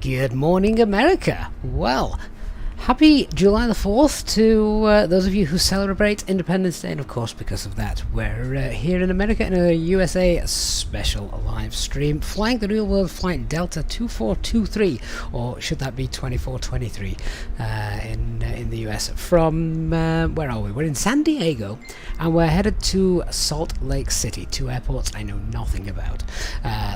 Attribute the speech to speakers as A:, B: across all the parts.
A: Good morning, America. Well, happy July the 4th to those of you who celebrate Independence Day, and of course because of that we're here in America in a USA special live stream flying the real world flight Delta 2423, or should that be 2423 in the US from where are we? We're in San Diego and we're headed to Salt Lake City, two airports I know nothing about.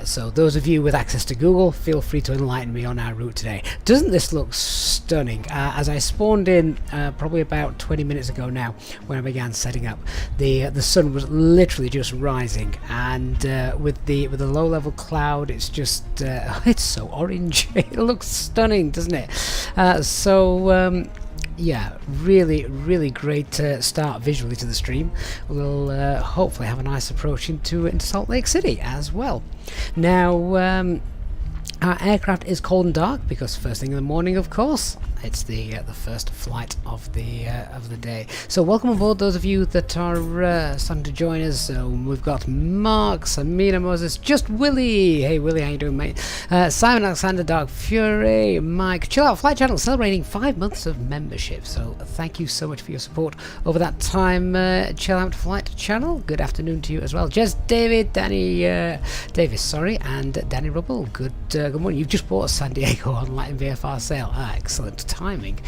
A: So those of you with access to Google, feel free to enlighten me on our route today. Doesn't this look stunning? As I spawned in probably about 20 minutes ago now, when I began setting up, the sun was literally just rising, and with the low level cloud, it's just it's so orange. It looks stunning, doesn't it? Yeah, really great start visually to the stream. We'll hopefully have a nice approach into Salt Lake City as well. Now, our aircraft is cold and dark because first thing in the morning, of course, it's the first flight of the day. So welcome aboard those of you that are starting to join us. So we've got Mark, Samina Moses, just Willie. Hey Willie, how you doing, mate? Simon Alexander, Dark Fury, Mike, Chill Out Flight Channel celebrating 5 months of membership. So thank you so much for your support over that time. Chill Out Flight Channel. Good afternoon to you as well. Jez, David, Danny Davis, sorry, and Danny Rubble. Good morning. You've just bought a San Diego on Latin VFR sale. Excellent timing.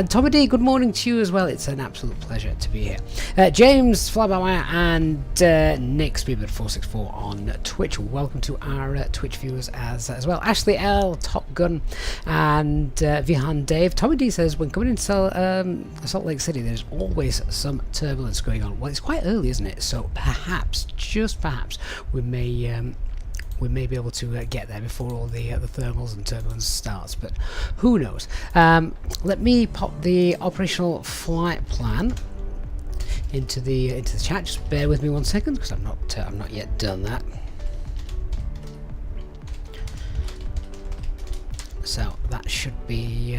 A: Tommy D, good morning to you as well. It's an absolute pleasure to be here. James Flyby and Nick Speedbird 464 on Twitch. Welcome to our Twitch viewers as well. Ashley L, Top Gun, and Vihan Dave. Tommy D says when coming into Salt Lake City, there's always some turbulence going on. Well, it's quite early, isn't it? So perhaps, just perhaps, we may be able to get there before all the thermals and turbulence starts, but who knows. Let me pop the operational flight plan into the chat. Just bear with me 1 second because I'm not yet done that. So that should be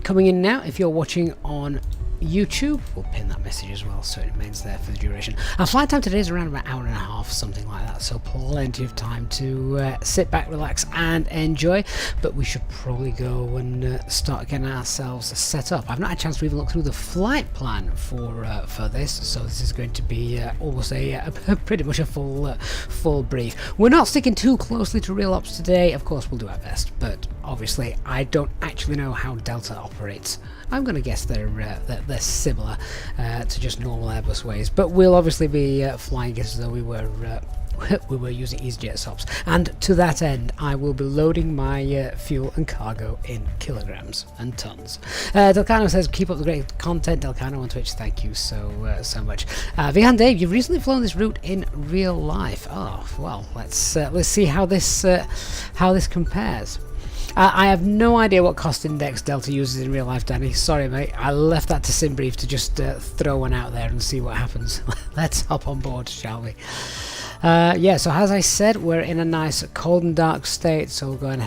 A: coming in now. If you're watching on YouTube, we'll pin that message as well so it remains there for the duration. Our flight time today is around about an hour and a half, something like that, so plenty of time to sit back, relax and enjoy, but we should probably go and start getting ourselves set up. I've not had a chance to even look through the flight plan for this, so this is going to be almost a pretty much a full brief. We're not sticking too closely to real ops today. Of course we'll do our best, but obviously I don't actually know how Delta operates. I'm going to guess they're similar to just normal Airbus ways, but we'll obviously be flying it as though we were using EasyJet SOPs, and to that end I will be loading my fuel and cargo in kilograms and tons. Delcano says keep up the great content. Delcano on Twitch, thank you so much. Vihan Dave, you've recently flown this route in real life. Oh well, let's see how this compares. I have no idea what cost index Delta uses in real life, Danny. Sorry, mate. I left that to Simbrief to just throw one out there and see what happens. Let's hop on board, shall we? Yeah, so as I said, we're in a nice cold and dark state, so we'll go and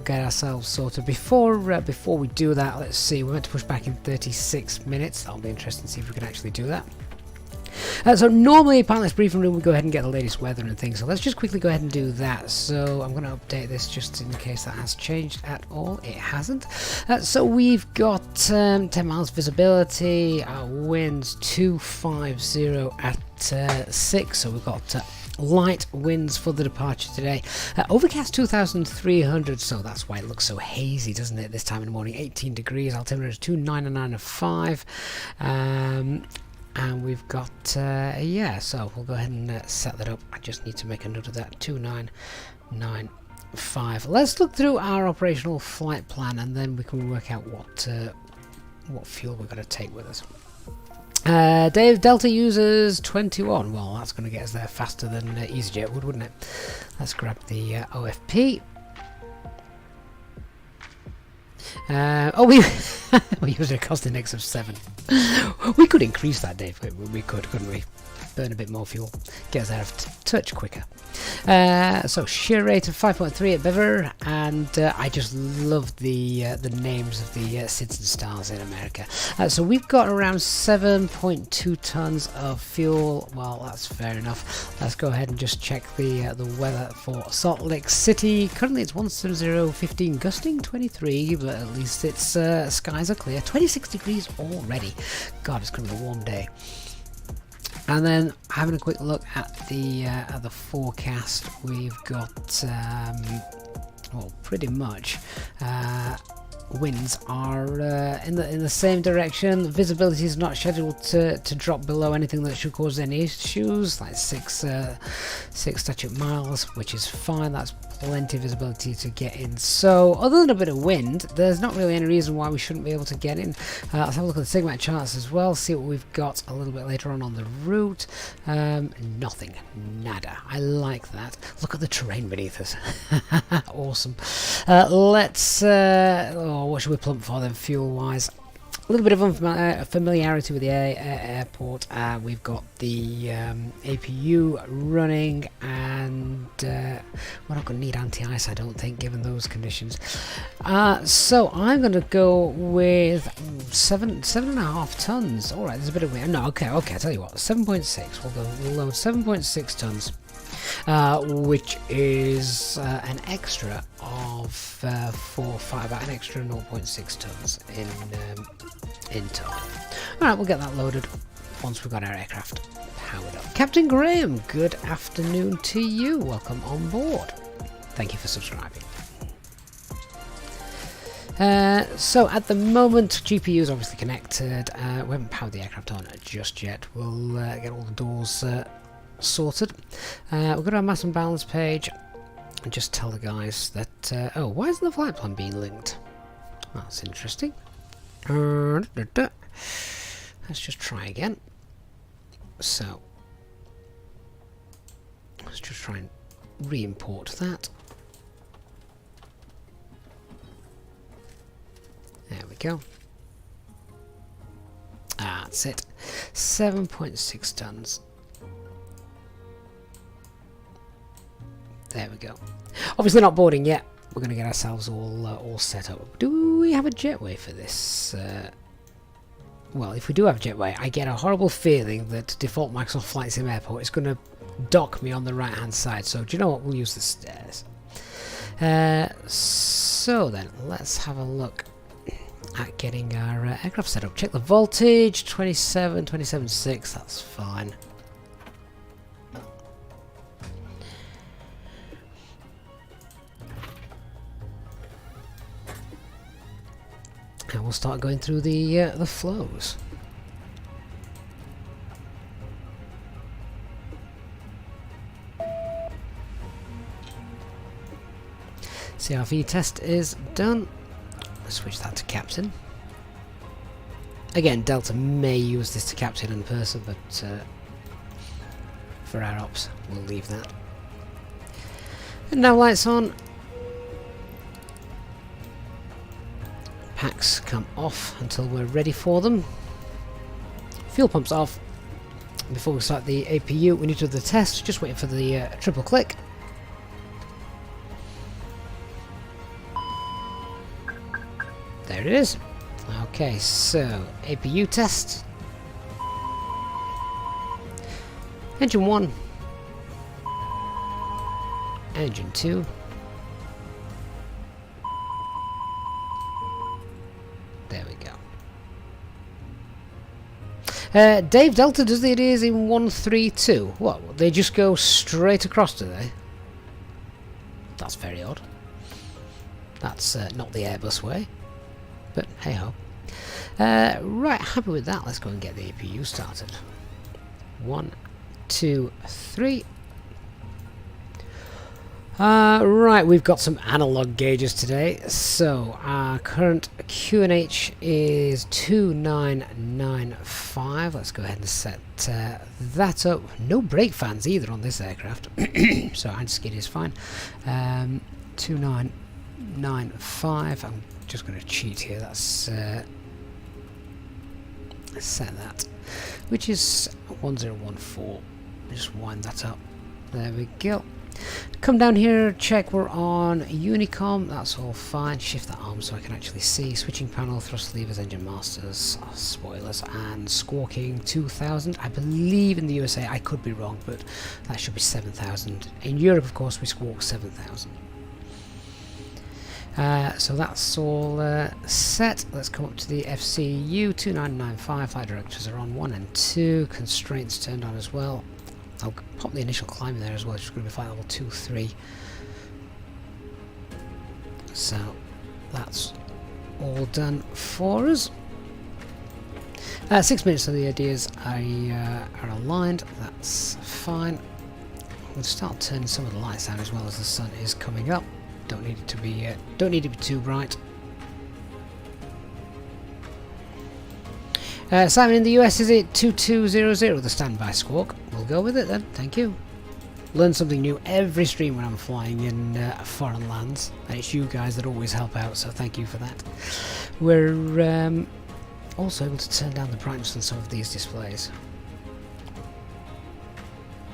A: get ourselves sorted. Before we do that, let's see. We're meant to push back in 36 minutes. That'll be interesting to see if we can actually do that. So normally pilot's briefing room we go ahead and get the latest weather and things, so let's just quickly go ahead and do that. So I'm going to update this just in case that has changed at all. It hasn't. So we've got 10 miles visibility, our winds 250 at 6, so we've got light winds for the departure today. Overcast 2,300, so that's why it looks so hazy, doesn't it, this time in the morning. 18 degrees, altimeter is 299.5. And we've got yeah, so we'll go ahead and set that up. I just need to make a note of that. 2995. Let's look through our operational flight plan and then we can work out what fuel we're going to take with us. Dave, Delta uses 21. Well, that's going to get us there faster than EasyJet would, wouldn't it? Let's grab the OFP. Oh, we we used a cost index of 7. We could increase that, Dave. We could, couldn't we? Burn a bit more fuel, get us there a touch quicker. So shear rate of 5.3 at Bever, and I just love the names of the SIDS and stars in America. So we've got around 7.2 tons of fuel. Well, that's fair enough. Let's go ahead and just check the weather for Salt Lake City. Currently it's 170.15, gusting 23, but at least its skies are clear. 26 degrees already. God, it's going to be a warm day. And then having a quick look at the forecast, we've got well, pretty much winds are in the same direction. Visibility is not scheduled to drop below anything that should cause any issues, like 6 statute miles, which is fine. That's plenty of visibility to get in. So other than a bit of wind, there's not really any reason why we shouldn't be able to get in. Let's have a look at the SIGMAT charts as well, see what we've got a little bit later on the route. Nothing, nada. I like that. Look at the terrain beneath us. Awesome. Let's oh, what should we plump for then, fuel wise? A little bit of familiarity with the airport. We've got the APU running, and we're not going to need anti-ice, I don't think, given those conditions. So I'm going to go with 7.5 tons. All right, there's a bit of wind. No, okay. I tell you what, 7.6. We'll load 7.6 tons. Which is an extra of 4-5, about an extra 0.6 tons in total. Alright, we'll get that loaded once we've got our aircraft powered up. Captain Graham, good afternoon to you. Welcome on board. Thank you for subscribing. So at the moment, GPU is obviously connected. We haven't powered the aircraft on just yet. We'll get all the doors sorted. We'll go to our mass and balance page and just tell the guys that oh, why isn't the flight plan being linked? That's interesting. Let's just try again. So let's just try and re-import that. There we go. That's it. 7.6 tons. There we go. Obviously not boarding yet. We're going to get ourselves all set up. Do we have a jetway for this? Well, if we do have a jetway, I get a horrible feeling that default Microsoft Flight Sim Airport is going to dock me on the right hand side. So do you know what? We'll use the stairs. So then, let's have a look at getting our aircraft set up. Check the voltage, 27.6, that's fine. And we'll start going through the flows. CRV test is done. Let's switch that to captain. Again, Delta may use this to captain in person, but for our ops, we'll leave that. And now lights on. Packs come off until we're ready for them. Fuel pumps off. Before we start the APU, we need to do the test. Just waiting for the triple click. There it is. Okay, so APU test. Engine 1. Engine 2. There we go. Dave, Delta does it is in 132. What? They just go straight across, do they? That's very odd. That's not the Airbus way. But hey ho. Right, happy with that. Let's go and get the APU started. 1, 2, 3. Right, we've got some analog gauges today. So our current QNH is 2995. Let's go ahead and set that up. No brake fans either on this aircraft. So anti-skid is fine. 2995. I'm just going to cheat here. That's let's set that, which is 1014. Just wind that up. There we go. Come down here, check we're on Unicom, that's all fine. Shift that arm so I can actually see. Switching panel, thrust levers, engine masters, spoilers, and squawking 2000. I believe in the USA, I could be wrong, but that should be 7000. In Europe, of course, we squawk 7000. So that's all set. Let's come up to the FCU 2995. Flight directors are on 1 and 2. Constraints turned on as well. I'll pop the initial climb in there as well, which is going to be flight level 2-3. So that's all done for us. 6 minutes of the ideas are aligned, that's fine. We'll start turning some of the lights out as well as the sun is coming up. Don't need it to be too bright. Simon, in the US, is it 2200, the standby squawk? We'll go with it then, thank you. Learn something new every stream when I'm flying in foreign lands, and it's you guys that always help out, so thank you for that. We're also able to turn down the brightness on some of these displays.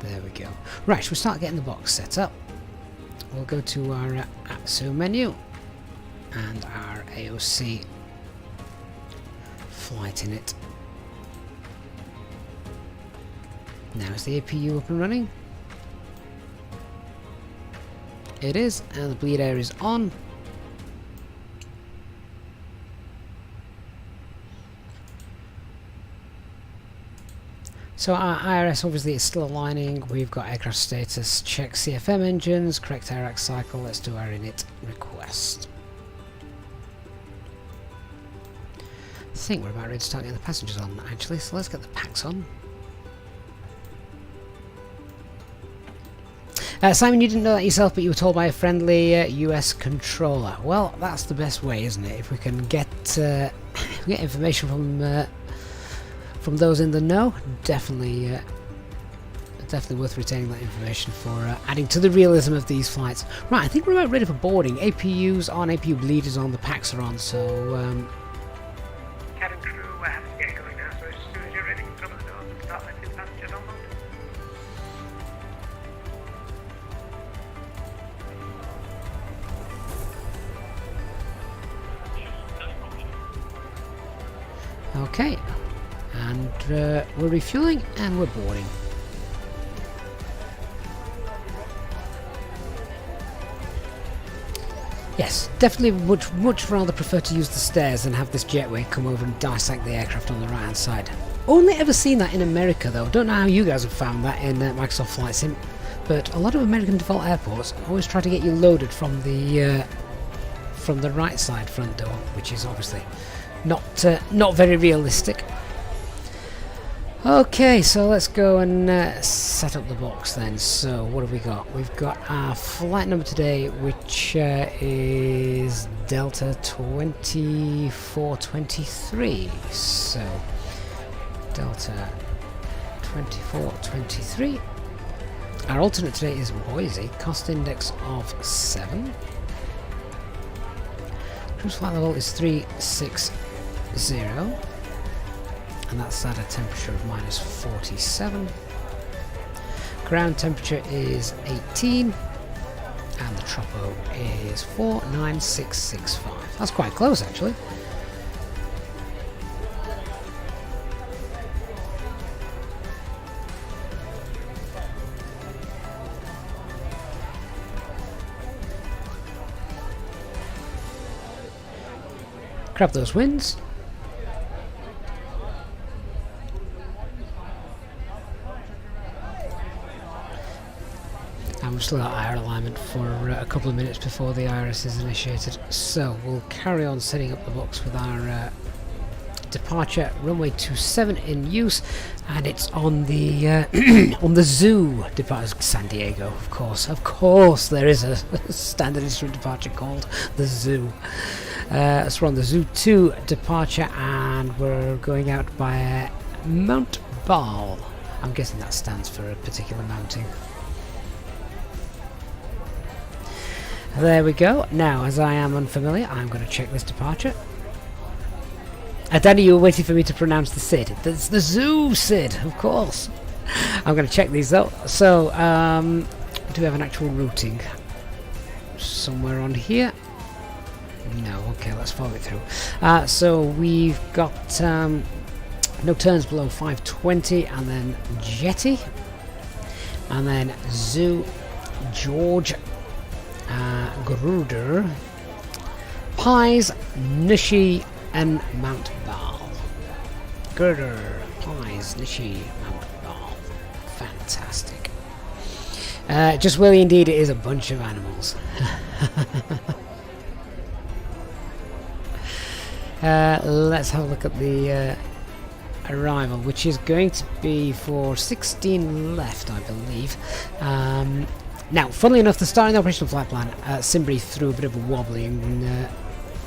A: There we go. Right, so we start getting the box set up. We'll go to our ATSU menu and our AOC flight in it. Now is the APU up and running? It is, and the bleed air is on. So our IRS obviously is still aligning. We've got aircraft status, check CFM engines, correct AirAx cycle. Let's do our init request. I think we're about ready to start getting the passengers on actually, so let's get the packs on. Simon, you didn't know that yourself, but you were told by a friendly US controller. Well, that's the best way, isn't it? If we can get information from those in the know, definitely worth retaining that information for adding to the realism of these flights. Right, I think we're about ready for boarding. APU's on, APU bleed is on, the packs are on, so
B: cabin crew, we're happy to get going now, so as soon as you're ready, come at the doors and start letting passengers on board.
A: okay. And we're refueling and we're boarding. Yes, definitely much rather prefer to use the stairs than have this jetway come over and dissect the aircraft on the right hand side. Only ever seen that in America though. Don't know how you guys have found that in Microsoft Flight Sim, but a lot of American default airports always try to get you loaded from the right side front door, which is obviously not very realistic. Okay, so let's go and set up the box then. So what have we got? We've got our flight number today, which is Delta 2423. So Delta 2423. Our alternate today is Boise, cost index of 7. Cruise flight level is 360. And that's at a temperature of -47. Ground temperature is 18, and the tropo is 49665. That's quite close actually. Grab those winds. And we've still got IR alignment for a couple of minutes before the IRS is initiated, so we'll carry on setting up the box with our departure runway 27 in use, and it's on the on the zoo departure. San Diego, of course there is a standard instrument departure called the zoo. So we're on the zoo 2 departure, and we're going out by Mount Ball. I'm guessing that stands for a particular mounting. There we go. Now, as I am unfamiliar, I'm going to check this departure. Danny, you were waiting for me to pronounce the SID. That's the Zoo SID, of course. I'm going to check these though. So, do we have an actual routing? Somewhere on here? No, okay, let's follow it through. So we've got no turns below 520, and then Jetty, and then Zoo, George, Gruder, Pies, Nishi, and Mount Baal. Gruder, Pies, Nishi, Mount Baal. Fantastic. Just really indeed, it is a bunch of animals. Let's have a look at the arrival, which is going to be for 16 left, I believe. Now, funnily enough, the start in the operational flight plan, Simbri threw a bit of a wobbly and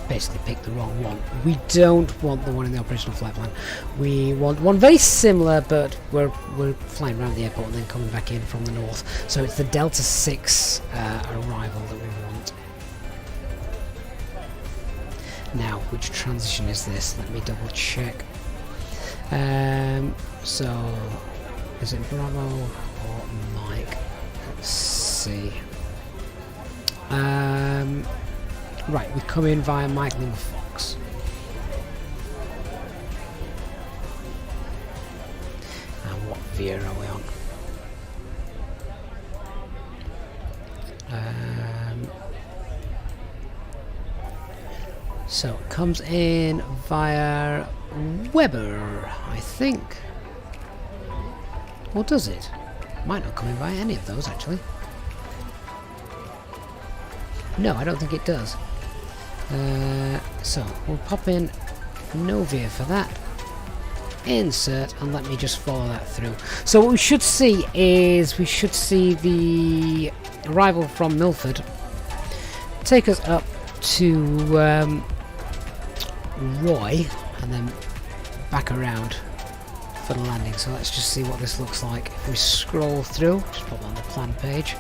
A: basically picked the wrong one. We don't want the one in the operational flight plan. We want one very similar, but we're flying around the airport and then coming back in from the north. So it's the Delta 6 arrival that we want. Now, which transition is this? Let me double check. So, is it Bravo or Mike? Let's see. Right, we come in via Mike Lima Fox. And what veer are we on? So it comes in via Weber, I think. Or does it? Might not come in via any of those, actually. No, I don't think it does. So we'll pop in Novia for that. Insert, and let me just follow that through. So what we should see is the arrival from Milford take us up to Roy and then back around for the landing. So let's just see what this looks like. If we scroll through, just pop on the plan page.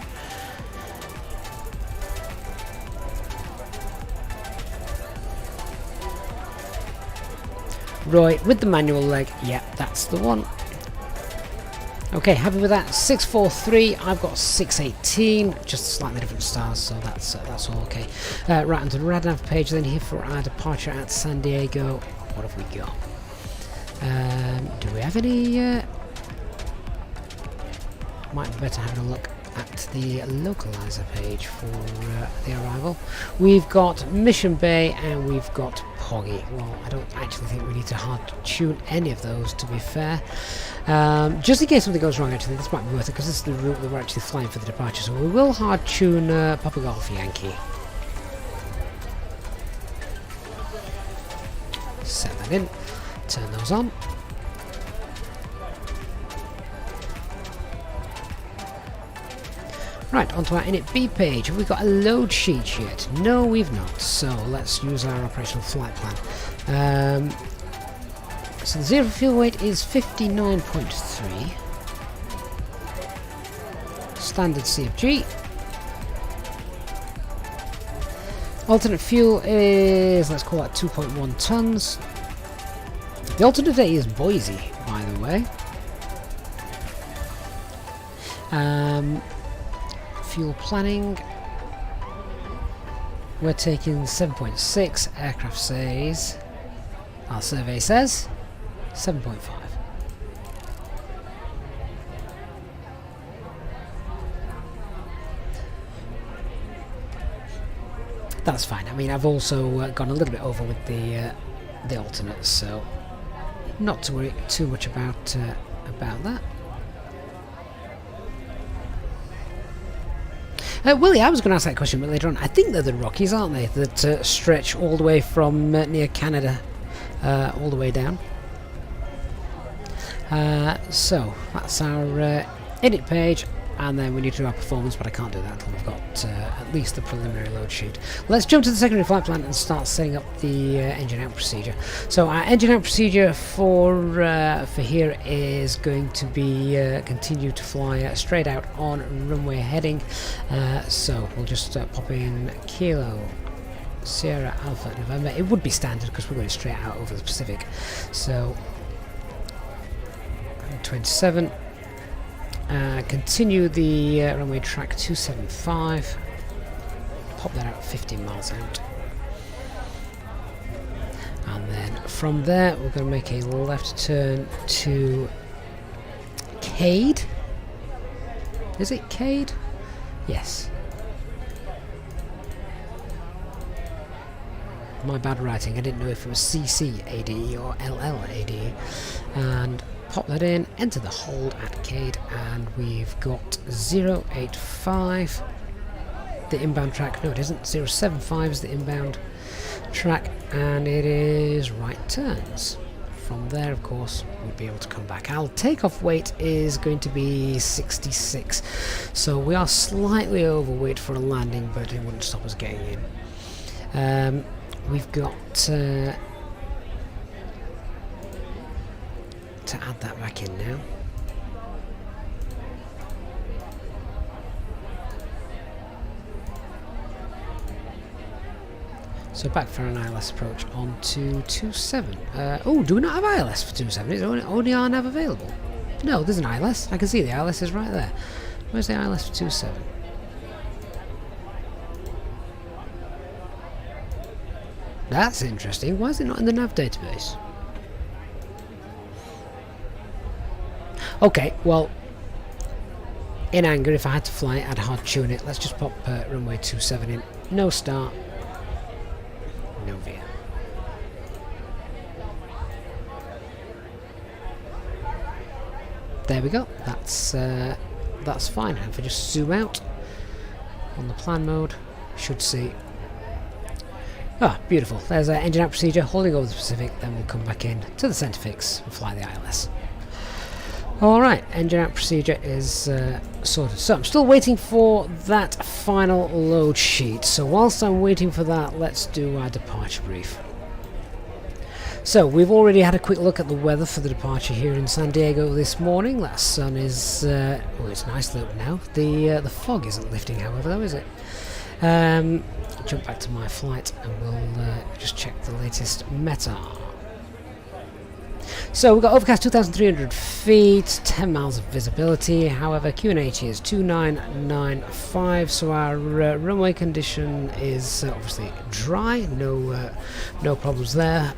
A: Roy with the manual leg, yeah, that's the one. Okay, happy with that. 643, I've got 618, just slightly different stars, so that's all okay. Right, onto the RADNAV page then here for our departure at San Diego. What have we got? Do we have any? Might be better having a look at the localizer page for the arrival. We've got Mission Bay and we've got Poggy. Well, I don't actually think we need to hard tune any of those, to be fair. Just in case something goes wrong, actually, this might be worth it because this is the route that we're actually flying for the departure. So we will hard tune Papa Golf Yankee. Set that in. Turn those on. Right, onto our init B page. Have we got a load sheet yet? No, we've not. So let's use our operational flight plan. So the zero fuel weight is 59.3. Standard CFG. Alternate fuel is, let's call that 2.1 tons. The alternate day is Boise, by the way. Fuel planning. We're taking 7.6. Aircraft says, our survey says 7.5. That's fine. I mean, I've also gone a little bit over with the alternates, so not to worry too much about that. Willie, I was going to ask that question, but later on. I think they're the Rockies, aren't they? That stretch all the way from near Canada, all the way down. So that's our edit page. and then we need to do our performance, but I can't do that until we've got at least the preliminary load sheet. Let's jump to the secondary flight plan and start setting up the engine out procedure. So our engine out procedure for here is going to be continue to fly straight out on runway heading. So we'll just pop in Kilo Sierra Alpha November. It would be standard because we're going straight out over the Pacific. So 27. Continue the runway track 275. Pop that out 15 miles out. And then from there we're going to make a left turn to Cade. Is it Cade? Yes. My bad writing, I didn't know if it was CCADE or LLADE. And pop that in, enter the hold at Cade, and we've got 085, the inbound track. No, it isn't. 075 is the inbound track, and it is right turns. From there, of course, we'll be able to come back. Our takeoff weight is going to be 66, so we are slightly overweight for a landing, but it wouldn't stop us getting in. We've got to add that back in now. So back for an ILS approach on to 27. Oh, do we not have ILS for 27? Is only our nav available? No, there's an ILS. I can see the ILS is right there. Where's the ILS for 27? That's interesting. Why is it not in the nav database? Okay, well, in anger, if I had to fly it, I'd hard tune it. Let's just pop runway 27 in. No start, no veer. There we go. That's fine. And if I just zoom out on the plan mode, should see. Ah, beautiful. There's our engine out procedure, holding over the Pacific. Then we'll come back in to the centre fix and fly the ILS. Alright, engine out procedure is sorted. So I'm still waiting for that final load sheet. So whilst I'm waiting for that, let's do our departure brief. So we've already had a quick look at the weather for the departure here in San Diego this morning. That sun is, well, it's nice lit now. The fog isn't lifting, however, though, is it? Jump back to my flight and we'll just check the latest METAR. So we've got overcast 2,300 feet, 10 miles of visibility. However, QNH is 2995, so our runway condition is obviously dry. No problems there.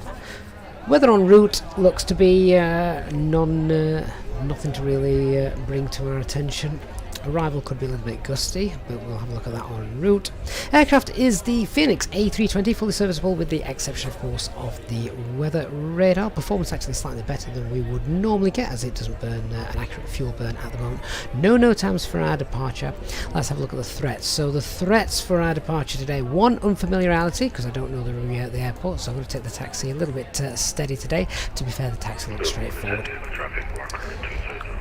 A: Weather en route looks to be nothing to really bring to our attention. Arrival could be a little bit gusty, but we'll have a look at that en route. Aircraft is the Fenix A320, fully serviceable with the exception, of course, of the weather radar. Performance actually slightly better than we would normally get, as it doesn't burn an accurate fuel burn at the moment. No times for our departure. Let's have a look at the threats. So the threats for our departure today: one, unfamiliarity, because I don't know the airport, so I'm going to take the taxi a little bit steady today. To be fair, the taxi looks straightforward.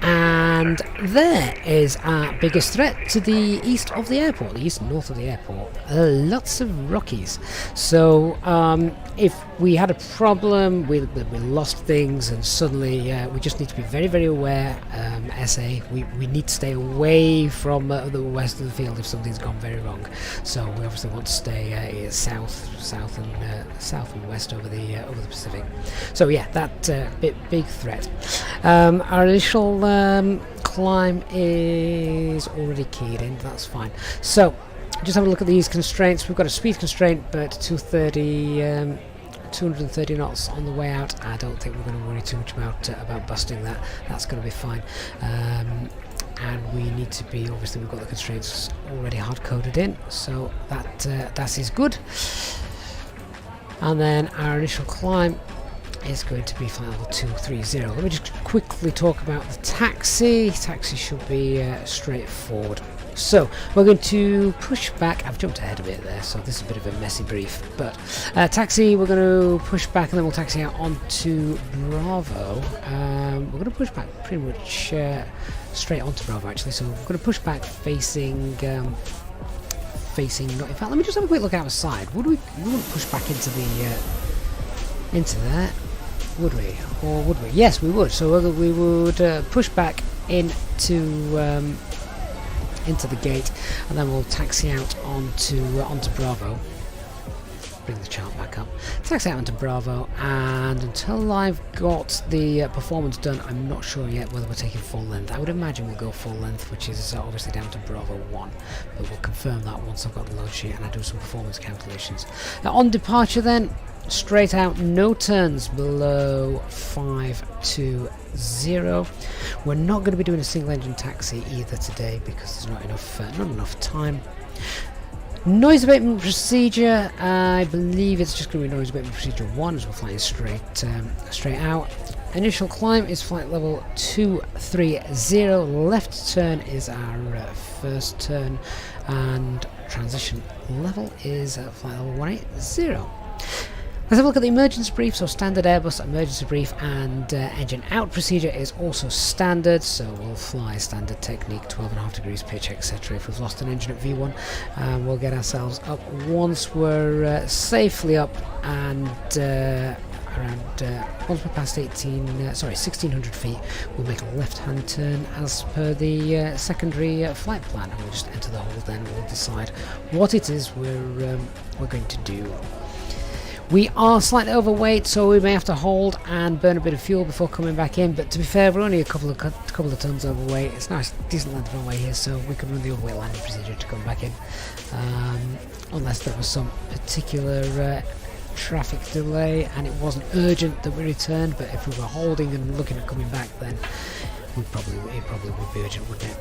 A: And there is our biggest threat to the east of the airport, the east and north of the airport. Lots of Rockies. So if we had a problem, we lost things, and suddenly we just need to be very aware. SA, we need to stay away from the west of the field if something's gone very wrong. So we obviously want to stay south and west over the Pacific. So yeah, that big threat. Our initial climb is already keyed in. That's fine. So just have a look at these constraints. We've got a speed constraint, but 230 knots on the way out. I don't think we're going to worry too much about busting that. That's going to be fine. And we need to be, obviously we've got the constraints already hard coded in, so that is good. And then our initial climb is going to be flight level 230. Let me just quickly talk about the taxi. Taxi should be straightforward. So we're going to push back. I've jumped ahead a bit there, so this is a bit of a messy brief. But taxi, we're going to push back and then we'll taxi out onto Bravo. We're going to push back pretty much straight onto Bravo actually. So we're going to push back facing. In fact, let me just have a quick look outside. We wouldn't push back into the into there, would we? Or would we? Yes, we would. So we would push back into the gate, and then we'll taxi out onto Bravo. Bring the chart back up. Taxi out onto Bravo, and until I've got the performance done, I'm not sure yet whether we're taking full length. I would imagine we'll go full length, which is obviously down to Bravo 1, but we'll confirm that once I've got the load sheet and I do some performance calculations. Now, on departure then, straight out, no turns below 520. We're not going to be doing a single engine taxi either today because there's not enough time. Noise abatement procedure, I believe it's just going to be noise abatement procedure 1 as we're flying straight out. Initial climb is flight level 230, left turn is our first turn, and transition level is flight level 180. Let's have a look at the emergency brief. So standard Airbus emergency brief, and engine out procedure is also standard, so we'll fly standard technique, 12.5 degrees pitch, etc. If we've lost an engine at V1, we'll get ourselves up once we're safely up, and once we're past 1600 feet, we'll make a left-hand turn as per the secondary flight plan, and we'll just enter the hold. Then we'll decide what it is we're going to do. We are slightly overweight, so we may have to hold and burn a bit of fuel before coming back in, but to be fair, we're only a couple of tons overweight. It's nice, decent length of runway here, so we can run the overweight landing procedure to come back in, unless there was some particular traffic delay and it wasn't urgent that we returned. But if we were holding and looking at coming back, then it probably would be urgent, wouldn't it?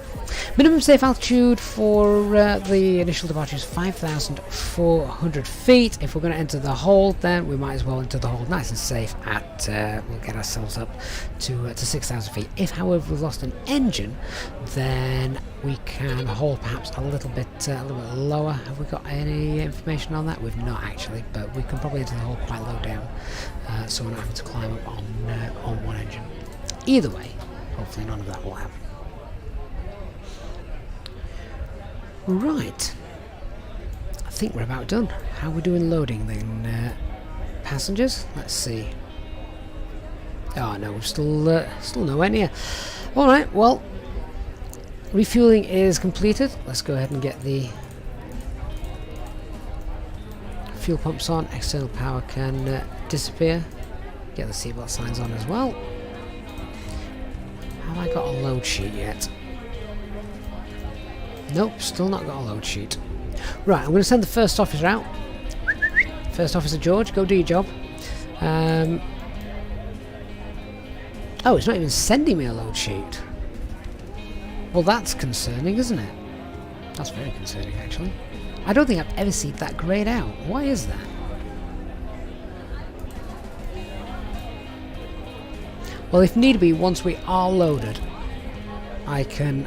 A: Minimum safe altitude for the initial departure is 5,400 feet. If we're going to enter the hold, then we might as well enter the hold nice and safe at, we'll get ourselves up to 6,000 feet. If, however, we've lost an engine, then we can hold perhaps a little bit lower. Have we got any information on that? We've not actually, but we can probably enter the hold quite low down, so we're not having to climb up on one engine. Either way, hopefully none of that will happen. Right, I think we're about done. How are we doing loading then, passengers? Let's see. Oh no, we're still nowhere near. Alright, well, refueling is completed. Let's go ahead and get the fuel pumps on. External power can disappear. Get the seatbelt signs on as well. Have I got a load sheet yet? Nope, still not got a load sheet. Right, I'm going to send the first officer out. First officer George, go do your job. Oh, it's not even sending me a load sheet. Well, that's concerning, isn't it? That's very concerning, actually. I don't think I've ever seen that grayed out. Why is that? Well, if need be, once we are loaded, I can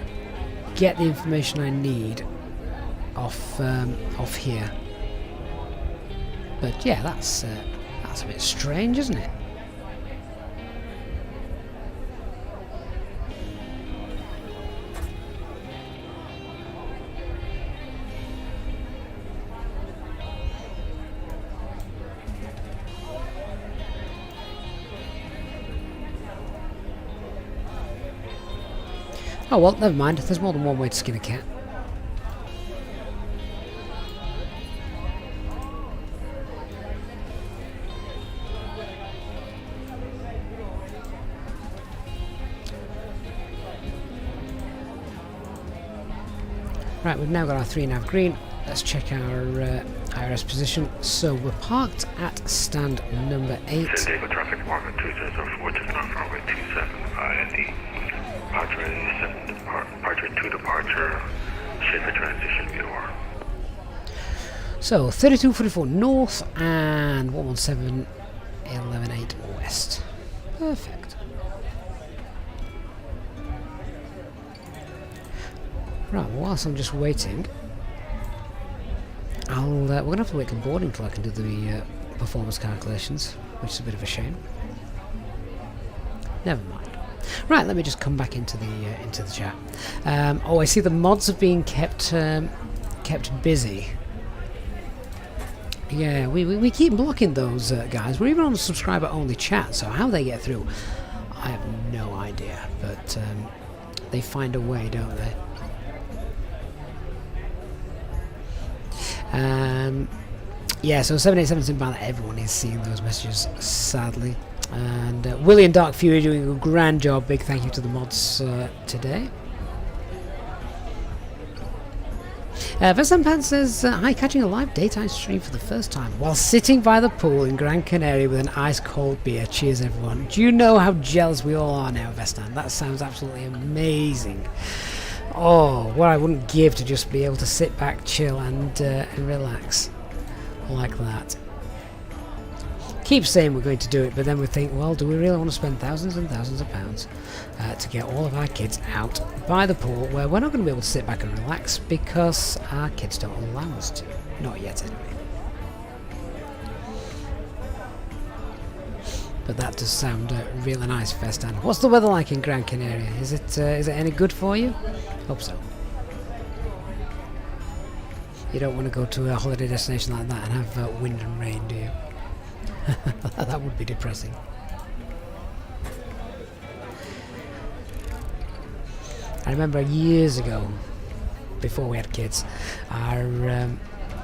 A: get the information I need off here. But yeah, that's a bit strange, isn't it? Oh well, never mind. There's more than one way to skin a cat. Right, we've now got our 3.5 green. Let's check our IRS position. So we're parked at stand number 8.
C: San Diego traffic department 2004 taking off runway 27 via the departure to departure, safer transition VOR.
A: So 3244 north and 117.118 west. Perfect. Right, well, whilst I'm just waiting, we're going to have to wait till boarding until I can do the performance calculations, which is a bit of a shame. Never mind. Right, let me just come back into the chat. Oh, I see the mods have been kept busy. Yeah, we keep blocking those guys. We're even on a subscriber-only chat, so how they get through, I have no idea. But they find a way, don't they? Yeah, so 787's in bad. Everyone is seeing those messages, sadly. And Willie and Dark Fury doing a grand job. Big thank you to the mods today. Vatsim Pan says, hi, catching a live daytime stream for the first time while sitting by the pool in Gran Canaria with an ice cold beer. Cheers, everyone. Do you know how jealous we all are now, Vestan? That sounds absolutely amazing. Oh, what I wouldn't give to just be able to sit back, chill, and relax like that. Keep saying we're going to do it, but then we think, well, do we really want to spend thousands and thousands of pounds to get all of our kids out by the pool where we're not going to be able to sit back and relax because our kids don't allow us to? Not yet, anyway. But that does sound really nice, Festan. What's the weather like in Gran Canaria? Is it any good for you? Hope so. You don't want to go to a holiday destination like that and have wind and rain, do you? That would be depressing. I remember years ago, before we had kids,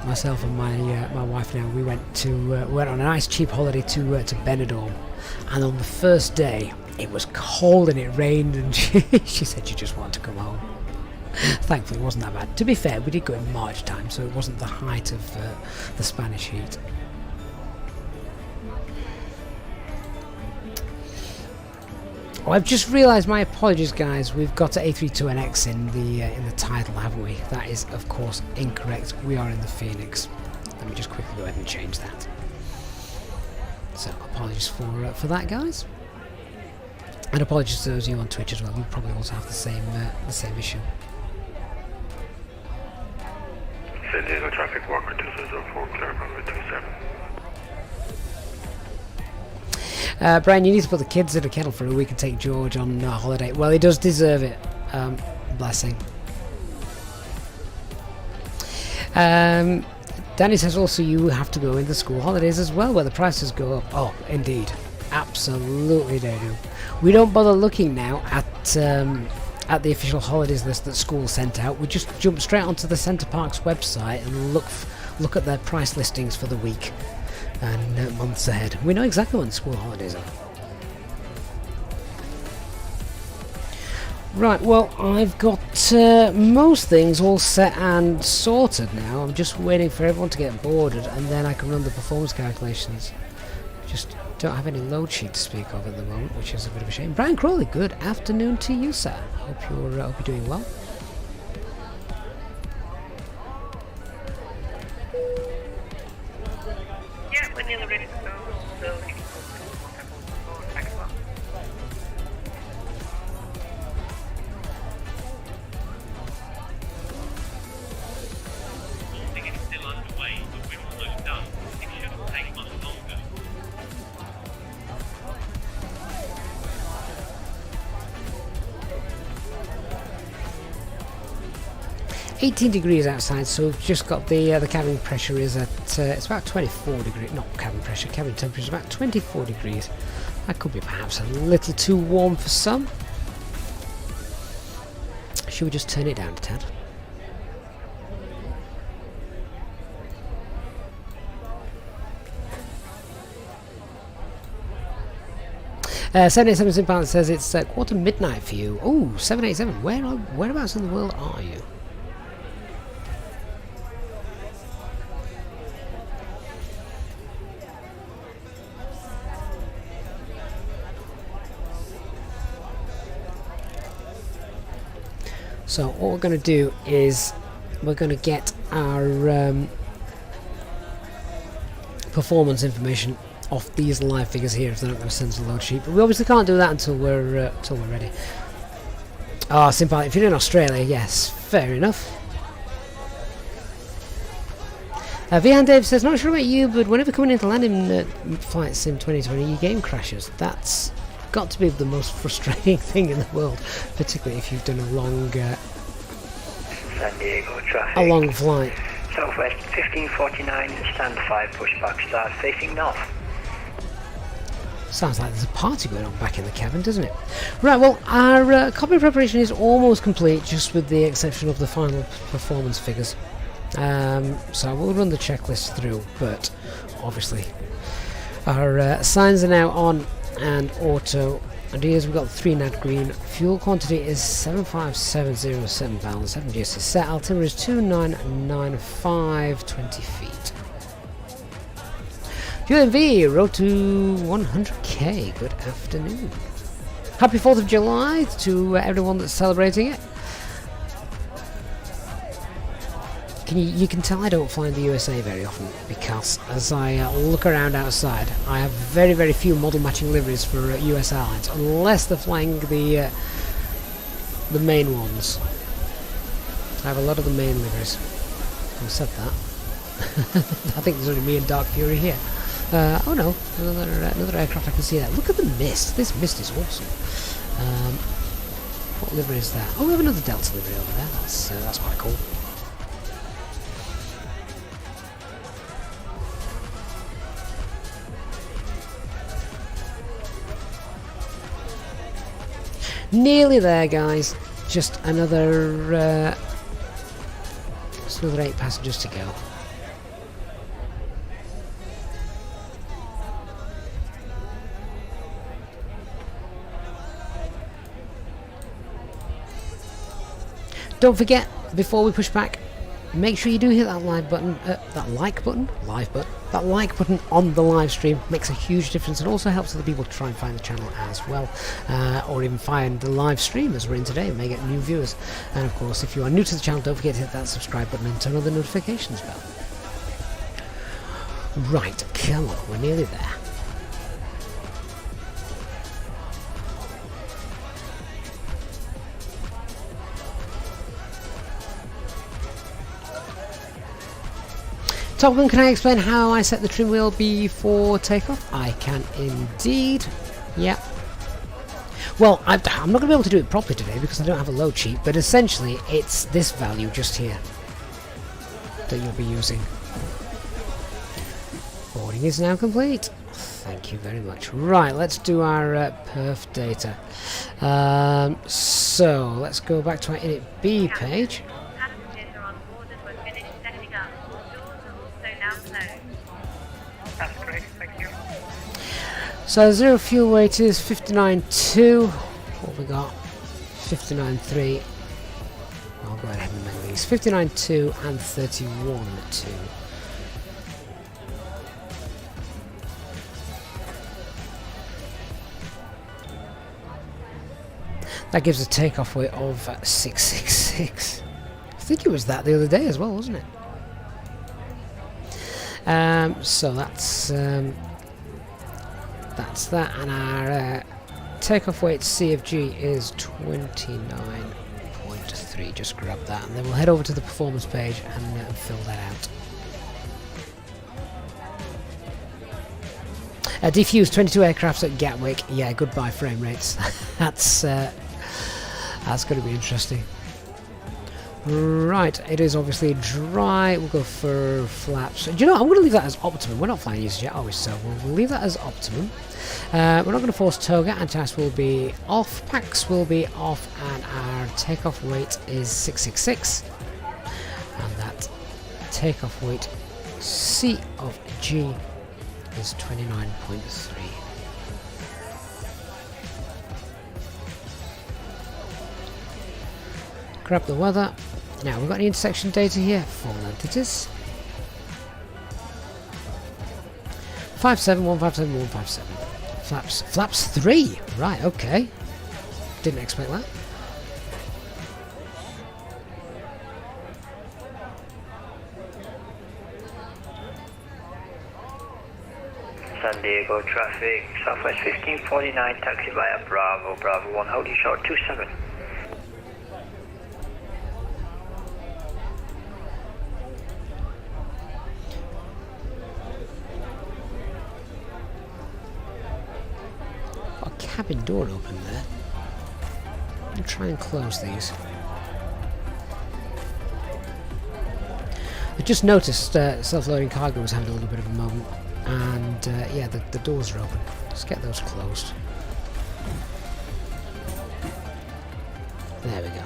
A: myself and my wife now, we went on a nice cheap holiday to Benidorm, and on the first day it was cold and it rained, and she said she just wanted to come home. Thankfully it wasn't that bad. To be fair, we did go in March time, so it wasn't the height of the Spanish heat. Oh, I've just realised, my apologies guys, we've got an A320X in the title, haven't we? That is of course incorrect. We are in the Fenix. Let me just quickly go ahead and change that. So apologies for that, guys. And apologies to those of you on Twitch as well. We probably also have the same issue.
C: San Diego traffic walker 2004, clear runway 27.
A: Brian, you need to put the kids in a kennel for a week and take George on holiday. Well, he does deserve it. Blessing. Danny says also you have to go in the school holidays as well, where the prices go up. Oh, indeed. Absolutely they do. We don't bother looking now at the official holidays list that school sent out. We just jump straight onto the Centre Parks website and look at their price listings for the week and months ahead. We know exactly when school holidays are. Right, well, I've got most things all set and sorted now. I'm just waiting for everyone to get boarded and then I can run the performance calculations. Just don't have any load sheet to speak of at the moment, which is a bit of a shame. Brian Crawley, good afternoon to you, sir. Hope you're doing well.
B: Yeah, we're nearly ready to go, so you can go for Takeoff.
D: Boarding is still underway, but we're almost done. It shouldn't take much longer.
A: 18 degrees outside, so we've just got the cabin pressure is at it's about 24 degrees. Not cabin pressure, cabin temperature is about 24 degrees. That could be perhaps a little too warm for some. Should we just turn it down a tad? Uh, 787 Simpant says it's quarter midnight for you. Oh, 787. Whereabouts in the world are you? So what we're going to do is we're going to get our performance information off these live figures here if they're not going to send us a load sheet. But we obviously can't do that until we're ready. Oh, simple. If you're in Australia, yes, fair enough. Vihan Dave says, not sure about you, but whenever coming into landing Flight Sim 2020, your game crashes. That's got to be the most frustrating thing in the world, particularly if you've done a long,
E: San Diego traffic.
A: a long flight.
E: Southwest 1549, stand 5, pushback start facing north.
A: Sounds like there's a party going on back in the cabin, doesn't it? Right, well, our copy preparation is almost complete, just with the exception of the final performance figures. So we'll run the checklist through, but obviously our signs are now on and auto. And here's we've got 3 nat green. Fuel quantity is 75707 pounds. 7 GS is set. Altimeter is 2995, 20 feet. Fuel MV, road to 100k. Good afternoon. Happy 4th of July to everyone that's celebrating it. You can tell I don't fly in the USA very often, because as I look around outside, I have very, very few model matching liveries for US airlines, unless they're flying the main ones. I have a lot of the main liveries. Who said that? I think there's only me and Dark Fury here. Oh no, another aircraft I can see there. Look at the mist. This mist is awesome. What livery is that? Oh, we have another Delta livery over there. That's quite cool. Nearly there, guys. Just another 8 passengers to go. Don't forget, before we push back, make sure you do hit that like button on the live stream. Makes a huge difference and also helps other people to try and find the channel as well, or even find the live stream as we're in today and may get new viewers. And of course, if you are new to the channel, don't forget to hit that subscribe button and turn on the notifications bell. Right, come on, we're nearly there. Top Gun, can I explain how I set the trim wheel before takeoff? I can indeed. Yep. Well, I'm not going to be able to do it properly today because I don't have a load sheet, but essentially it's this value just here that you'll be using. Boarding is now complete. Thank you very much. Right, let's do our perf data. So let's go back to our init B page.
B: That's great, thank you.
A: So zero fuel weight is 59.2. What have we got? 59.3. I'll go ahead and amend these. 59.2 and 31.2. That gives a takeoff weight of 666. I think it was that the other day as well, wasn't it? So that's that, and our takeoff weight CFG is 29.3. Just grab that, and then we'll head over to the performance page and fill that out. Defused 22 aircrafts at Gatwick. Yeah, goodbye frame rates. that's going to be interesting. Right, it is obviously dry. We'll go for flaps. Do you know what? I'm going to leave that as optimum. We're not flying EasyJet, are we? So we'll leave that as optimum. We're not going to force toga. Anti-ice will be off. Packs will be off. And our takeoff weight is 666. And that takeoff weight C of G is 29.3. Grab the weather. Now we've got the intersection data here. 4 entities. 57157 Flaps 3. Right, okay. Didn't expect that.
E: San Diego traffic, Southwest 1549, taxi via Bravo, Bravo 1, holding short 27.
A: cabin door open there. I'll try and close these. I just noticed self-loading cargo was having a little bit of a moment, and yeah, the doors are open. Let's get those closed. There we go.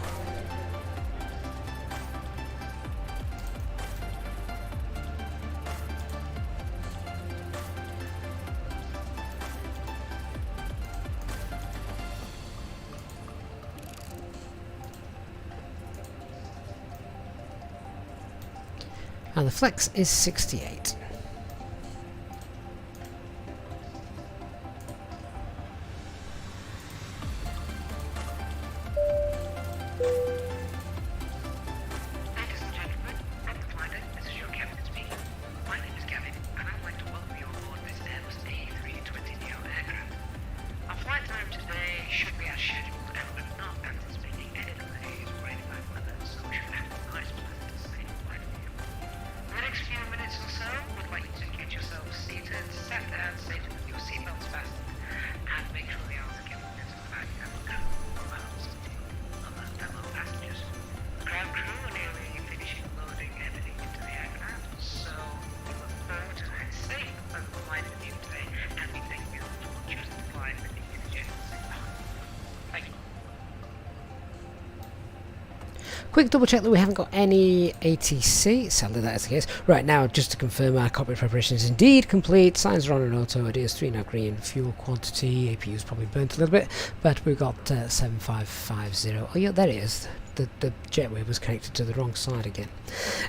A: And the flex is 68.
B: Ladies and gentlemen, from the flight deck, this is your captain speaking. My name is Gavin, and I'd like to welcome you aboard this Airbus A320 neo aircraft. Our flight time today should be as scheduled, and we're not anticipating any delays or any bad weather, so we should have a nice, pleasant, safe flight for you. In the next few minutes or so, we'd like you to get yourselves seated, sat down safely with your seatbelts fastened, and make sure the hours are given to the back and the crew allows other fellow passengers. The ground crew are nearly finishing loading everything into the aircraft, so we look forward to a safe and flight with you today, and we thank you for choosing to fly with the Indigenous. Thank you.
A: Quick double check that we haven't got any ATC. Sadly that is the case. Right now, just to confirm, our cockpit preparation is indeed complete. Signs are on an auto. It is 3 now green. Fuel quantity. APU's probably burnt a little bit, but we've got 7550. Oh yeah, there it is. The jetway was connected to the wrong side again.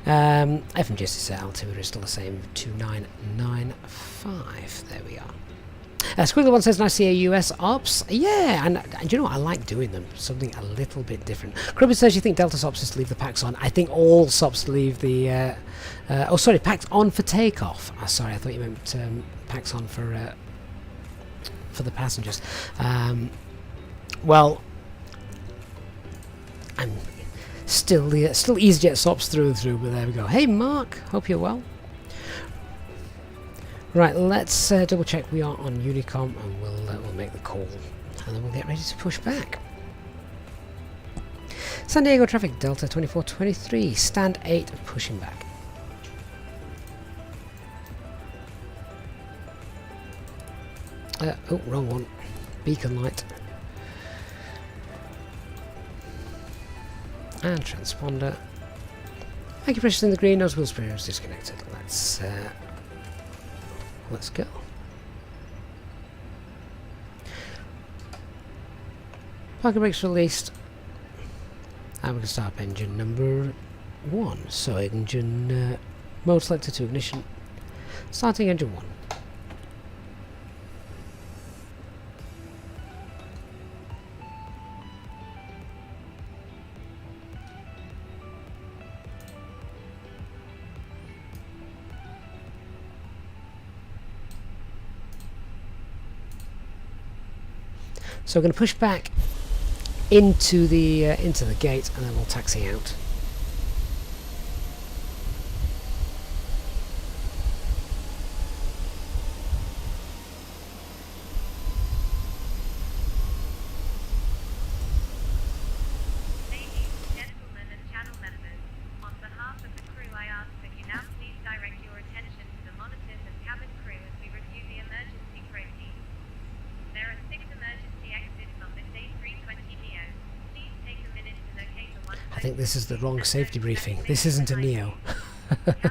A: FMGS set altimeter is still the same, 2995. There we are. Squiggly one says, nice to see a US ops. Yeah, and you know what? I like doing them. Something a little bit different. Krubby says, you think Delta SOPs is to leave the packs on? I think all SOPs leave the... oh, sorry, packs on for takeoff. Sorry, I thought you meant packs on for the passengers. Well, I'm still EasyJet SOPs through and through, but there we go. Hey, Mark, hope you're well. Right, let's double check we are on Unicom, and we'll make the call, and then we'll get ready to push back. San Diego traffic, Delta 2423, stand 8, pushing back. Oh, wrong one. Beacon light. And transponder. Thank you, precious in the green, nose wheel sprayer is disconnected. Let's go. Parking brakes released. And we can start up engine number 1. So engine mode selected to ignition. Starting engine 1. So we're going to push back into the gate, and then we'll taxi out.
F: Ladies, gentlemen, and channel members, on behalf of the crew, I ask that you now please direct your attention to the monitors and cabin crew as we review the emergency proceedings. There are 6 emergency exits on this A320 Neo. Please take a minute to locate the one.
A: I think this is the wrong safety briefing. This isn't a Neo.
F: Road to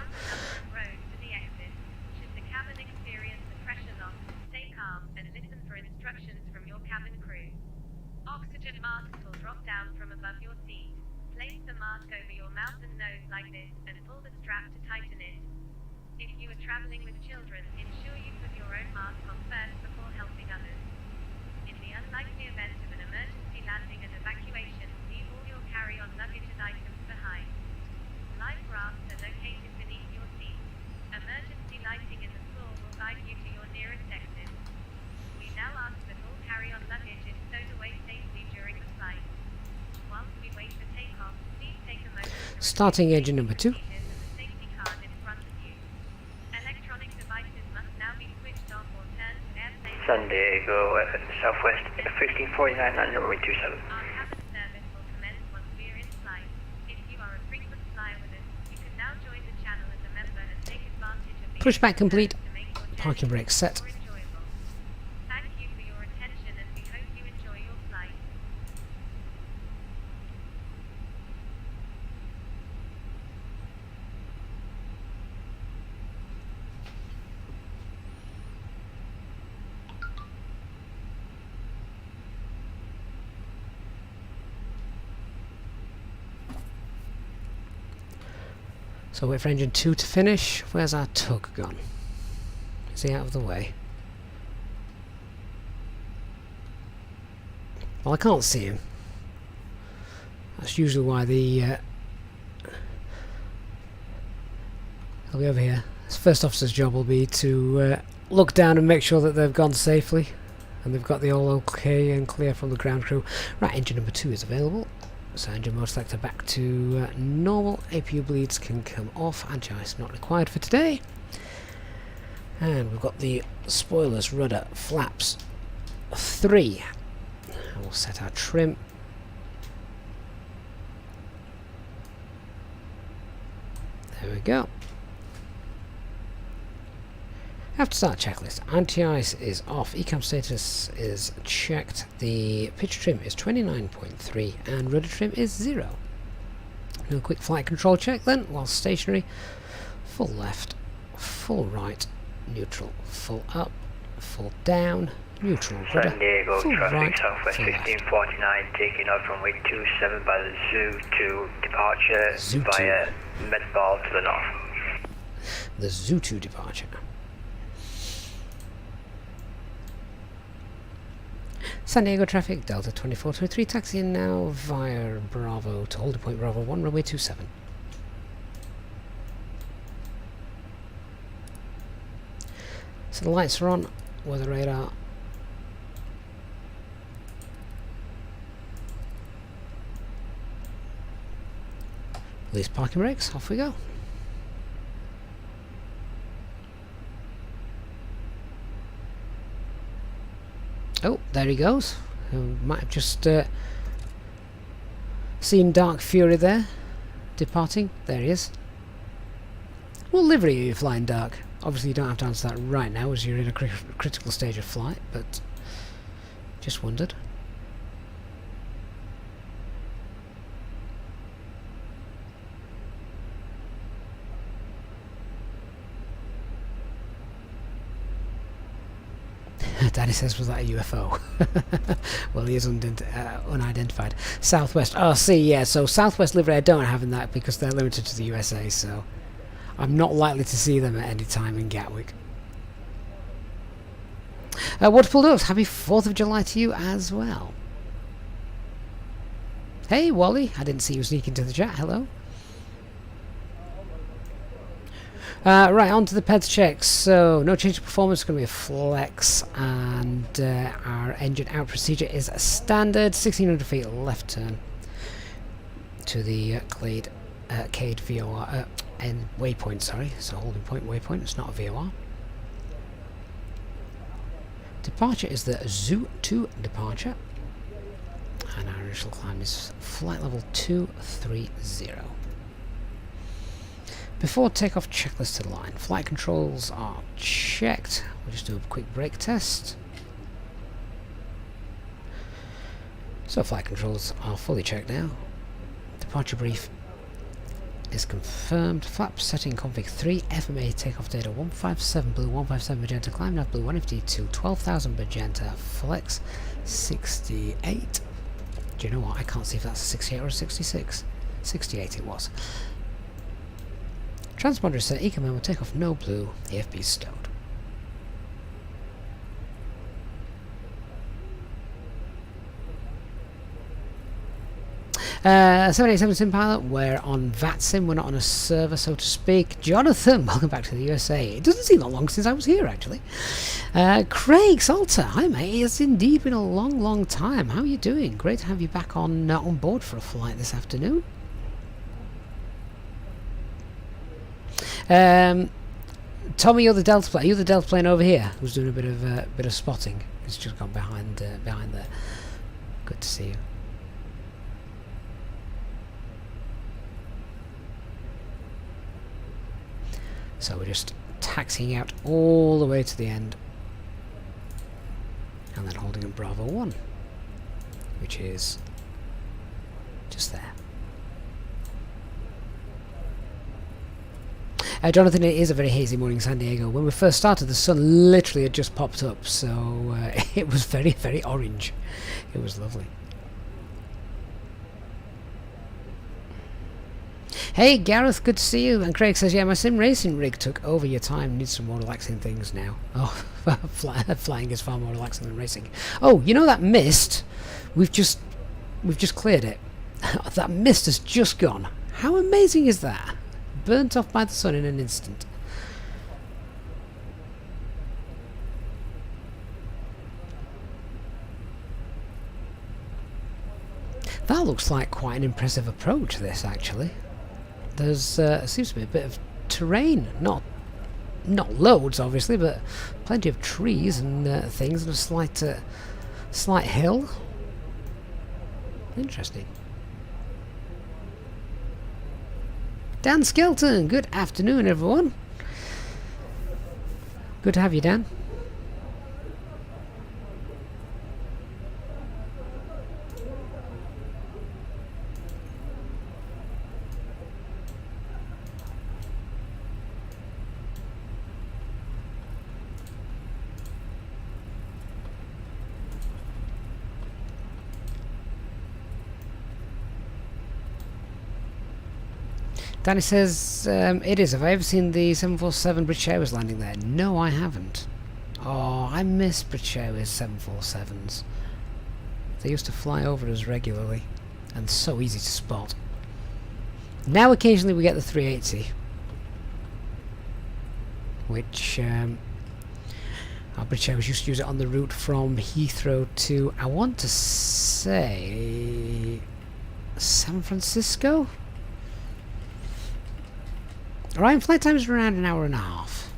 F: the exit. Should the cabin experience a pressure loss, stay calm and listen for instructions from your cabin crew. Oxygen masks will drop down from above your seat. Place the mask over your mouth and nose like this and pull the strap to tighten it. If you are traveling with children, ensure you put your own mask on first before helping others. In the unlikely event of an emergency landing and evacuation, leave all your carry-on luggage and items behind. Life rafts are located beneath your seat. Emergency lighting in the floor will guide you to your nearest exit. We now ask that all carry-on luggage is stowed away safely during the flight. Whilst we wait for takeoff, please take a moment to
A: Starting engine number 2.
F: the safety card in front of you. Electronic devices must now be switched off or turned to airplane.
E: San Diego, Southwest 1649 on runway 27.
F: Our cabin service will commence once we are in flight. If you are a frequent flyer with us, you can now join the channel as a member and take advantage of the
A: Pushback complete.
F: to make your
A: Parking
F: journey
A: brake set.
F: more enjoyable. Thank you for your attention and we hope you enjoy your flight.
A: So wait for engine 2 to finish. Where's our tug gone? Is he out of the way? Well, I can't see him. That's usually why the... he'll be over here. His first officer's job will be to look down and make sure that they've gone safely. And they've got the all okay and clear from the ground crew. Right, engine number 2 is available. So engine mode selector back to normal. APU bleeds can come off. Anti-ice not required for today. And we've got the spoilers, rudder, flaps 3. And we'll set our trim. There we go. After start checklist, anti-ice is off, ecam status is checked, the pitch trim is 29.3 and rudder trim is 0. Do a quick flight control check then, while stationary. Full left, full right, neutral, full up, full down, neutral, rudder,
E: San Diego
A: full
E: traffic
A: right,
E: southwest
A: full left.
E: 1549, taking off from runway 27 by the Zoo to departure
A: Zoo
E: via Medball to the north.
A: The Zoo 2 departure. San Diego traffic, Delta 2423, taxiing now via Bravo to holding point Bravo 1, runway 27. So the lights are on, weather radar. Release parking brakes, off we go. Oh, there he goes. Might have just seen Dark Fury there, departing. There he is. What livery are you flying, Dark? Obviously you don't have to answer that right now as you're in a critical stage of flight, but just wondered. Daddy says, was that a UFO? Well, he is unidentified. Southwest RC, yeah, so Southwest livery I don't have in that because they're limited to the USA, so I'm not likely to see them at any time in Gatwick. Waterpool Dogs, happy 4th of July to you as well. Hey, Wally, I didn't see you sneak into the chat, hello. Right, on to the PEDS checks. So, no change of performance, going to be a flex, and our engine out procedure is a standard 1600 feet left turn to the Cade VOR and waypoint. Sorry, so holding point waypoint. It's not a VOR. Departure is the Zoo 2 departure, and our initial climb is flight level 230. Before takeoff, checklist to the line. Flight controls are checked. We'll just do a quick brake test. So flight controls are fully checked now. Departure brief is confirmed. Flap setting config 3, FMA takeoff data 157 blue, 157 magenta, climb nav blue 152, 12,000 magenta, flex 68. Do you know what? I can't see if that's a 68 or a 66. 68 it was. Transponder is set, eco-memo, takeoff no blue, EFB is stowed. 787 Sim Pilot, we're on Vatsim, we're not on a server so to speak. Jonathan, welcome back to the USA. It doesn't seem that long since I was here actually. Craig Salter, hi mate, it's indeed been a long time. How are you doing? Great to have you back on board for a flight this afternoon. Tommy, you're the Delta plane. You're the Delta plane over here who's doing a bit of spotting. It's just gone behind there. Good to see you. So we're just taxiing out all the way to the end. And then holding at Bravo 1. Which is just there. Jonathan, it is a very hazy morning in San Diego. When we first started, the sun literally had just popped up, so it was very, very orange. It was lovely. Hey Gareth, good to see you. And Craig says, yeah, my sim racing rig took over your time. Needs some more relaxing things now. Oh, flying is far more relaxing than racing. Oh, you know that mist? We've just cleared it. That mist has just gone. How amazing is that? Burnt off by the sun in an instant. That looks like quite an impressive approach, this, actually. There's seems to be a bit of terrain. Not loads, obviously, but plenty of trees and things, and a slight hill. Interesting. Dan Skelton, good afternoon, everyone. Good to have you, Dan. Danny says, it is. Have I ever seen the 747 British Airways landing there? No, I haven't. Oh, I miss British Airways 747s. They used to fly over us regularly, and so easy to spot. Now occasionally we get the 380, which our British Airways used to use it on the route from Heathrow to, I want to say, San Francisco? Alright, flight time is around an hour and a half.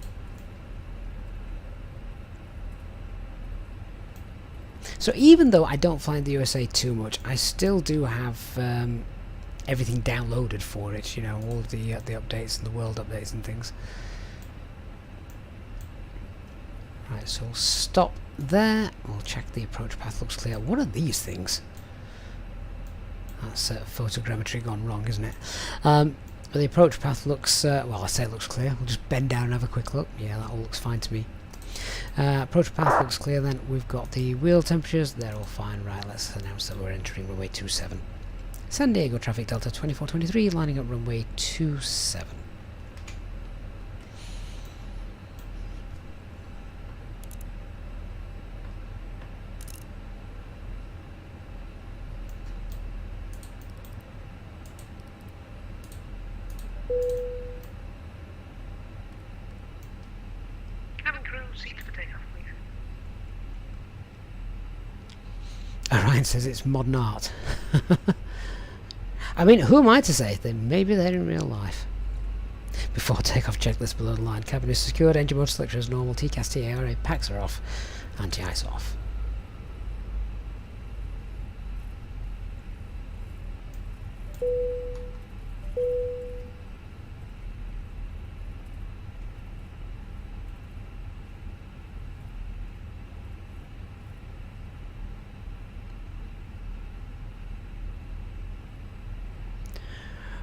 A: So even though I don't fly in the USA too much, I still do have everything downloaded for it, you know, all of the updates and the world updates and things. Right, so we'll stop there. We'll check the approach path looks clear. What are these things? That's photogrammetry gone wrong, isn't it? But the approach path looks, well, I say it looks clear. We'll just bend down and have a quick look. Yeah, that all looks fine to me. Approach path looks clear then. We've got the wheel temperatures. They're all fine. Right, let's announce that we're entering runway 27. San Diego traffic Delta 2423, lining up runway 27. Ryan says it's modern art. I mean, who am I to say? Maybe they're in real life. Before takeoff, checklist below the line. Cabin is secured, engine motor selector is normal, TCAS, TARA, packs are off, anti-ice off.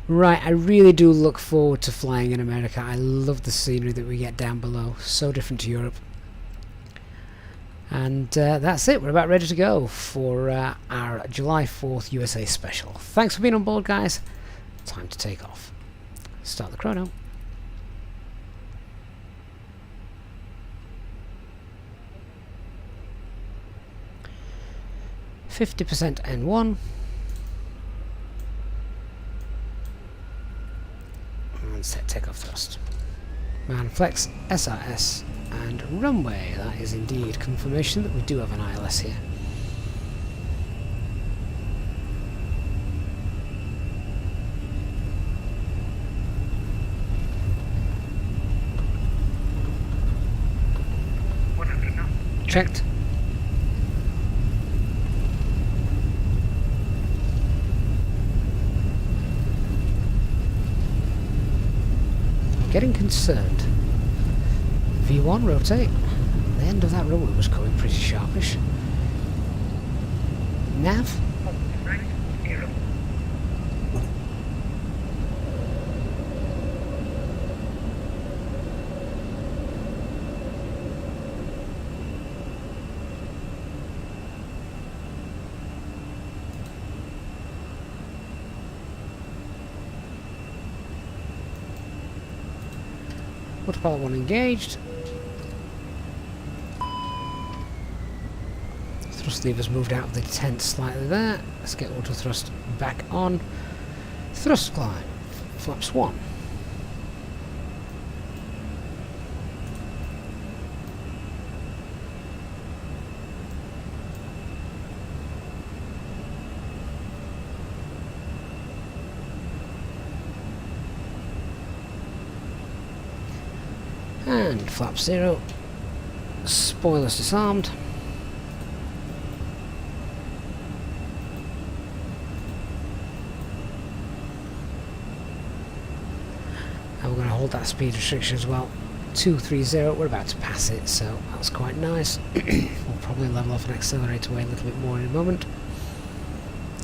A: Right, I really do look forward to flying in America. I love the scenery that we get down below. So different to Europe. And that's it. We're about ready to go for our July 4th USA special. Thanks for being on board, guys. Time to take off. Start the chrono. %, N1. Set takeoff thrust. Man flex, SRS, and runway. That is indeed confirmation that we do have an ILS here. Checked. getting concerned. V1, rotate. The end of that runway was coming pretty sharpish. Nav.
E: Right, zero.
A: Autopilot 1 engaged. Thrust lever's moved out of the tent slightly there. Let's get auto thrust back on. Thrust climb. Flaps 1. And flap 0. Spoilers disarmed. And we're going to hold that speed restriction as well. 230, we're about to pass it, so that's quite nice. We'll probably level off and accelerate away a little bit more in a moment,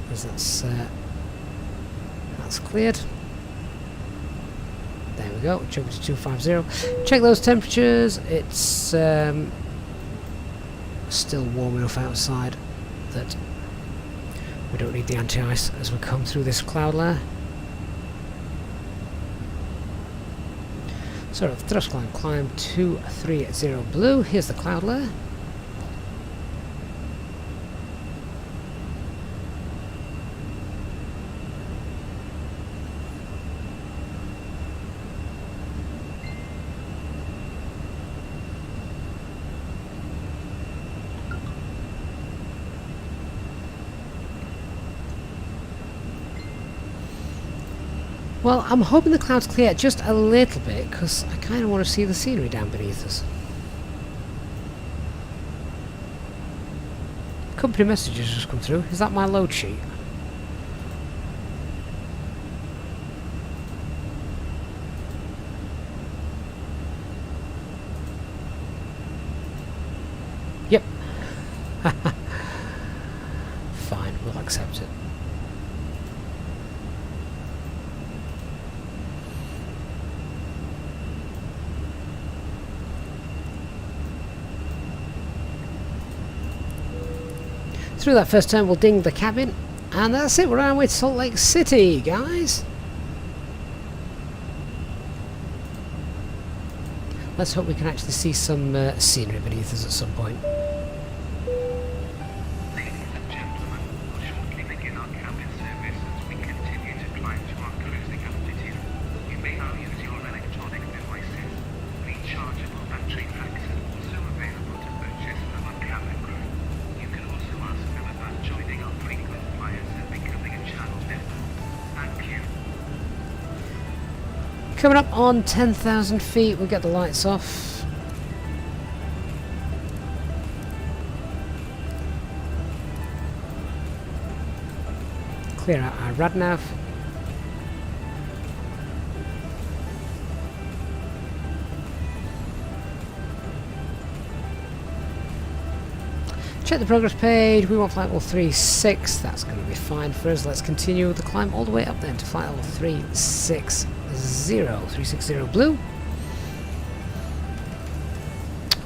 A: because that's cleared. There we go, jump to 250. Check those temperatures. It's still warm enough outside that we don't need the anti-ice as we come through this cloud layer. So thrust climb 230 blue. Here's the cloud layer. Well, I'm hoping the clouds clear just a little bit, because I kind of want to see the scenery down beneath us. Company messages just come through. Is that my load sheet? Yep. Fine, we'll accept it. Through that first turn, we'll ding the cabin, and that's it. We're on our way to Salt Lake City, guys. Let's hope we can actually see some scenery beneath us at some point.
B: Ladies and gentlemen, we'll shortly begin our cabin service as we continue to climb to our cruising altitude. You may now use your electronic devices. Rechargeable battery packs are also available to purchase from our cabin crew. You can also ask them about joining our frequent flyers and becoming a channel member. Thank you.
A: Coming up on 10,000 feet, we'll get the lights off. Clear out our radnav. Check the progress page. We want flight level 36. That's going to be fine for us. Let's continue the climb all the way up then to flight level 360. 360 blue.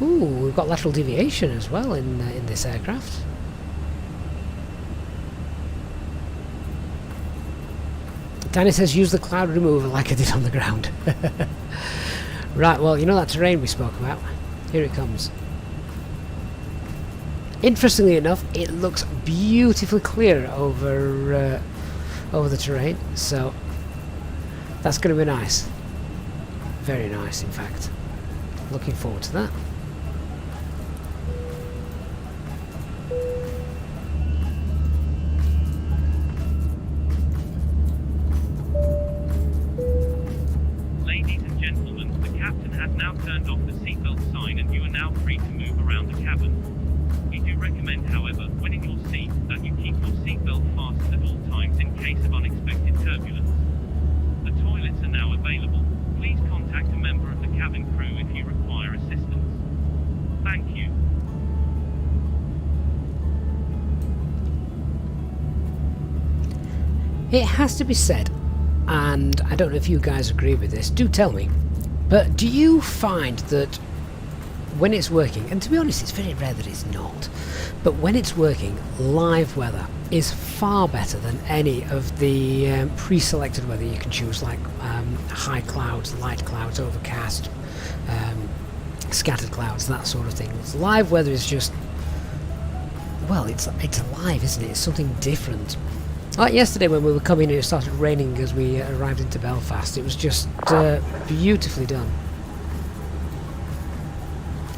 A: Ooh, we've got lateral deviation as well in this aircraft. Danny says use the cloud remover like I did on the ground. Right, well, you know that terrain we spoke about? Here it comes. Interestingly enough, it looks beautifully clear over the terrain, so that's going to be nice. Very nice, in fact. Looking forward to that.
D: Ladies and gentlemen, the captain has now turned off the seatbelt sign and you are now free to move around the cabin. We do recommend, however, when in your seat, that you keep your seatbelt fastened at all times in case of unexpected turbulence. The toilets are now available. Please contact Thank you.
A: It has to be said, and I don't know if you guys agree with this, do tell me, but do you find that when it's working, and to be honest it's very rare that it's not, but when it's working, live weather is far better than any of the pre-selected weather you can choose, like high clouds, light clouds, overcast, scattered clouds, that sort of thing. Live weather is just, well, it's alive, isn't it? It's something different. Like yesterday when we were coming in, it started raining as we arrived into Belfast. It was just beautifully done.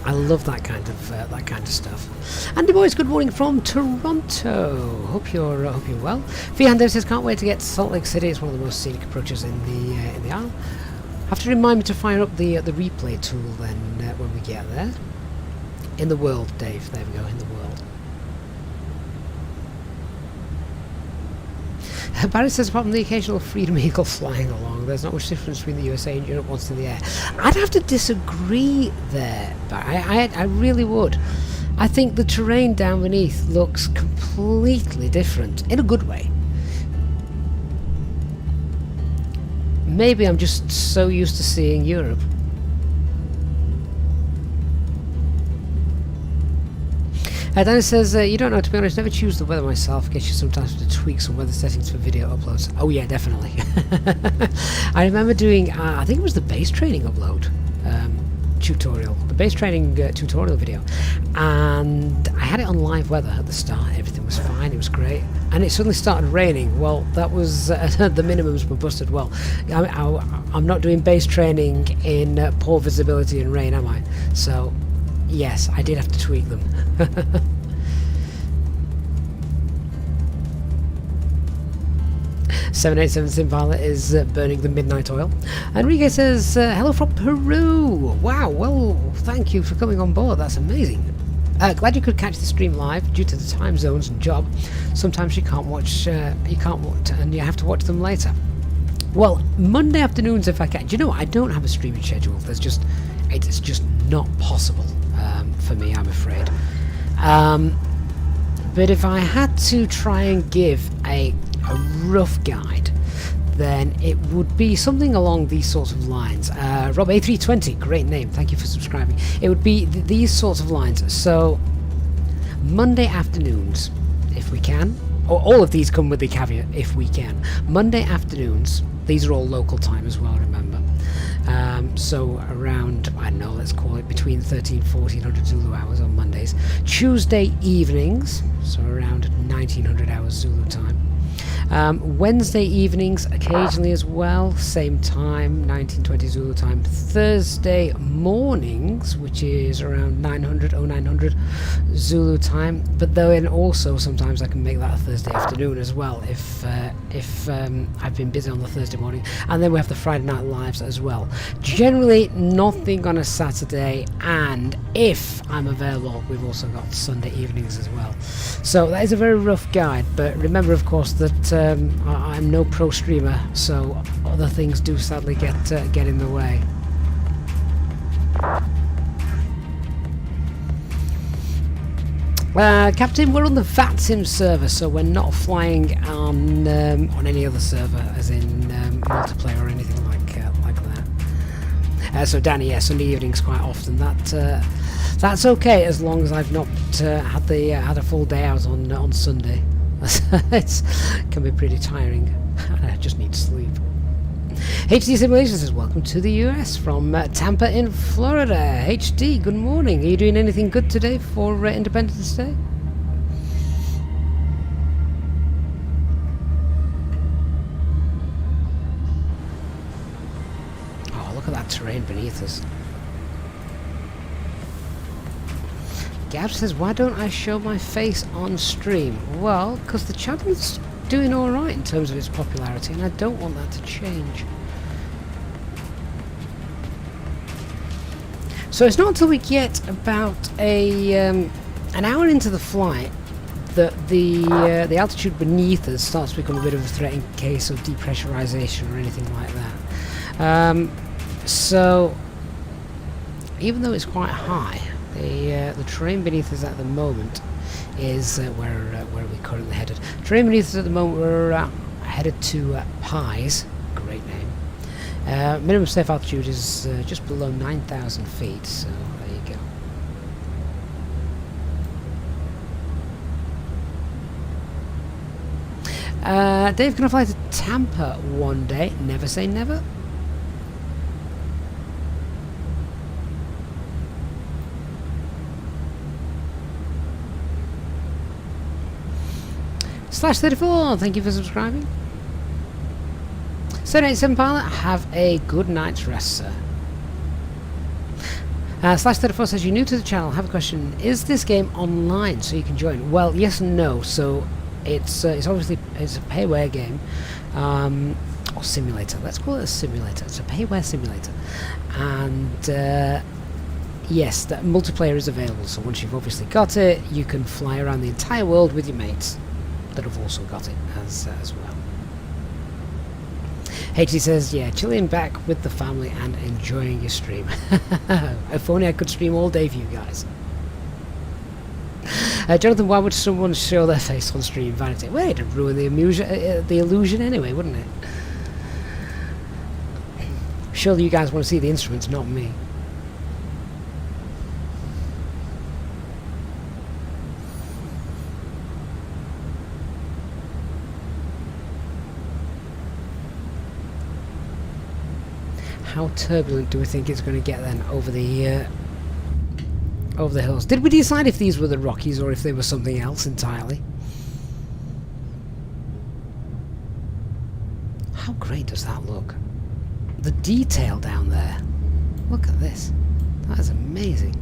A: I love that kind of stuff. Andy boys, good morning from Toronto. Hope you're well. Fiando says can't wait to get to Salt Lake City. It's one of the most scenic approaches in the Isle. Have to remind me to fire up the replay tool then when we get there. In the world, Dave. There we go. In the world. Barry says apart from the occasional Freedom Eagle flying along, there's not much difference between the USA and Europe once in the air. I'd have to disagree there, but I really would. I think the terrain down beneath looks completely different, in a good way. Maybe I'm just so used to seeing Europe. Dennis says, you don't know, to be honest, never choose the weather myself. Guess you sometimes have to tweak some weather settings for video uploads. Oh yeah, definitely. I remember doing, I think it was the base training upload tutorial, the base training tutorial video, and I had it on live weather at the start. Everything was fine, it was great, and it suddenly started raining. Well, that was the minimums were busted. Well, I'm not doing base training in poor visibility and rain, am I? So yes, I did have to tweak them. 787 Simpala is burning the midnight oil. Enrique says, hello from Peru. Wow, well, thank you for coming on board. That's amazing. Glad you could catch the stream live due to the time zones and job. Sometimes you can't watch, and you have to watch them later. Well, Monday afternoons if I can. Do you know what? I don't have a streaming schedule. It's just not possible for me, I'm afraid. But if I had to try and give a rough guide, then it would be something along these sorts of lines. Rob A320, great name, thank you for subscribing. It would be these sorts of lines. So Monday afternoons, if we can, or all of these come with the caveat, if we can. Monday afternoons, these are all local time as well, remember. So around, I don't know, let's call it between 1400 Zulu hours on Mondays. Tuesday evenings, so around 1900 hours Zulu time. Wednesday evenings occasionally as well, same time, 1920 Zulu time. Thursday mornings, which is around 0900 Zulu time, but then also sometimes I can make that a Thursday afternoon as well if I've been busy on the Thursday morning. And then we have the Friday night lives as well. Generally nothing on a Saturday, and if I'm available we've also got Sunday evenings as well. So that is a very rough guide, but remember of course that I'm no pro streamer, so other things do sadly get in the way. Captain, we're on the Vatsim server, so we're not flying on any other server, as in multiplayer or anything like that. So Danny, yeah, Sunday evenings quite often. That's okay as long as I've not had a full day out on Sunday. It can be pretty tiring. I just need sleep. HD Simulation says, welcome to the US from Tampa in Florida. HD, good morning. Are you doing anything good today for Independence Day? Oh, look at that terrain beneath us. Gab says, why don't I show my face on stream? Well, because the channel's doing alright in terms of its popularity, and I don't want that to change. So it's not until we get about an hour into the flight that the altitude beneath us starts to become a bit of a threat in case of depressurization or anything like that. So even though it's quite high, The terrain beneath us at the moment is where we're currently headed. Terrain beneath us at the moment, we're headed to Pies. Great name. Minimum safe altitude is just below 9,000 feet, so there you go. Dave, can I fly to Tampa one day? Never say never. /34, thank you for subscribing. 787 pilot, have a good night's rest, sir. /34 says, you're new to the channel, have a question. Is this game online so you can join? Well, yes and no. So it's obviously it's a payware game, or simulator. Let's call it a simulator. It's a payware simulator, and yes, that multiplayer is available. So once you've obviously got it, you can fly around the entire world with your mates that have also got it as well. HT says, yeah, chilling back with the family and enjoying your stream. If only I could stream all day for you guys. Jonathan, why would someone show their face on stream? Vanity. Well, it'd ruin the illusion anyway, wouldn't it? Surely you guys want to see the instruments, not me. How turbulent do we think it's going to get then over the hills? Did we decide if these were the Rockies or if they were something else entirely? How great does that look? The detail down there. Look at this. That is amazing.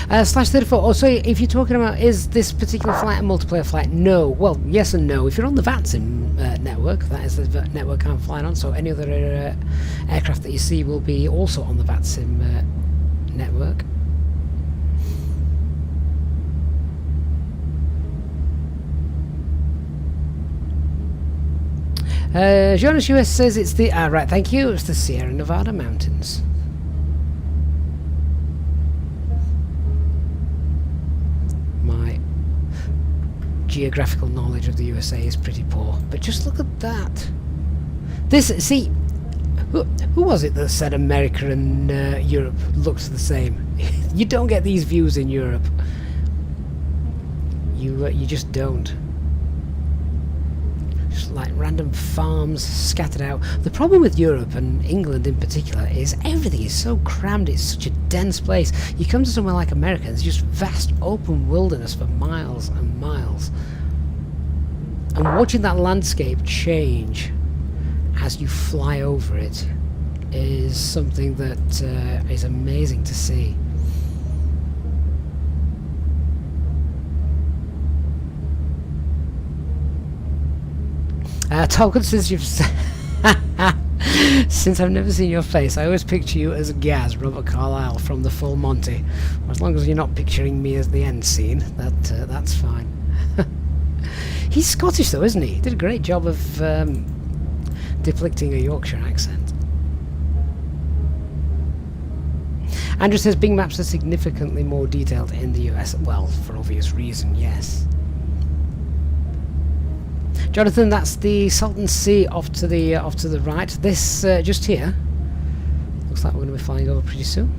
A: /34. Also, if you're talking about is this particular flight a multiplayer flight? No. Well, yes and no. If you're on the Vatsim network, that is the network I'm flying on. So any other aircraft that you see will be also on the Vatsim network. Jonas US says it's the right. Thank you. It's the Sierra Nevada mountains. Geographical knowledge of the USA is pretty poor, but just look at that. This, see, who was it that said America and Europe looks the same? You don't get these views in Europe. You just don't. Just like random farms scattered out. The problem with Europe and England in particular is everything is so crammed. It's such a dense place. You come to somewhere like America, there's just vast open wilderness for miles and miles. And watching that landscape change as you fly over it is something that is amazing to see. Tolkien says you've since I've never seen your face, I always picture you as Gaz, Robert Carlyle from The Full Monty. As long as you're not picturing me as the end scene, that's fine. He's Scottish though, isn't he? He did a great job of depicting a Yorkshire accent. Andrew says Bing maps are significantly more detailed in the US. Well, for obvious reason, yes. Jonathan, that's the Salton Sea off to the right. This just here looks like we're going to be flying over pretty soon.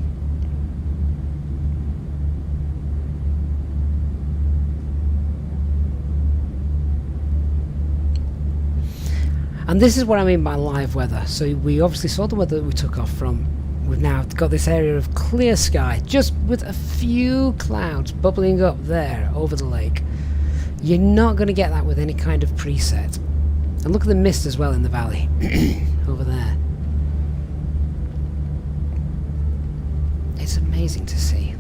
A: And this is what I mean by live weather. So we obviously saw the weather that we took off from. We've now got this area of clear sky, just with a few clouds bubbling up there over the lake. You're not going to get that with any kind of preset. And look at the mist as well in the valley over there. It's amazing to see.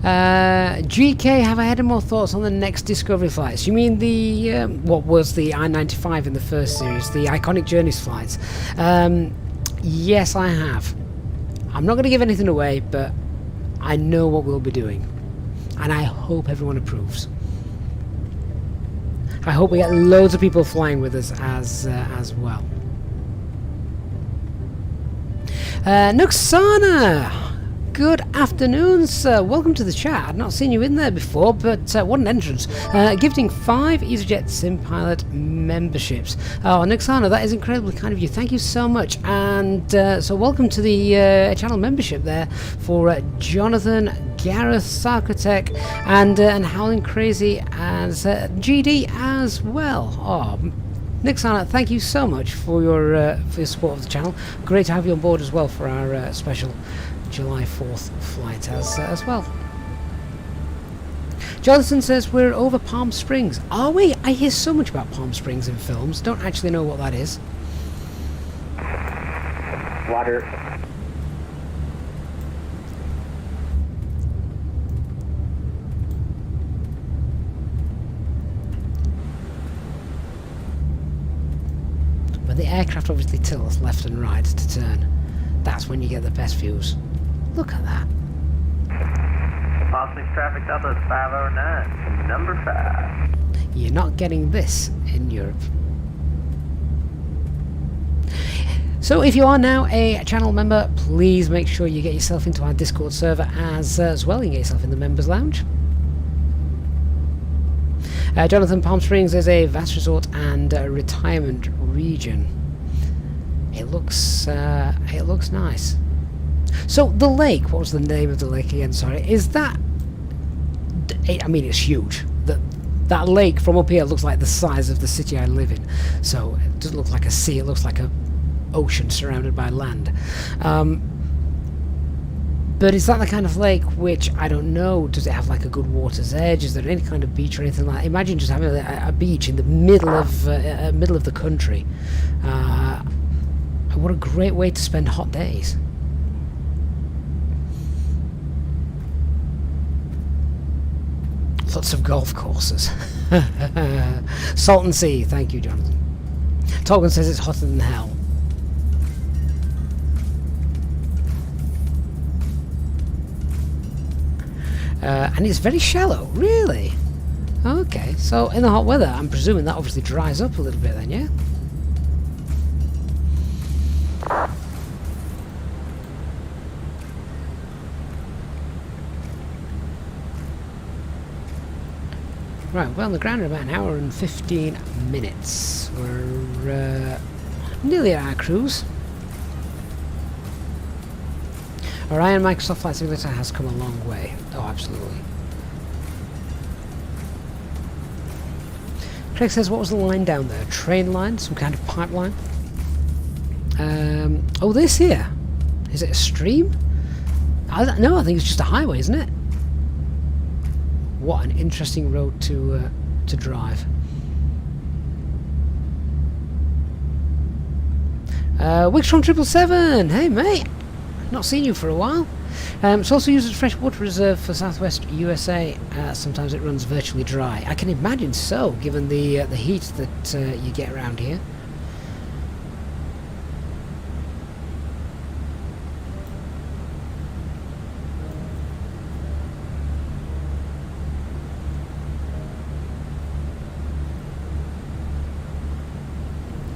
A: GK, have I had any more thoughts on the next Discovery flights? You mean the, what was the I-95 in the first series, the Iconic Journeys flights? Yes, I have. I'm not going to give anything away, but I know what we'll be doing. And I hope everyone approves. I hope we get loads of people flying with us as well. Nuxana! Good afternoon, sir. Welcome to the chat. I've not seen you in there before, but what an entrance. Gifting 5 EasyJet SimPilot memberships. Oh, Nuxana, that is incredibly kind of you. Thank you so much. And so welcome to the channel membership there for Jonathan, Gareth, Sarkotech, and Howling Crazy as GD as well. Oh, Nuxana, thank you so much for your support of the channel. Great to have you on board as well for our special July 4th flight as well. Jonathan says we're over Palm Springs. Are we? I hear so much about Palm Springs in films. Don't actually know what that is.
E: Water.
A: When the aircraft obviously tilts left and right to turn, that's when you get the best views. Look at that.
E: Palm Springs traffic Delta 509, number 5.
A: You're not getting this in Europe. So if you are now a channel member, please make sure you get yourself into our Discord server as well. You can get yourself in the members lounge. Jonathan, Palm Springs is a vast resort and retirement region. It looks nice. So the lake, what was the name of the lake again? Sorry, is that? I mean, it's huge. That lake from up here looks like the size of the city I live in. So it doesn't look like a sea. It looks like a ocean surrounded by land. But is that the kind of lake which, I don't know, does it have like a good water's edge? Is there any kind of beach or anything like that? Imagine just having a beach in the middle of the country. What a great way to spend hot days. Lots of golf courses. Salton Sea, thank you, Jonathan. Tolkien says it's hotter than hell. And it's very shallow, really? Okay, so in the hot weather, I'm presuming that obviously dries up a little bit then, yeah? Right, we're on the ground in about an hour and 15 minutes. We're nearly at our cruise. Orion Microsoft Flight Simulator has come a long way. Oh, absolutely. Craig says, what was the line down there? Train line? Some kind of pipeline? Oh, this here. Is it a stream? No, I think it's just a highway, isn't it? What an interesting road to drive. Wickstrom 777! Hey, mate! Not seen you for a while. It's also used as freshwater reserve for Southwest USA. Sometimes it runs virtually dry. I can imagine so, given the heat that you get around here.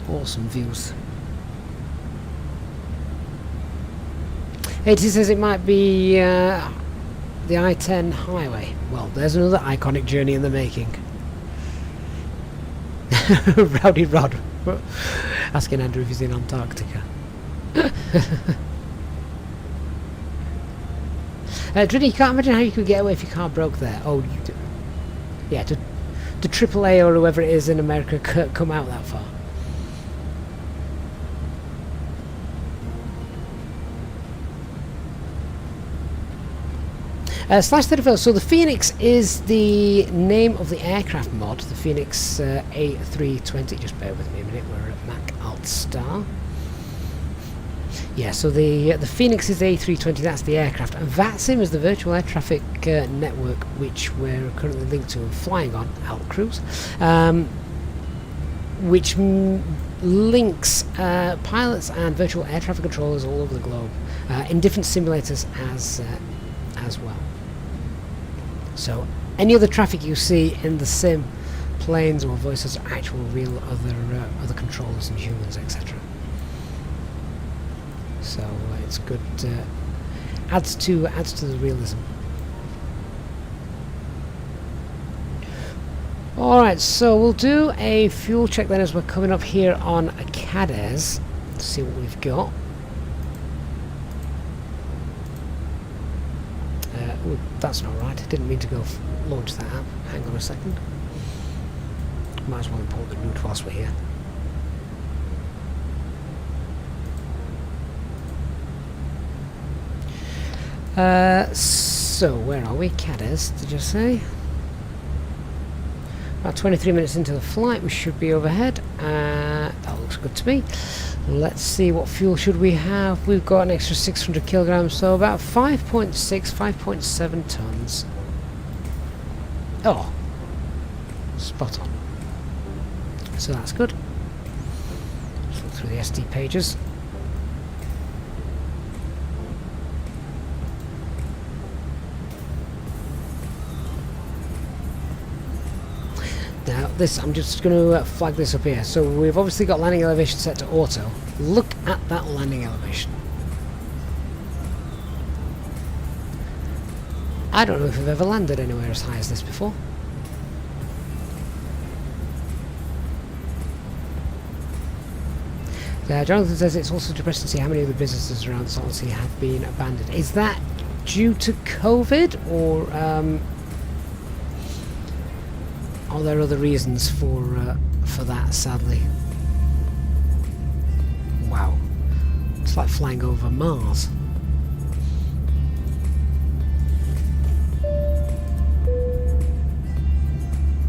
A: Awesome views. It says it might be the I-10 highway. Well, there's another iconic journey in the making. Rowdy Rod asking Andrew if he's in Antarctica. Driddy, you can't imagine how you could get away if your car broke there. Oh, you do. Yeah, to AAA or whoever it is in America come out that far. /34, so the Phoenix is the name of the aircraft mod, the Phoenix A320, just bear with me a minute, we're at Mac Alt Star. Yeah, so the Phoenix is the A320, that's the aircraft, and Vatsim is the virtual air traffic network which we're currently linked to and flying on, Alt Cruise, which links pilots and virtual air traffic controllers all over the globe in different simulators as well. So any other traffic you see in the sim, planes or voices, are actual real other controllers and humans, etc. So it's good. Adds to the realism. All right, so we'll do a fuel check then as we're coming up here on Cadiz. Let's see what we've got. Ooh, that's not right. I didn't mean to go launch that app. Hang on a second. Might as well import the route whilst we're here. So where are we? Cadiz, did you say? About 23 minutes into the flight, we should be overhead. That looks good to me. Let's see, what fuel should we have? We've got an extra 600 kilograms, so about 5.6, 5.7 tons. Oh, spot on. So that's good. Let's look through the SD pages. Now this, I'm just going to flag this up here. So we've obviously got landing elevation set to auto. Look at that landing elevation. I don't know if I've ever landed anywhere as high as this before. Jonathan says it's also depressing to see how many of the businesses around Salton Sea have been abandoned. Is that due to COVID, or are there other reasons for that, sadly? Wow. It's like flying over Mars.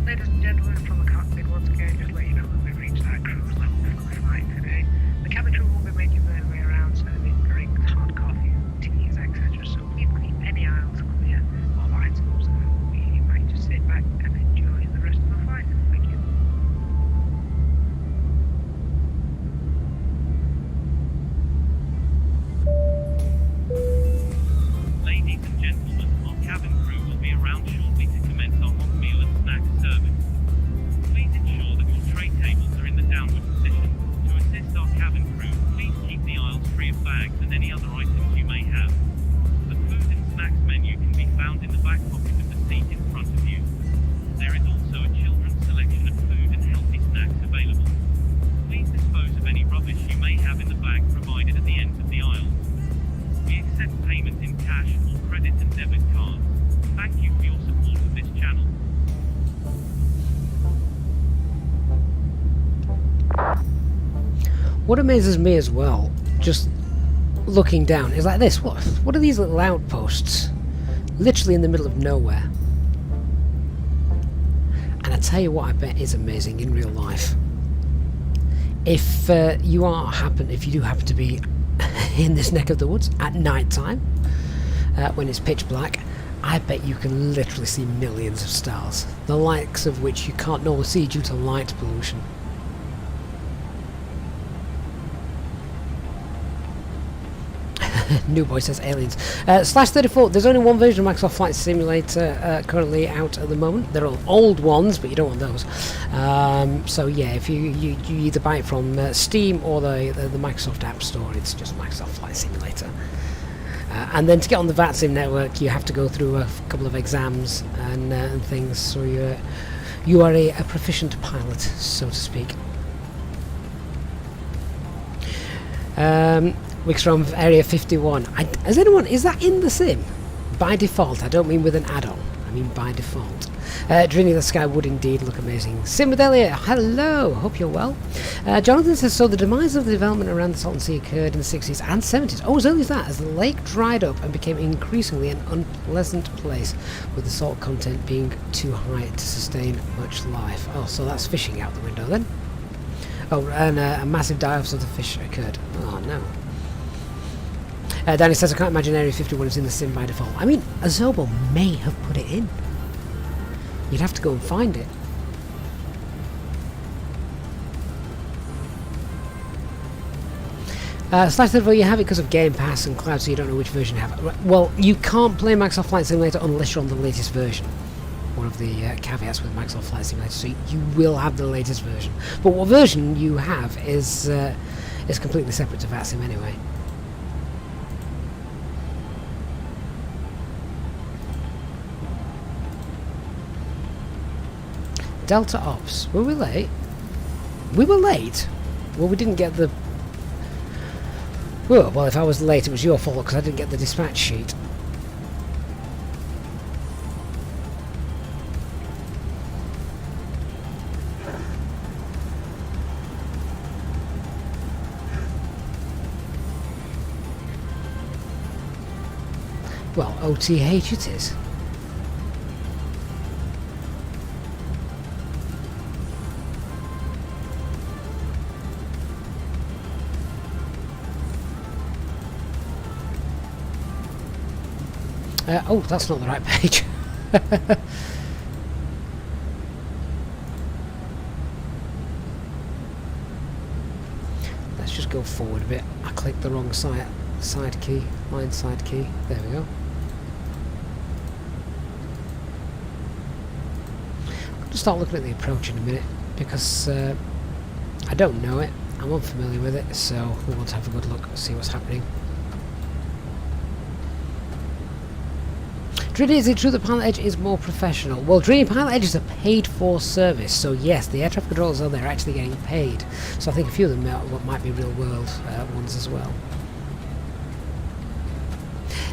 B: Ladies and gentlemen, from the cockpit once again, just let you know that we've reached our cruise level for the flight today. The cabin crew will be making their way around, serving drinks, hot coffee, teas, etc. So please keep any aisles clear of items, and we might just sit back and enjoy the rest of the flight. Thank you.
D: Ladies and gentlemen, our cabin crew will be around shortly to commence our hot meal and snack service. Please ensure that your tray tables are in the downward position. To assist our cabin crew, please keep the aisles free of bags and any other items you may have. The food and snacks menu can be found in the back pocket of the seat in front of you. There is also a children's selection of food and healthy snacks available. Please dispose of any rubbish you may have in the bag provided at the ends of the aisles. We accept payment in cash or credit and debit cards. Thank you for your support of this channel.
A: What amazes me as well, just looking down, is like this. What are these little outposts? Literally in the middle of nowhere. And I tell you what, I bet is amazing in real life. If you do happen to be in this neck of the woods at night time, when it's pitch black, I bet you can literally see millions of stars, the likes of which you can't normally see due to light pollution. New Boy says aliens. /34, there's only one version of Microsoft Flight Simulator currently out at the moment. They're all old ones, but you don't want those. So yeah, if you either buy it from Steam or the Microsoft App Store, it's just Microsoft Flight Simulator. And then to get on the Vatsim network, you have to go through a couple of exams and things, so you are a proficient pilot, so to speak. Wix from Area 51. Is that in the sim? By default, I don't mean with an add-on, I mean by default. Dreaming the Sky would indeed look amazing. Sim with Elliot, hello, hope you're well. Jonathan says, so the demise of the development around the Salton Sea occurred in the 60s and 70s. Oh, as early as that, as the lake dried up and became increasingly an unpleasant place, with the salt content being too high to sustain much life. Oh, so that's fishing out the window then. Oh, and a massive die-off of the fish occurred. Oh no. Danny says, I can't imagine Area 51 is in the sim by default. I mean, Azobo may have put it in. You'd have to go and find it. Slash said, well, you have it because of Game Pass and Cloud, so you don't know which version you have. Well, you can't play Microsoft Flight Simulator unless you're on the latest version. One of the caveats with Microsoft Flight Simulator, so you will have the latest version. But what version you have is completely separate to Vatsim anyway. Delta Ops. Were we late? We were late? Well, we didn't get the... Oh, well, if I was late, it was your fault because I didn't get the dispatch sheet. Well, OTH it is. Oh, that's not the right page. Let's just go forward a bit. I clicked the wrong side key, line side key. There we go. I'm going to start looking at the approach in a minute because I don't know it. I'm unfamiliar with it, so we want to have a good look and see what's happening. Trinity, is it true that Pilot Edge is more professional? Well, Trinity Pilot Edge is a paid-for service, so yes, the air traffic controllers on there are actually getting paid. So I think a few of them might be real-world ones as well.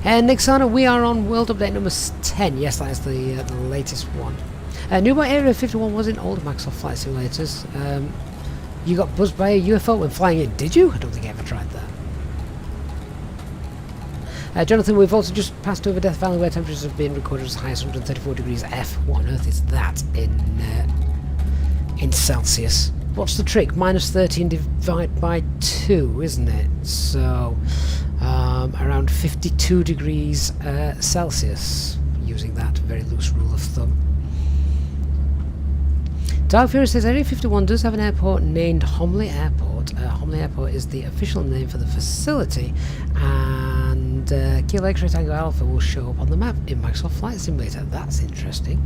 A: And Nixana, we are on World Update number 10. Yes, that is the latest one. Newborn Area 51 was in older Microsoft Flight Simulators. You got buzzed by a UFO when flying in, did you? I don't think I ever tried that. Jonathan, we've also just passed over Death Valley where temperatures have been recorded as high as 134 degrees F. What on earth is that in Celsius? What's the trick? Minus 13 divided by 2, isn't it? So, around 52 degrees Celsius, using that very loose rule of thumb. Dark Fury says Area 51 does have an airport named Homley Airport. Homley Airport is the official name for the facility, and Kilo X-Ray Tango Alpha will show up on the map in Microsoft Flight Simulator. That's interesting.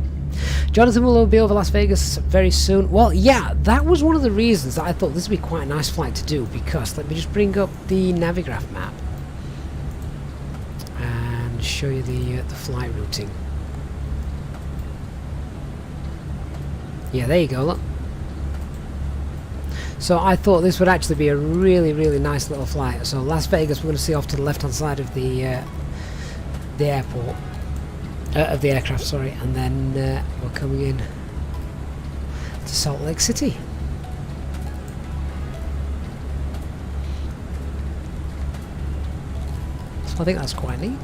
A: Jonathan will be over Las Vegas very soon. Well, yeah, that was one of the reasons that I thought this would be quite a nice flight to do, because let me just bring up the Navigraph map and show you the flight routing. Yeah, there you go, look. So I thought this would actually be a really, really nice little flight. So Las Vegas, we're going to see off to the left-hand side of the airport, of the aircraft, sorry, and then we're coming in to Salt Lake City. So I think that's quite neat.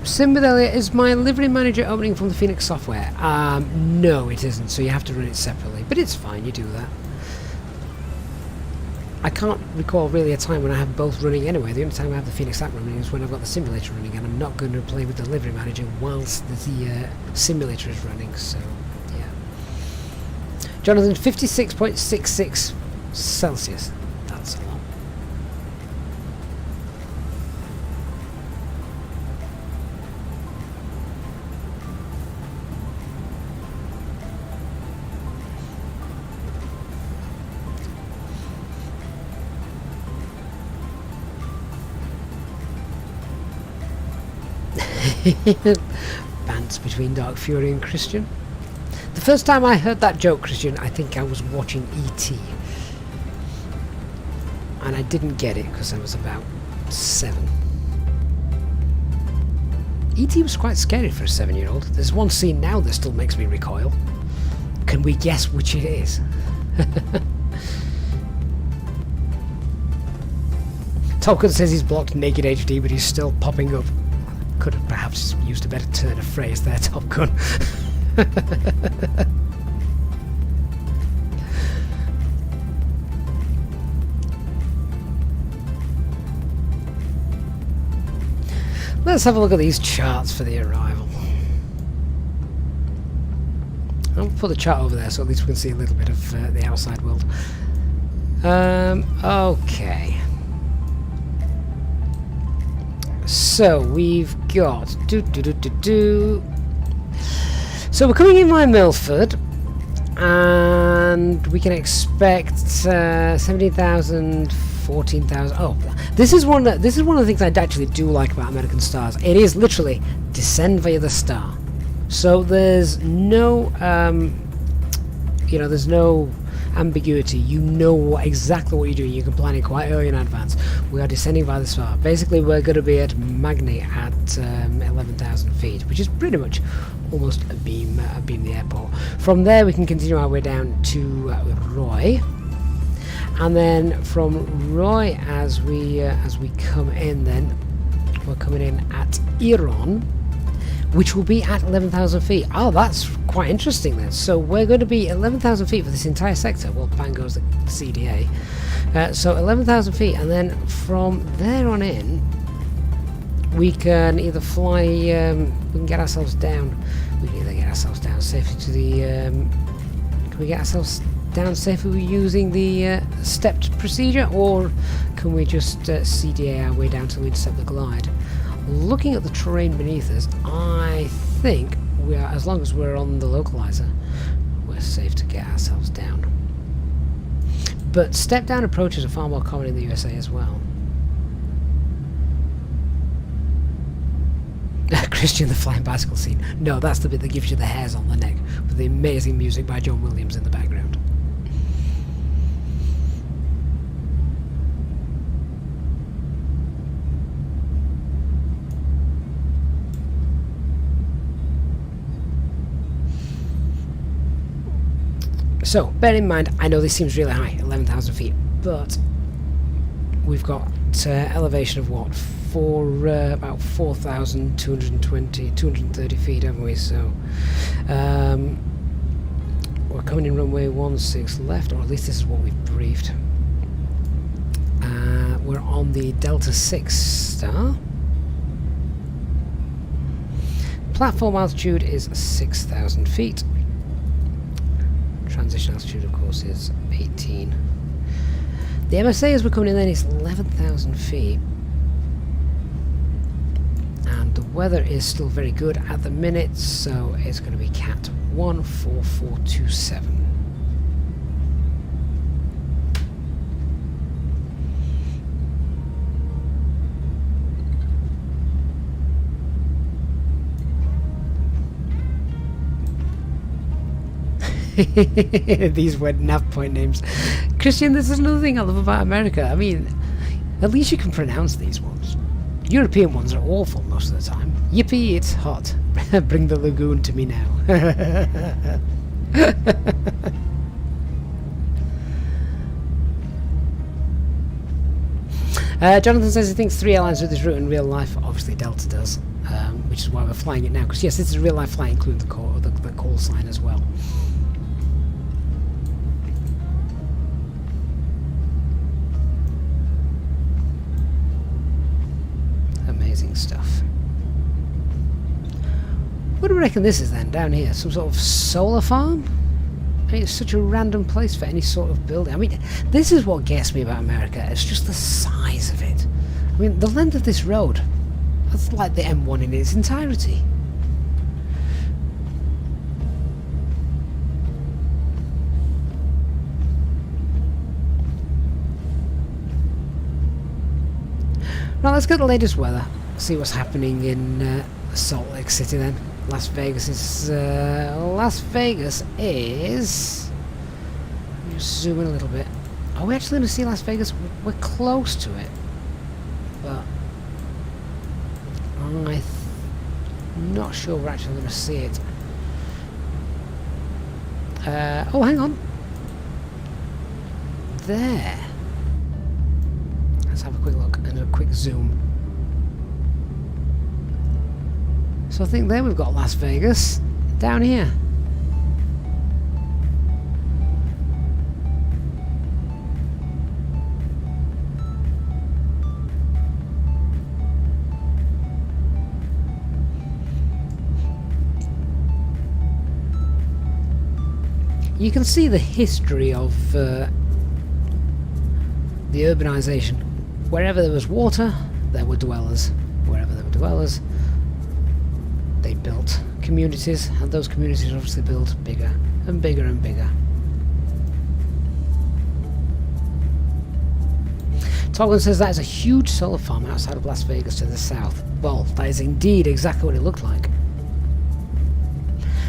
A: Simbadelia, is my livery manager opening from the Phoenix software? No, it isn't, so you have to run it separately, but it's fine, you do that. I can't recall really a time when I have both running anyway. The only time I have the Phoenix app running is when I've got the simulator running, and I'm not going to play with the livery manager whilst the simulator is running, so yeah. Jonathan, 56.66 Celsius. That's a lot. Bants between Dark Fury and Christian. The first time I heard that joke, Christian, I think I was watching E.T. and I didn't get it because I was about 7. E.T. was quite scary for a 7-year-old. There's one scene now that still makes me recoil. Can we guess which it is? Top Gun says he's blocked naked HD, but he's still popping up. Could have perhaps used a better turn of phrase there, Top Gun. Let's have a look at these charts for the arrival. I'll put the chart over there so at least we can see a little bit of the outside world. Okay. So we've got So we're coming in via Milford, and we can expect 17,000, 14,000. Oh, this is one of the things I actually do like about American Stars. It is literally descend via the star. So there's no there's no ambiguity. You know exactly what you're doing. You can plan it quite early in advance. We are descending via the star. Basically, we're going to be at Magny at 11,000 feet, which is pretty much almost a beam the airport. From there, we can continue our way down to Roy, and then from Roy, as we come in, then we're coming in at Iran, which will be at 11,000 feet. Oh, that's quite interesting then. So we're going to be 11,000 feet for this entire sector. Well, bang goes the CDA. So 11,000 feet, and then from there on in, we can either fly, we can get ourselves down. We can either get ourselves down safely to the, can we get ourselves down safely using the stepped procedure, or can we just CDA our way down till we intercept the glide? Looking at the terrain beneath us, I think we are, as long as we're on the localizer, we're safe to get ourselves down. But step down approaches are far more common in the USA as well. Christian, the flying bicycle scene. No, that's the bit that gives you the hairs on the neck, with the amazing music by John Williams in the background. So, bear in mind, I know this seems really high, 11,000 feet, but we've got elevation of what, about 4,220, 230 feet, haven't we? So, we're coming in runway 16 left, or at least this is what we've briefed. We're on the Delta 6 star. Platform altitude is 6,000 feet. Transition altitude, of course, is 18. The MSA as we're coming in then is 11,000 feet. And the weather is still very good at the minute, so it's going to be Cat 14427. These were nav point names. Christian, this is another thing I love about America. I mean, at least you can pronounce these ones. European ones are awful most of the time. Yippee, it's hot. Bring the lagoon to me now. Jonathan says he thinks 3 airlines do this route in real life. Obviously Delta does, which is why we're flying it now. Because yes, this is a real life flight, including the call sign as well. Amazing stuff. What do we reckon this is then, down here? Some sort of solar farm? I mean, it's such a random place for any sort of building. I mean, this is what gets me about America. It's just the size of it. I mean, the length of this road, that's like the M1 in its entirety. Right, let's get the latest weather. See what's happening in Salt Lake City then. Las Vegas is... Las Vegas is... Let me just zoom in a little bit. Are we actually going to see Las Vegas? We're close to it. But... I'm not sure we're actually going to see it. Oh, hang on. There. Let's have a quick look and a quick zoom. So I think there we've got Las Vegas down here. You can see the history of the urbanization. Wherever there was water, there were dwellers. Wherever there were dwellers, they built communities, and those communities obviously built bigger and bigger and bigger. Toglan says that is a huge solar farm outside of Las Vegas to the south. Well, that is indeed exactly what it looked like.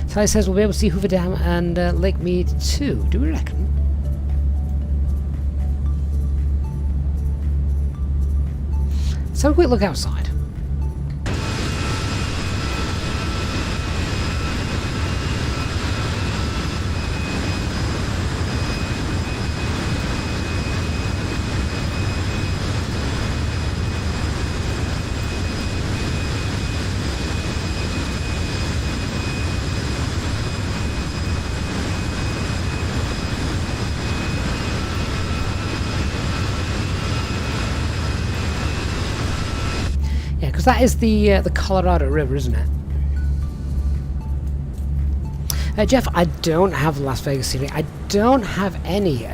A: Sally says we'll be able to see Hoover Dam and Lake Mead too. Do we reckon? Let's have a quick look outside. Because that is the Colorado River, isn't it? Jeff, I don't have Las Vegas scenery. I don't have any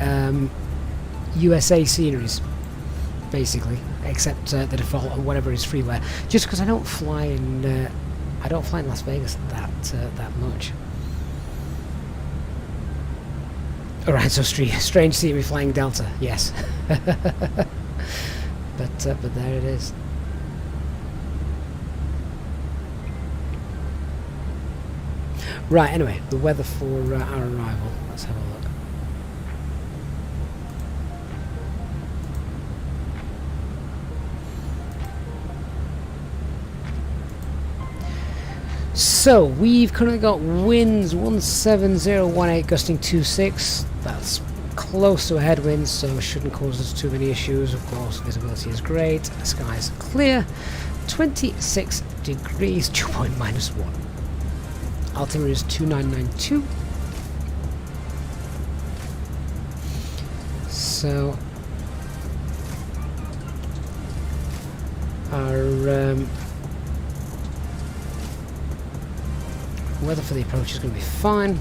A: USA sceneries, basically, except the default and whatever is freeware. Just because I don't fly in Las Vegas that much. All right, so strange seeing me flying Delta. Yes, but there it is. Right, anyway, the weather for our arrival. Let's have a look. So, we've currently got winds 17018 gusting 26. That's close to a headwind, so shouldn't cause us too many issues. Of course, visibility is great. The sky's clear. 26 degrees, dew point -1. Altimeter is 2992. So our weather for the approach is going to be fine.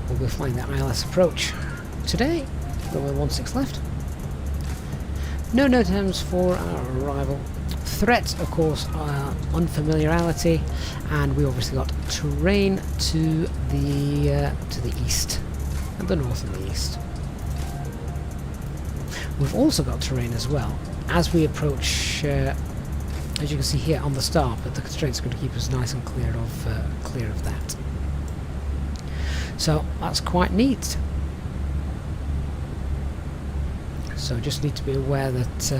A: We'll be flying the ILS approach today. Runway 16 left. No note for our arrival. Threats, of course, are unfamiliarity, and we obviously got terrain to the east, and the north and the east. We've also got terrain as well as we approach, as you can see here on the star, but the constraints are going to keep us nice and clear of that. So that's quite neat. So just need to be aware that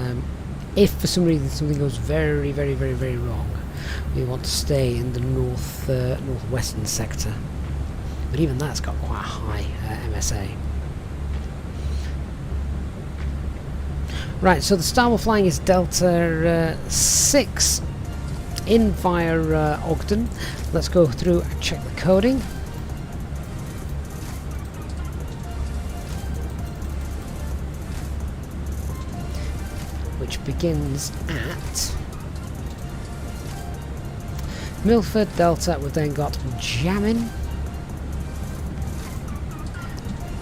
A: if for some reason something goes very, very, very, very wrong, we want to stay in the northwestern sector. But even that's got quite a high MSA. Right, so the star we're flying is Delta 6 in via Ogden. Let's go through and check the coding. Which begins at Milford Delta. We've then got Jammin,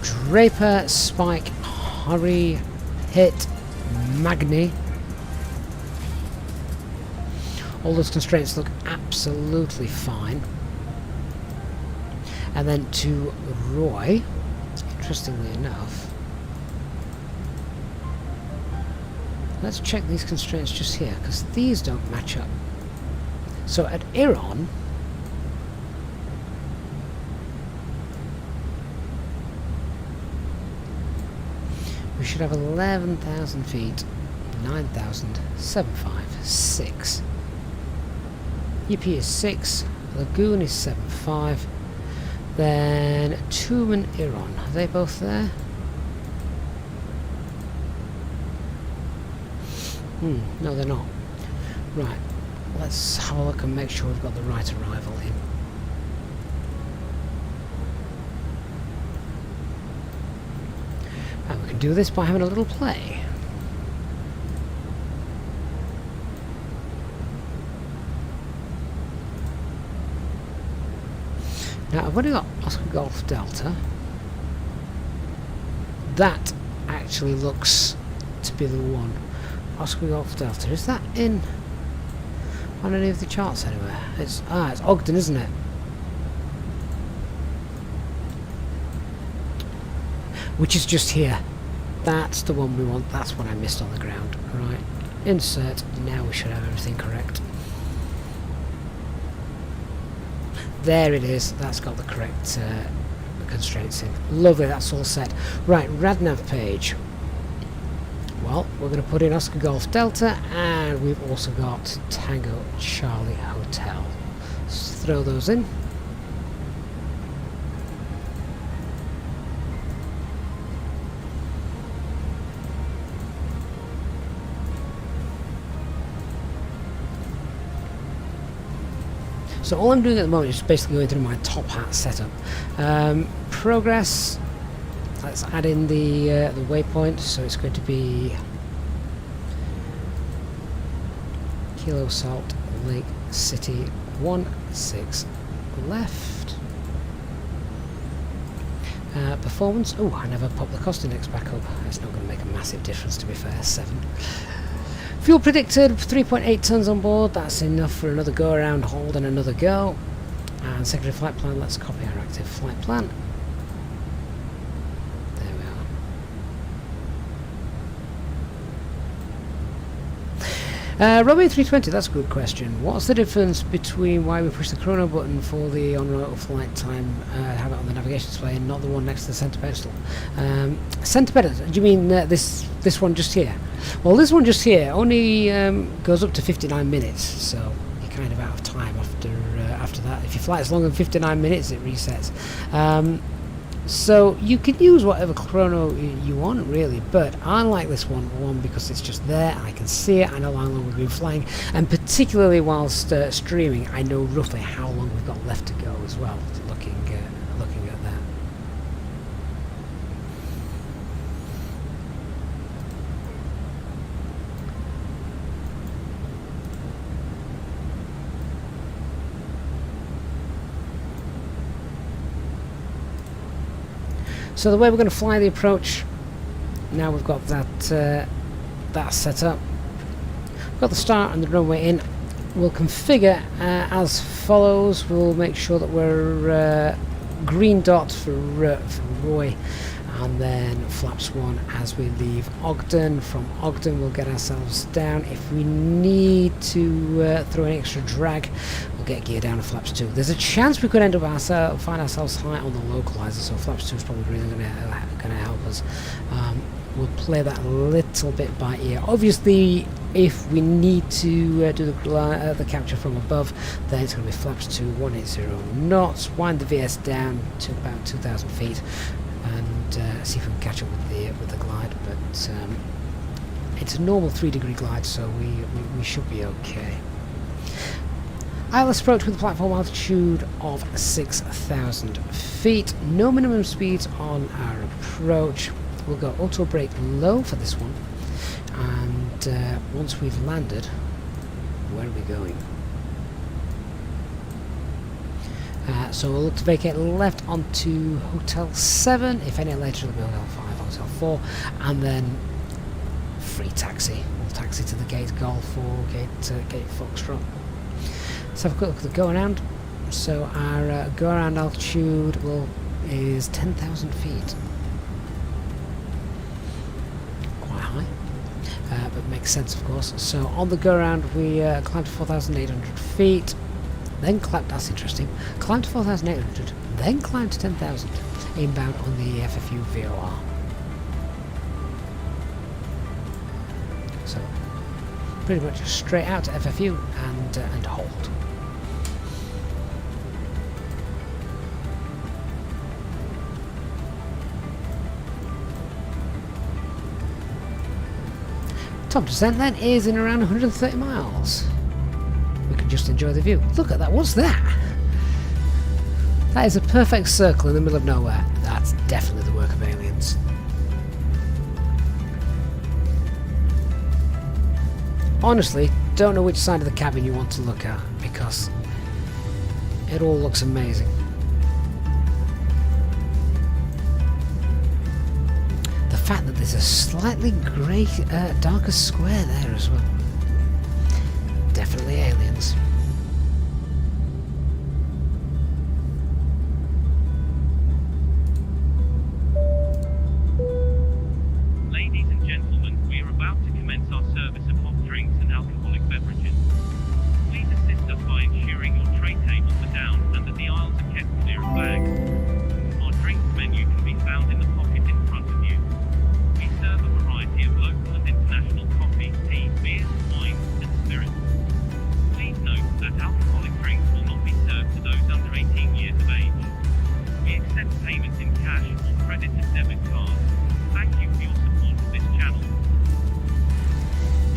A: Draper, Spike, Hurry, Hit, Magni. All those constraints look absolutely fine. And then to Roy, interestingly enough, let's check these constraints just here, because these don't match up. So at Iran, we should have 11,000 feet, 9,756. EP is 6, Lagoon is 7.5, then Tumen, Iran, are they both there? No, they're not. Right, let's have a look and make sure we've got the right arrival in. And we can do this by having a little play. Now, I've only got Oscar Golf Delta. That actually looks to be the one. Oscar Golf Delta. Is that in on any of the charts anywhere? It's Ogden, isn't it? Which is just here. That's the one we want. That's what I missed on the ground. Right. Insert. Now we should have everything correct. There it is. That's got the correct constraints in. Lovely. That's all set. Right. RadNav page. Well, we're going to put in Oscar Golf Delta, and we've also got Tango Charlie Hotel. Let's throw those in. So all I'm doing at the moment is basically going through my top hat setup. Progress. Let's add in the waypoint. So it's going to be Kilo Salt Lake City 16 left. Performance. Oh, I never popped the cost index back up. It's not going to make a massive difference, to be fair. 7. Fuel predicted 3.8 tons on board. That's enough for another go around, hold, and another go. And secondary flight plan. Let's copy our active flight plan. There we are. Runway 320. That's a good question. What's the difference between why we push the chrono button for the on-route flight time, have it on the navigation display, and not the one next to the center pedestal? Center pedestal. Do you mean this one just here? Well, this one just here only goes up to 59 minutes, so you're kind of out of time after that. If your flight's longer than 59 minutes, it resets. So you can use whatever chrono you want, really, but I like this one because it's just there. I can see it. I know how long we've been flying, and particularly whilst streaming, I know roughly how long we've got left to go as well. Looking at that. So the way we're going to fly the approach, now we've got that set up. We've got the start and the runway in. We'll configure as follows. We'll make sure that we're green dot for Roy, and then flaps 1 as we leave Ogden. From Ogden we'll get ourselves down. If we need to throw an extra drag, we'll get gear down to flaps 2. There's a chance we could end up find ourselves high on the localizer, so flaps 2 is probably really going to help us. We'll play that a little bit by ear. Obviously, if we need to do the capture from above, then it's going to be flaps 2, 180 knots. Wind the VS down to about 2,000 feet, and see if we can catch up with the glide. But it's a normal 3-degree glide, so we should be okay. ILS approach with a platform altitude of 6,000 feet. No minimum speeds on our approach. We'll go auto brake low for this one, and once we've landed, where are we going? So we'll look to vacate left onto Hotel 7. If any later, it'll be Hotel 5, Hotel 4, and then free taxi. We'll taxi to the gate Golf or gate Foxtrot. Let's have a quick look at the go around. So our go around altitude is 10,000 feet. Quite high, but makes sense, of course. So on the go around, we climbed to 4,800 feet. Then climbed, that's interesting, climbed to 4,800, then climbed to 10,000, inbound on the FFU VOR. So, pretty much straight out to FFU and hold. Top descent then is in around 130 miles. We can just enjoy the view. Look at that, what's that? That is a perfect circle in the middle of nowhere. That's definitely the work of aliens. Honestly, don't know which side of the cabin you want to look at, because it all looks amazing. The fact that there's a slightly grey, darker square there as well. Definitely aliens.
D: Ladies and gentlemen, we are about to commence our service of hot drinks and alcoholic beverages. Please assist us by ensuring your tray tables are down and that the aisles are kept clear of bags. Our drinks menu can be found in the pocket in front of you. We serve a variety of local and international coffee, tea, beers, wines, and spirits. Please note that alcoholic drinks will not be served to those under 18 years of age. We accept payments in cash or credit and debit cards. Thank you for your support of this channel.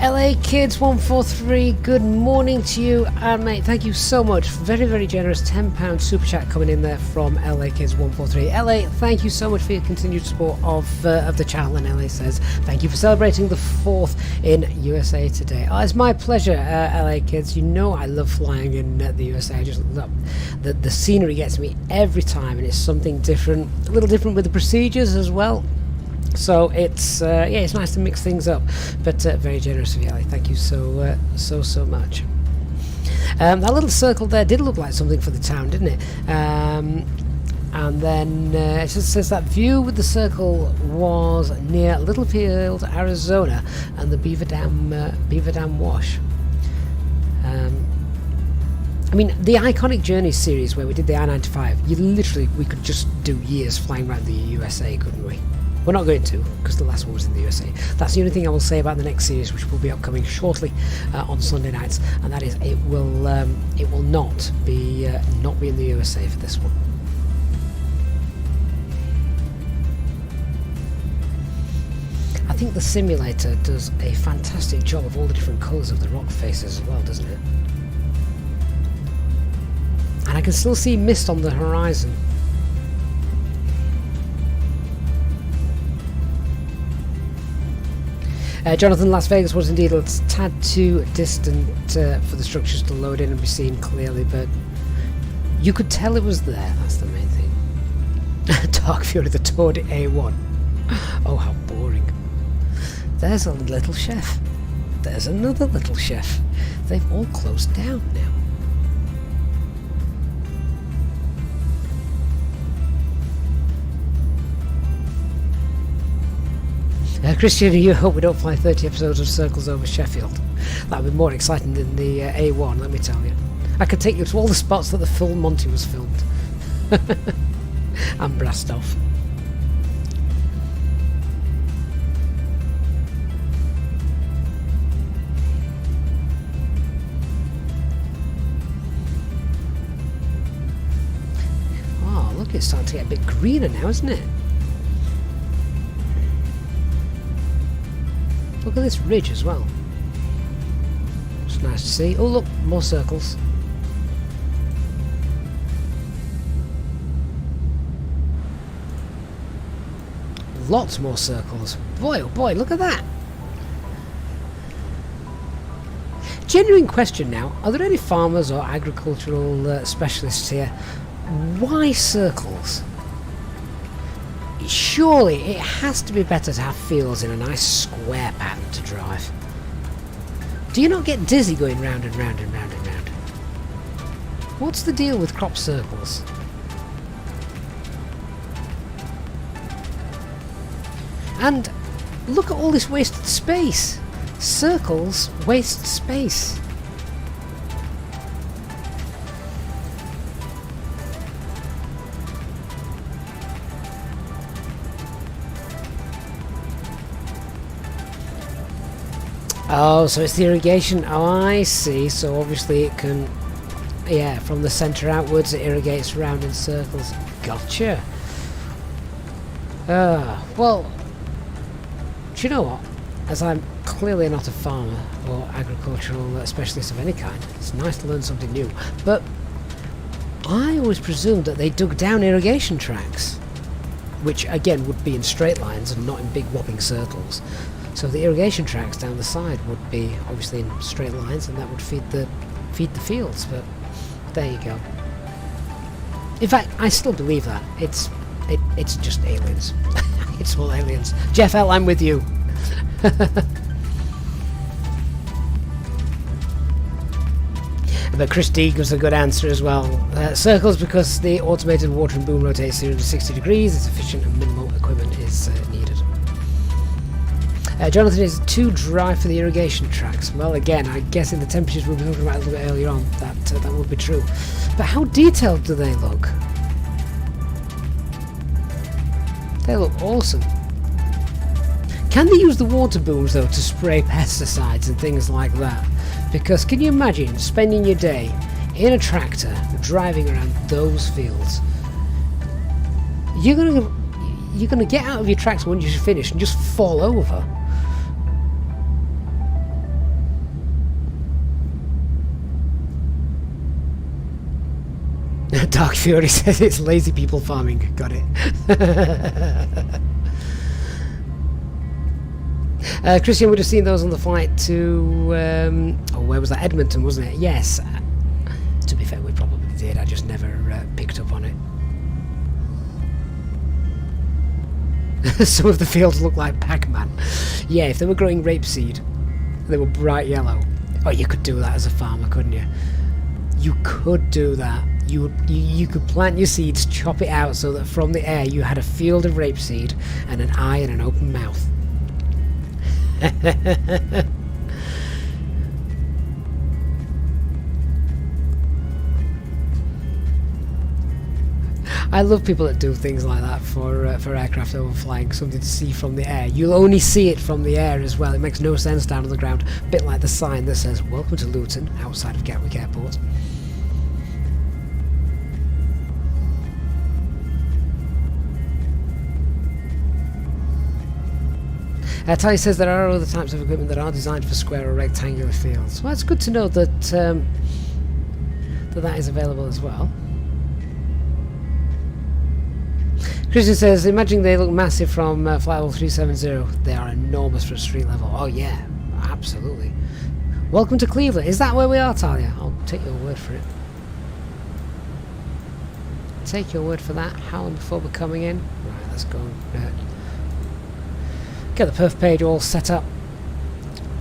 A: LA Kids 143, good morning to you, and mate, thank you so much. Very, very generous £10 super chat coming in there from LA Kids 143. LA, thank you so much for your continued support of the channel. And LA says thank you for celebrating the 4th in USA today. Oh, it's my pleasure, LA Kids. You know I love flying in the USA. I just love the scenery gets me every time, and it's something different, a little different with the procedures as well. So it's yeah, it's nice to mix things up, but very generous of you, Ali. Thank you so much. That little circle there did look like something for the town, didn't it? And then it just says that view with the circle was near Littlefield, Arizona, and the Beaver Dam Wash. I mean, the Iconic Journeys series where we did the I-95, we could just do years flying around the USA, couldn't we? We're not going to, because the last one was in the USA. That's the only thing I will say about the next series, which will be upcoming shortly on Sunday nights, and that is it will not be in the USA for this one. I think the simulator does a fantastic job of all the different colours of the rock faces as well, doesn't it? And I can still see mist on the horizon. Jonathan, Las Vegas was indeed a tad too distant for the structures to load in and be seen clearly, but you could tell it was there, that's the main thing. Dark Fury, the Toad A1. Oh, how boring. There's a little chef. There's another little chef. They've all closed down now. Christian, you hope we don't fly 30 episodes of Circles over Sheffield. That would be more exciting than the A1, let me tell you. I could take you to all the spots that the film Monty was filmed. And Brastoff. Oh, look, it's starting to get a bit greener now, isn't it? Look at this ridge as well. It's nice to see. Oh look, more circles. Lots more circles. Boy oh boy, look at that. Genuine question now, are there any farmers or agricultural specialists here? Why circles? Surely it has to be better to have fields in a nice square pattern to drive. Do you not get dizzy going round and round and round and round? What's the deal with crop circles? And look at all this wasted space. Circles waste space. Oh, so it's the irrigation. Oh, I see. So obviously it can, yeah, from the centre outwards it irrigates round in circles. Gotcha. Well, do you know what? As I'm clearly not a farmer or agricultural specialist of any kind. It's nice to learn something new. But I always presumed that they dug down irrigation tracks, which again would be in straight lines and not in big whopping circles. So the irrigation tracks down the side would be obviously in straight lines, and that would feed the fields. But there you go. In fact, I still believe that it's just aliens. It's all aliens. Jeff L, I'm with you. But Chris D gives a good answer as well. Circles because the automated water and boom rotates 360 degrees. It's efficient and minimal equipment is needed. Jonathan, is too dry for the irrigation tracks. Well, again, I guess in the temperatures we were talking about a little bit earlier on, that would be true. But how detailed do they look? They look awesome. Can they use the water booms though to spray pesticides and things like that? Because can you imagine spending your day in a tractor driving around those fields? You're gonna get out of your tractor when you finish and just fall over. Dark Fury says it's lazy people farming. Got it. Christian would have seen those on the flight to where was that? Edmonton, wasn't it? Yes. To be fair, we probably did. I just never picked up on it. Some of the fields look like Pac-Man. Yeah, if they were growing rapeseed, they were bright yellow. Oh, you could do that as a farmer, couldn't you? You could do that. You could plant your seeds, chop it out so that from the air you had a field of rapeseed and an eye and an open mouth. I love people that do things like that for aircraft overflying, something to see from the air. You'll only see it from the air as well. It makes no sense down on the ground. A bit like the sign that says "Welcome to Luton" outside of Gatwick Airport. Tally says there are other types of equipment that are designed for square or rectangular fields. Well, it's good to know that that is available as well. Christian says, imagine they look massive from Flight Level 370. They are enormous for a street level. Oh yeah, absolutely. Welcome to Cleveland. Is that where we are, Talia? I'll take your word for it. Take your word for that. How long before we're coming in? Right, let's go and get the perf page all set up.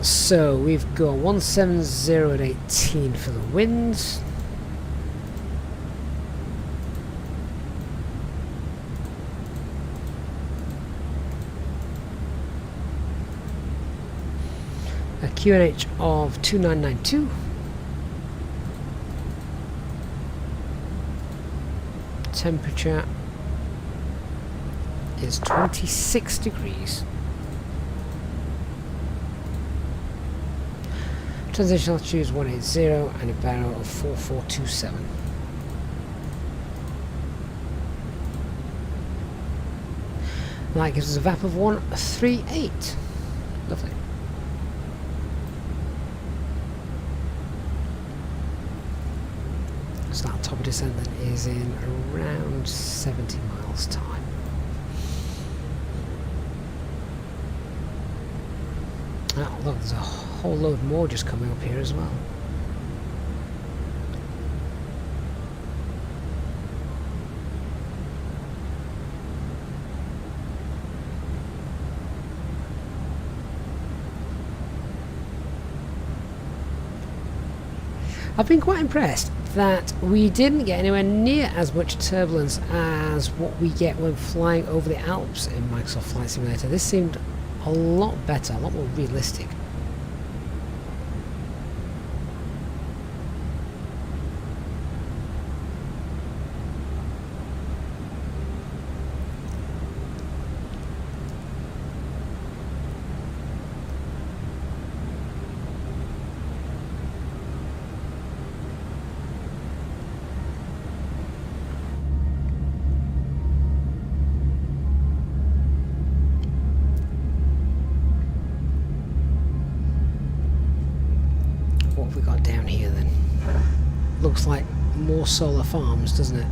A: So we've got 170 at 18 for the winds. A QNH of 2992. Temperature is 26 degrees. Transition altitude is 180 and a barrel of 4427. That gives us a VAP of 138. Lovely. So that top of descent then is in around 70 miles time. Oh look, there's a whole load more just coming up here as well. I've been quite impressed that we didn't get anywhere near as much turbulence as what we get when flying over the Alps in Microsoft Flight Simulator. This seemed a lot better, a lot more realistic. looks like more solar farms, doesn't it?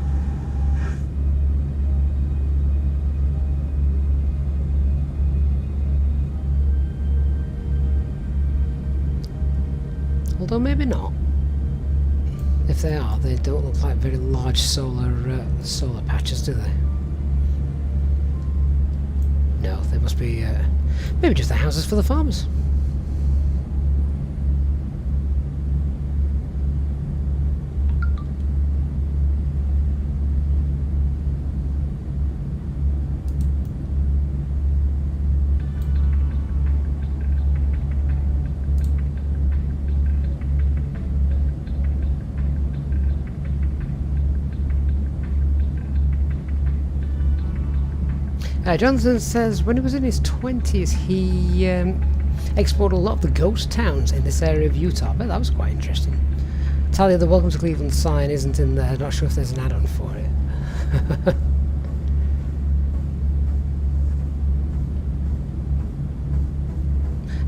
A: Although maybe not. If they are, they don't look like very large solar patches, do they? No, they must be maybe just the houses for the farmers. Jonathan says when he was in his 20s he explored a lot of the ghost towns in this area of Utah. I bet that was quite interesting. Talia, the Welcome to Cleveland sign isn't in there. Not sure if there's an add-on for it.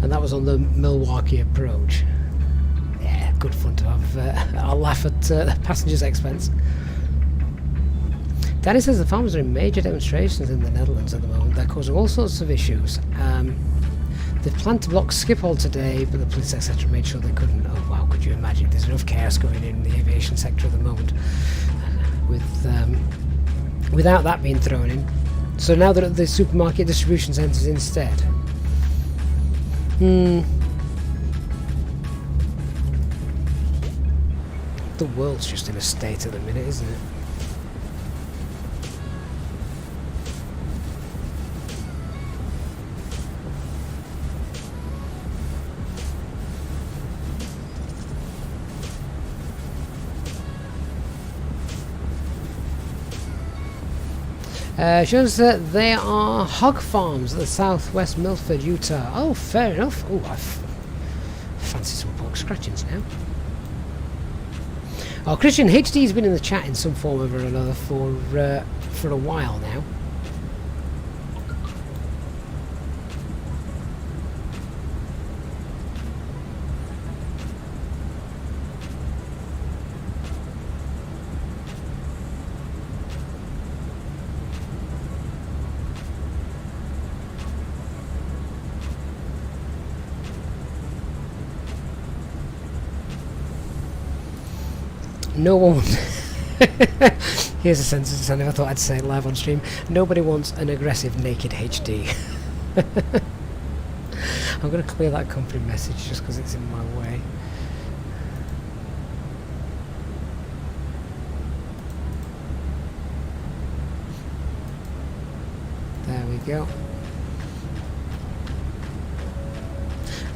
A: And that was on the Milwaukee approach. Yeah, good fun to have a laugh at the passenger's expense. Danny says the farmers are in major demonstrations in the Netherlands at the moment. They're causing all sorts of issues. They planned to block Schiphol today, but the police etc. made sure they couldn't. Oh wow, could you imagine? There's enough chaos going in the aviation sector at the moment without that being thrown in. So now they're at the supermarket distribution centres instead. The world's just in a state at the minute, isn't it? Shows that they are hog farms at the southwest Milford, Utah. Oh, fair enough. Oh, I fancy some pork scratchings now. Oh, Christian HD's been in the chat in some form or another for a while now. No one. Here's a sentence I never thought I'd say live on stream. Nobody wants an aggressive naked HD. I'm going to clear that company message just because it's in my way. There we go.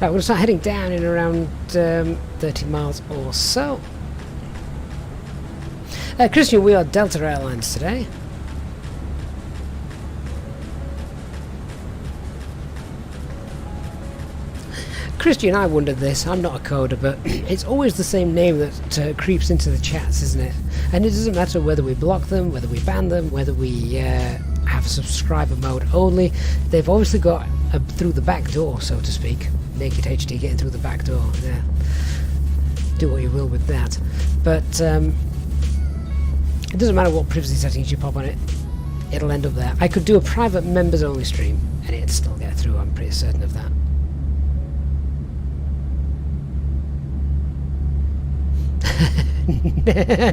A: Right, we're going to start heading down in around 30 miles or so. Christian, we are Delta Airlines today. Christian, I wondered this. I'm not a coder, but it's always the same name that creeps into the chats, isn't it? And it doesn't matter whether we block them, whether we ban them, whether we have subscriber mode only. They've obviously got through the back door, so to speak. Naked HD getting through the back door. Yeah. Do what you will with that. But it doesn't matter what privacy settings you pop on it, it'll end up there. I could do a private members only stream and it'd still get through, I'm pretty certain of that.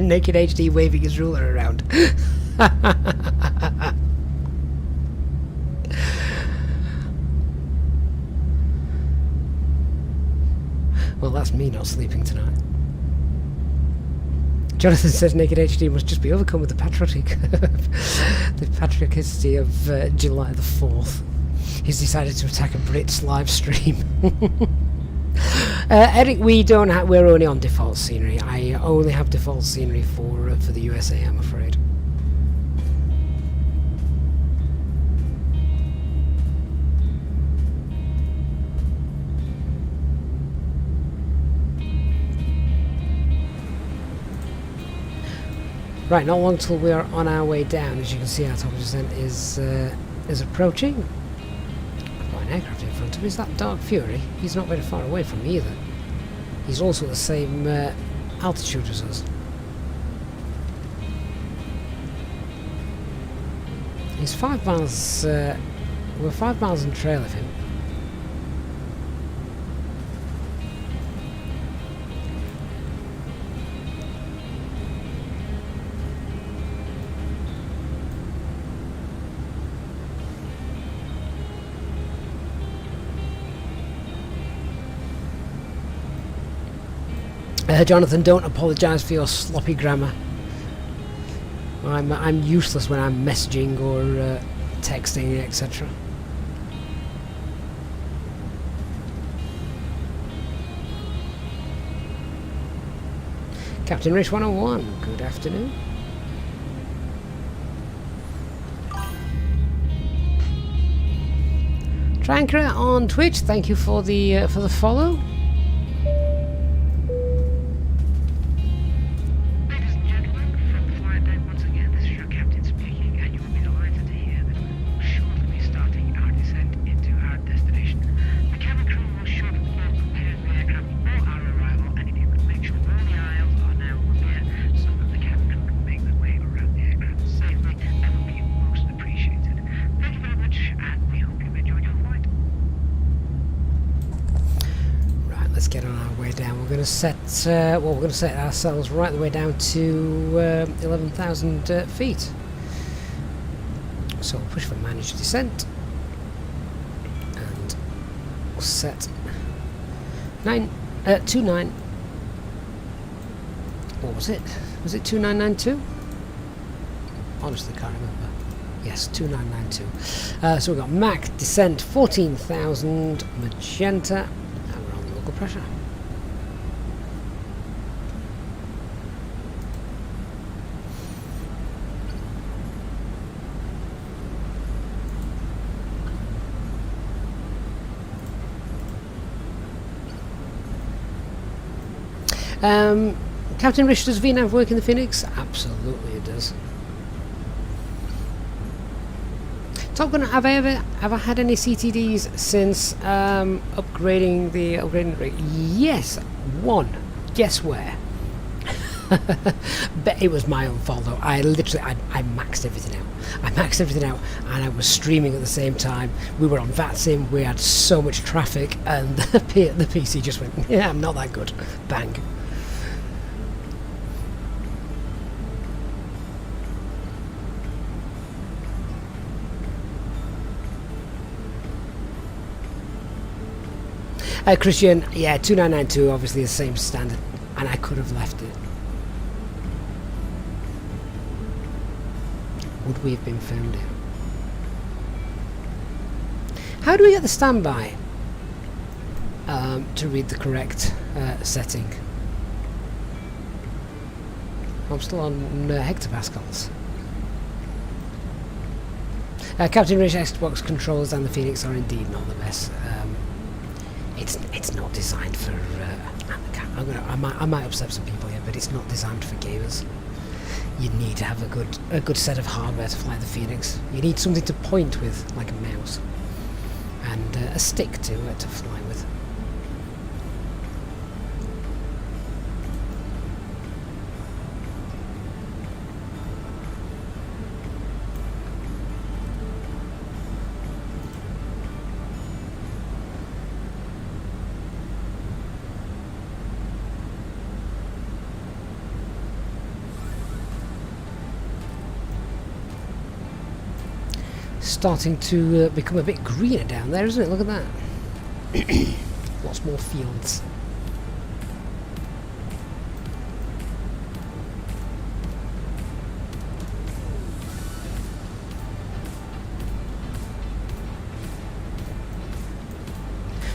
A: Naked HD waving his ruler around. Well, that's me not sleeping tonight. Jonathan says Naked HD must just be overcome with the the patrioticity of July the 4th. He's decided to attack a Brit's live stream. Eric, we're only on default scenery. I only have default scenery for the USA, I'm afraid. Right, not long till we are on our way down. As you can see, our top descent is approaching. I've got an aircraft in front of me. Is that Dark Fury? He's not very far away from me either. He's also at the same altitude as us. He's 5 miles. We're 5 miles in trail of him. Jonathan, don't apologise for your sloppy grammar. I'm useless when I'm messaging or texting, etc. Captain Rich 101, good afternoon. Trankra on Twitch, thank you for the follow.
B: Ladies and gentlemen, from the flight deck once again, this is your captain speaking, and you will be delighted to hear that we will shortly be starting our descent into our destination. The cabin crew will shortly prepare the aircraft for our arrival, and if you could make sure all the aisles are now clear so that the cabin crew can make their way around the aircraft safely, that would be most appreciated. Thank you very much, and we hope you've enjoyed your flight.
A: Right, let's get on our way down. We're going to set we're going to set ourselves right the way down to 11,000 feet. So we'll push for managed descent, and we'll set 29. What was it? Was it 2992? Honestly, can't remember. Yes, 2992. So we've got Mach descent 14,000 magenta, and we're on local pressure. Captain Rich, does VNAV work in the Phoenix? Absolutely it does. Top Gun, have I had any CTDs since upgrading the rig? Yes, one. Guess where? But it was my own fault though. I maxed everything out. I maxed everything out, and I was streaming at the same time. We were on Vatsim. We had so much traffic, and the PC just went, yeah, I'm not that good. Bang. Christian, yeah, 2992, obviously the same standard, and I could have left it. Would we have been found out? How do we get the standby to read the correct setting? I'm still on hectopascals. Captain Rich, Xbox controls and the Phoenix are indeed not the best. It's not designed for. I might upset some people here, but it's not designed for gamers. You need to have a good set of hardware to fly the Phoenix. You need something to point with, like a mouse, and a stick to fly with. Starting to become a bit greener down there, isn't it? Look at that. Lots more fields.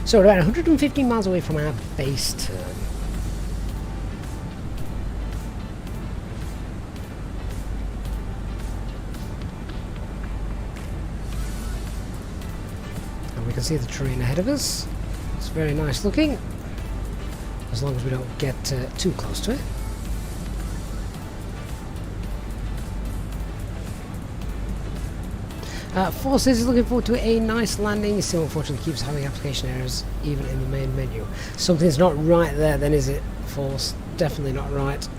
A: So we're about 115 miles away from our base turn. We can see the terrain ahead of us. It's very nice looking, as long as we don't get too close to it. Forces is looking forward to a nice landing. It still unfortunately keeps having application errors even in the main menu. Something's not right there then, is it? Force, definitely not right.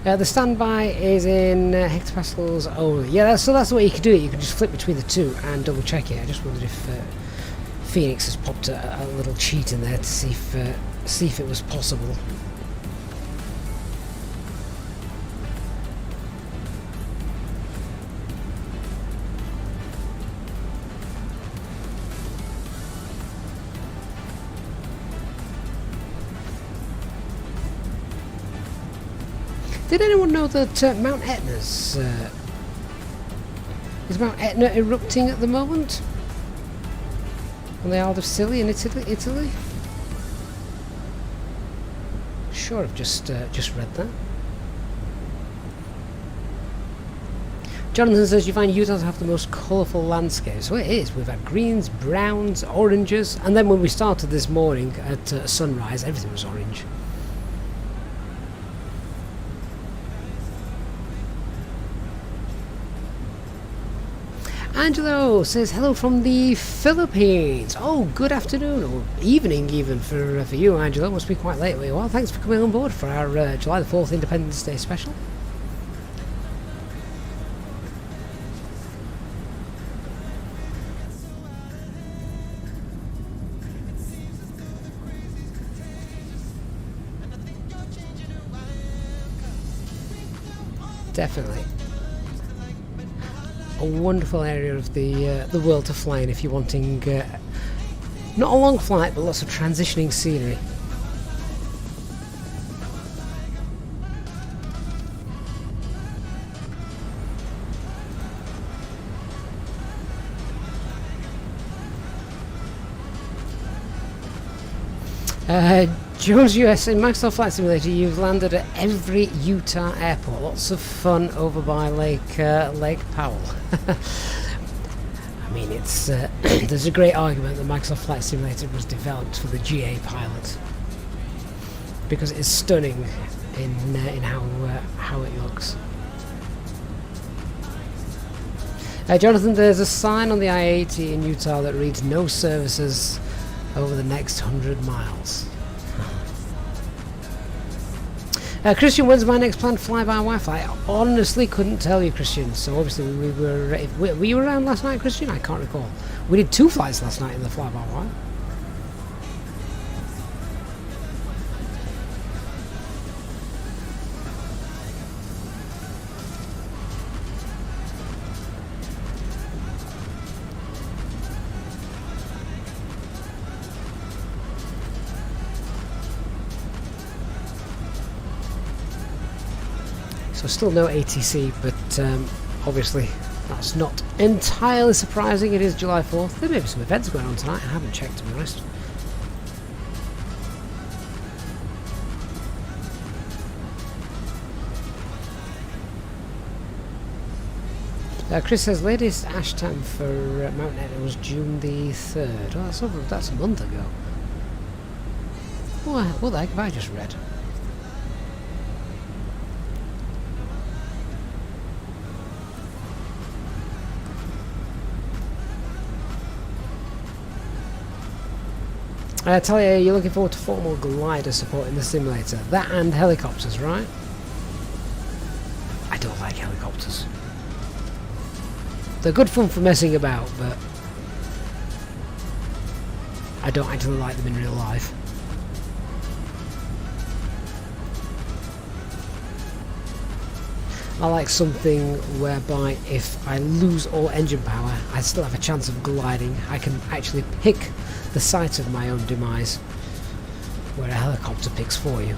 A: The standby is in hectopascals only. Yeah, so that's the way you can do it. You can just flip between the two and double check it. I just wondered if Phoenix has popped a little cheat in there to see if it was possible. Did anyone know that Mount Etna's... is Mount Etna erupting at the moment? On the Isle of Scilly in Italy? Sure, I've just read that. Jonathan says you find Utah to have the most colourful landscapes. Well, it is. We've had greens, browns, oranges, and then when we started this morning at sunrise, everything was orange. Angelo says hello from the Philippines. Oh, good afternoon, or evening even for you, Angelo. Must be quite late where you are. Thanks for coming on board for our July the 4th Independence Day special. Definitely a wonderful area of the world to fly in if you're wanting not a long flight but lots of transitioning scenery. Jones US, in Microsoft Flight Simulator you've landed at every Utah airport. Lots of fun over by Lake Powell. I mean, it's there's a great argument that Microsoft Flight Simulator was developed for the GA pilot because it is stunning in how it looks. Jonathan, there's a sign on the I-80 in Utah that reads "No services over the next 100 miles." Christian, when's my next planned flyby Wi-Fi? I honestly couldn't tell you, Christian. So obviously were you around last night, Christian? I can't recall. We did 2 flights last night in the flyby Wi-Fi. So still no ATC, but obviously that's not entirely surprising. It is July 4th. There may be some events going on tonight. I haven't checked, to be honest. Chris says latest ash time for Mount Etna was June the 3rd. Oh, that's a month ago. What the heck have I just read? I tell you, you're looking forward to formal glider support in the simulator. That and helicopters, right? I don't like helicopters. They're good fun for messing about, but I don't actually like them in real life. I like something whereby if I lose all engine power, I still have a chance of gliding. I can actually pick the site of my own demise, where a helicopter picks for you.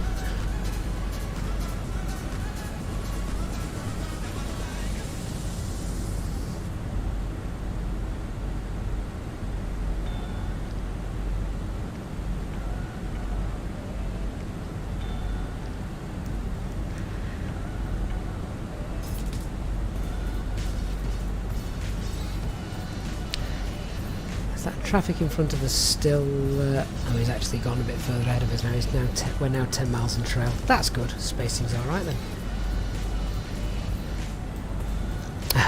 A: Traffic in front of us still. Oh, he's actually gone a bit further ahead of us now. We're now 10 miles in trail. That's good. Spacing's all right then.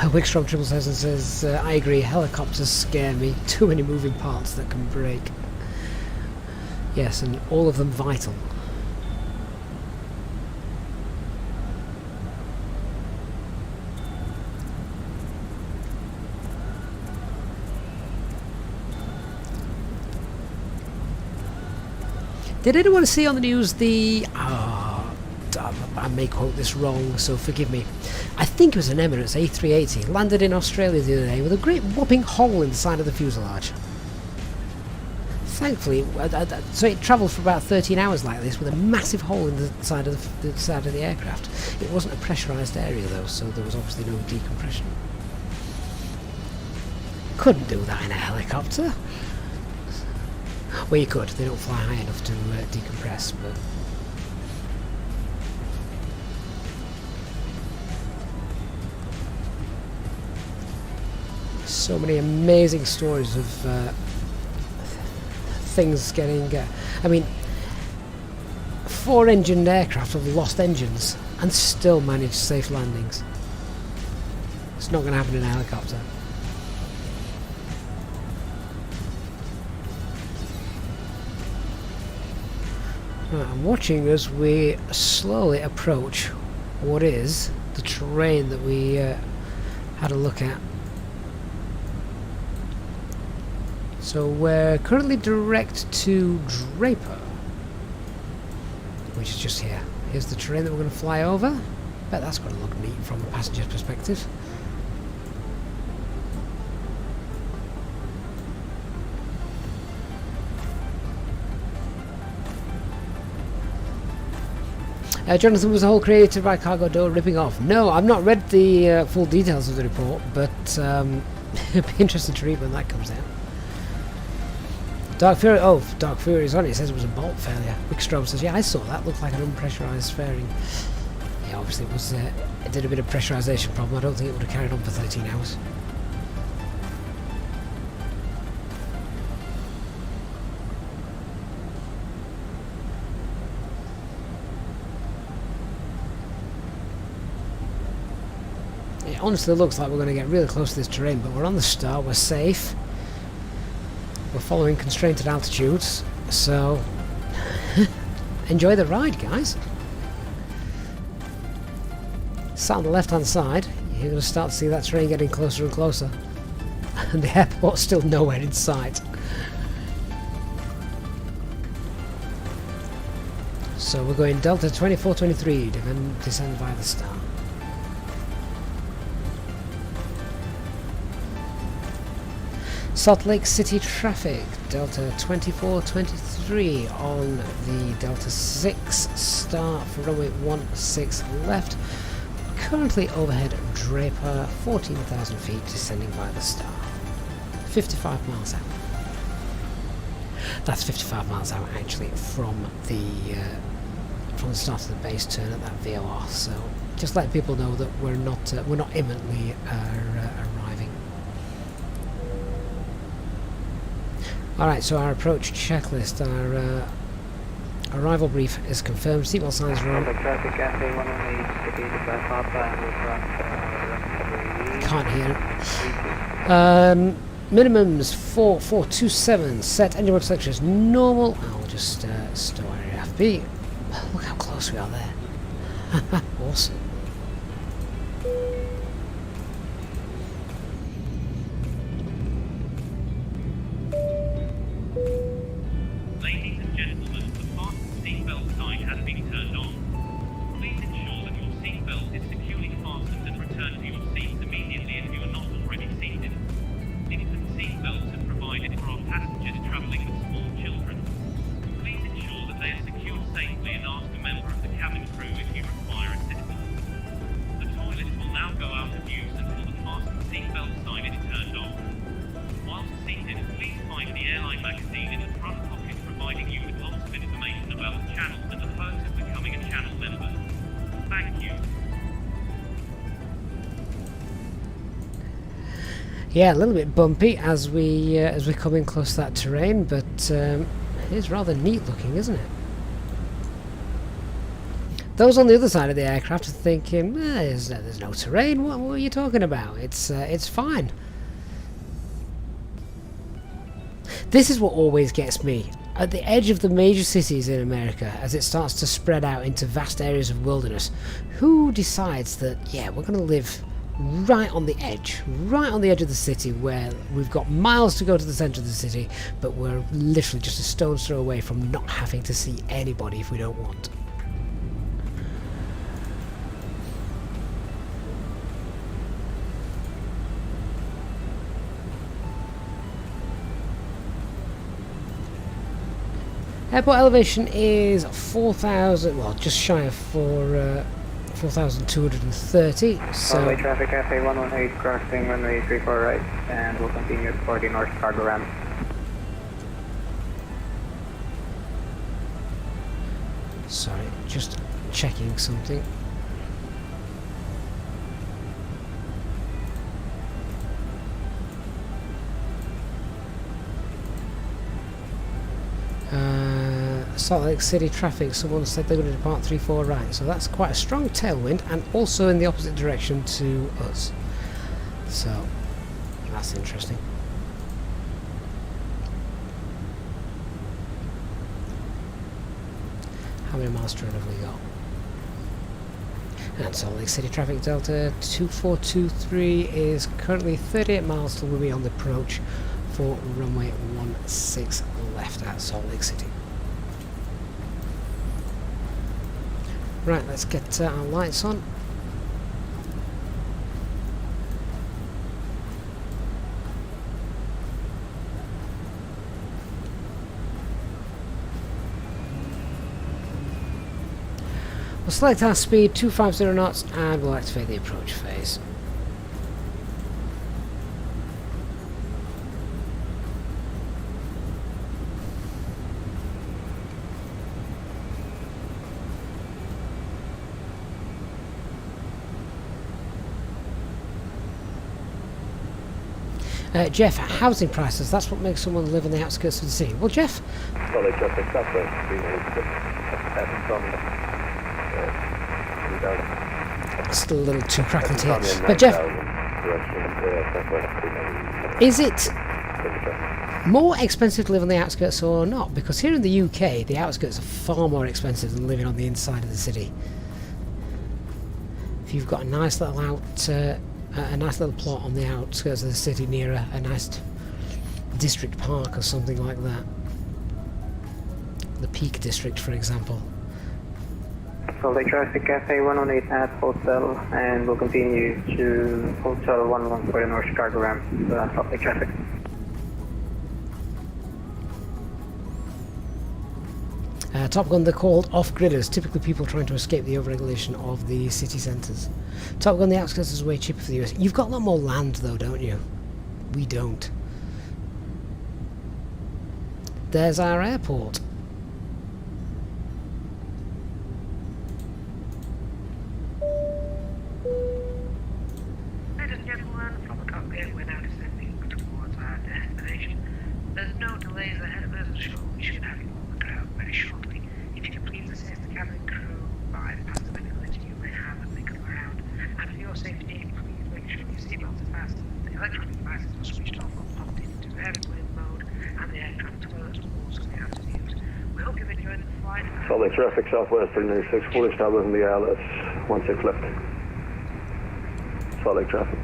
A: Wickstrom 777 says, "I agree. Helicopters scare me. Too many moving parts that can break." Yes, and all of them vital. Did anyone see on the news the... I may quote this wrong, so forgive me. I think it was an Emirates A380 landed in Australia the other day with a great whopping hole in the side of the fuselage. Thankfully, so it travelled for about 13 hours like this with a massive hole in the side of the aircraft. It wasn't a pressurised area though, so there was obviously no decompression. Couldn't do that in a helicopter. Well, you could. They don't fly high enough to decompress, but. So many amazing stories of things getting... I mean, 4-engined aircraft have lost engines and still managed safe landings. It's not going to happen in a helicopter. Right, I'm watching as we slowly approach what is the terrain that we had a look at. So we're currently direct to Draper, which is just here. Here's the terrain that we're going to fly over. Bet that's going to look neat from a passenger's perspective. Jonathan, was the whole created by Cargo Door ripping off? No, I've not read the full details of the report, but it'll be interesting to read when that comes out. Dark Fury, Dark Fury is on it. It says it was a bolt failure. Wickstrom says, yeah, I saw that. Looked like an unpressurised fairing. Yeah, obviously it was. It did a bit of pressurisation problem. I don't think it would have carried on for 13 hours. It honestly looks like we're going to get really close to this terrain, but we're on the star. We're safe. We're following constrained altitudes, so enjoy the ride, guys. Sat on the left-hand side, you're going to start to see that terrain getting closer and closer, and the airport's still nowhere in sight. So we're going Delta 2423, descend via the star. Salt Lake City traffic, Delta 2423 on the Delta 6 star for runway 16 left. Currently overhead Draper, 14,000 feet, descending via the star. 55 miles out. That's 55 miles out actually from the start of the base turn at that VOR. So just let people know that we're not imminently arriving. Alright, so our approach checklist, our arrival brief is confirmed, seatbelt signs are on. Can't hear. Minimums 4427, set engine mode selection as normal. I'll just stow area FB. Look how close we are there. Awesome. Yeah, a little bit bumpy as we come in close to that terrain, but it is rather neat looking, isn't it? Those on the other side of the aircraft are thinking, there's no terrain. What are you talking about? It's fine. This is what always gets me. At the edge of the major cities in America, as it starts to spread out into vast areas of wilderness, who decides that, yeah, we're going to live right on the edge of the city, where we've got miles to go to the centre of the city, but we're literally just a stone's throw away from not having to see anybody if we don't want. Airport elevation is 4,000, well, just shy of 4,230. So
E: Runway traffic FA 118 crossing runway 34 right, and we'll continue for the north cargo ramp.
A: sorry, just checking something. Salt Lake City traffic, someone said they're going to depart 34 right, so that's quite a strong tailwind and also in the opposite direction to us, so that's interesting. How many miles to run have we got? And Salt Lake City traffic Delta 2423 is currently 38 miles till we'll be on the approach for runway 16 left at Salt Lake City. Right, let's get our lights on. We'll select our speed 250 knots and we'll activate the approach phase. Jeff, housing prices, that's what makes someone live on the outskirts of the city. Well, Jeff...
C: Solid traffic southwest,
A: Still a little too crackled here. But Jeff, is it more expensive to live on the outskirts or not? Because here in the UK, the outskirts are far more expensive than living on the inside of the city. If you've got a nice little a nice little plot on the outskirts of the city near a nice district park or something like that. The Peak District, for example.
E: Salt Lake traffic Cafe 118 at Hotel, and we'll continue to Hotel 11 for the North Chicago ramp, Salt Lake traffic.
A: Top Gun, they're called off-gridders, typically people trying to escape the overregulation of the city centres. Top Gun, the outskirts is way cheaper for the US. You've got a lot more land though, don't you? We don't. There's our airport.
B: Ladies and gentlemen, from the cockpit, we're now descending towards our destination. There's no delays ahead of us, and sure, we should have you on the ground very shortly. If you can please assist the cabin crew by passing the visibility you may have as they come around. And for your safety, please make sure your seatbelts are fastened, the electronic devices are switched off or popped into airplane mode, and the aircraft toilet will also be out of use. We hope you've enjoyed the flight.
C: Salt Lake traffic southwest 396, full establishment in the ILS, 16 left. Salt Lake traffic.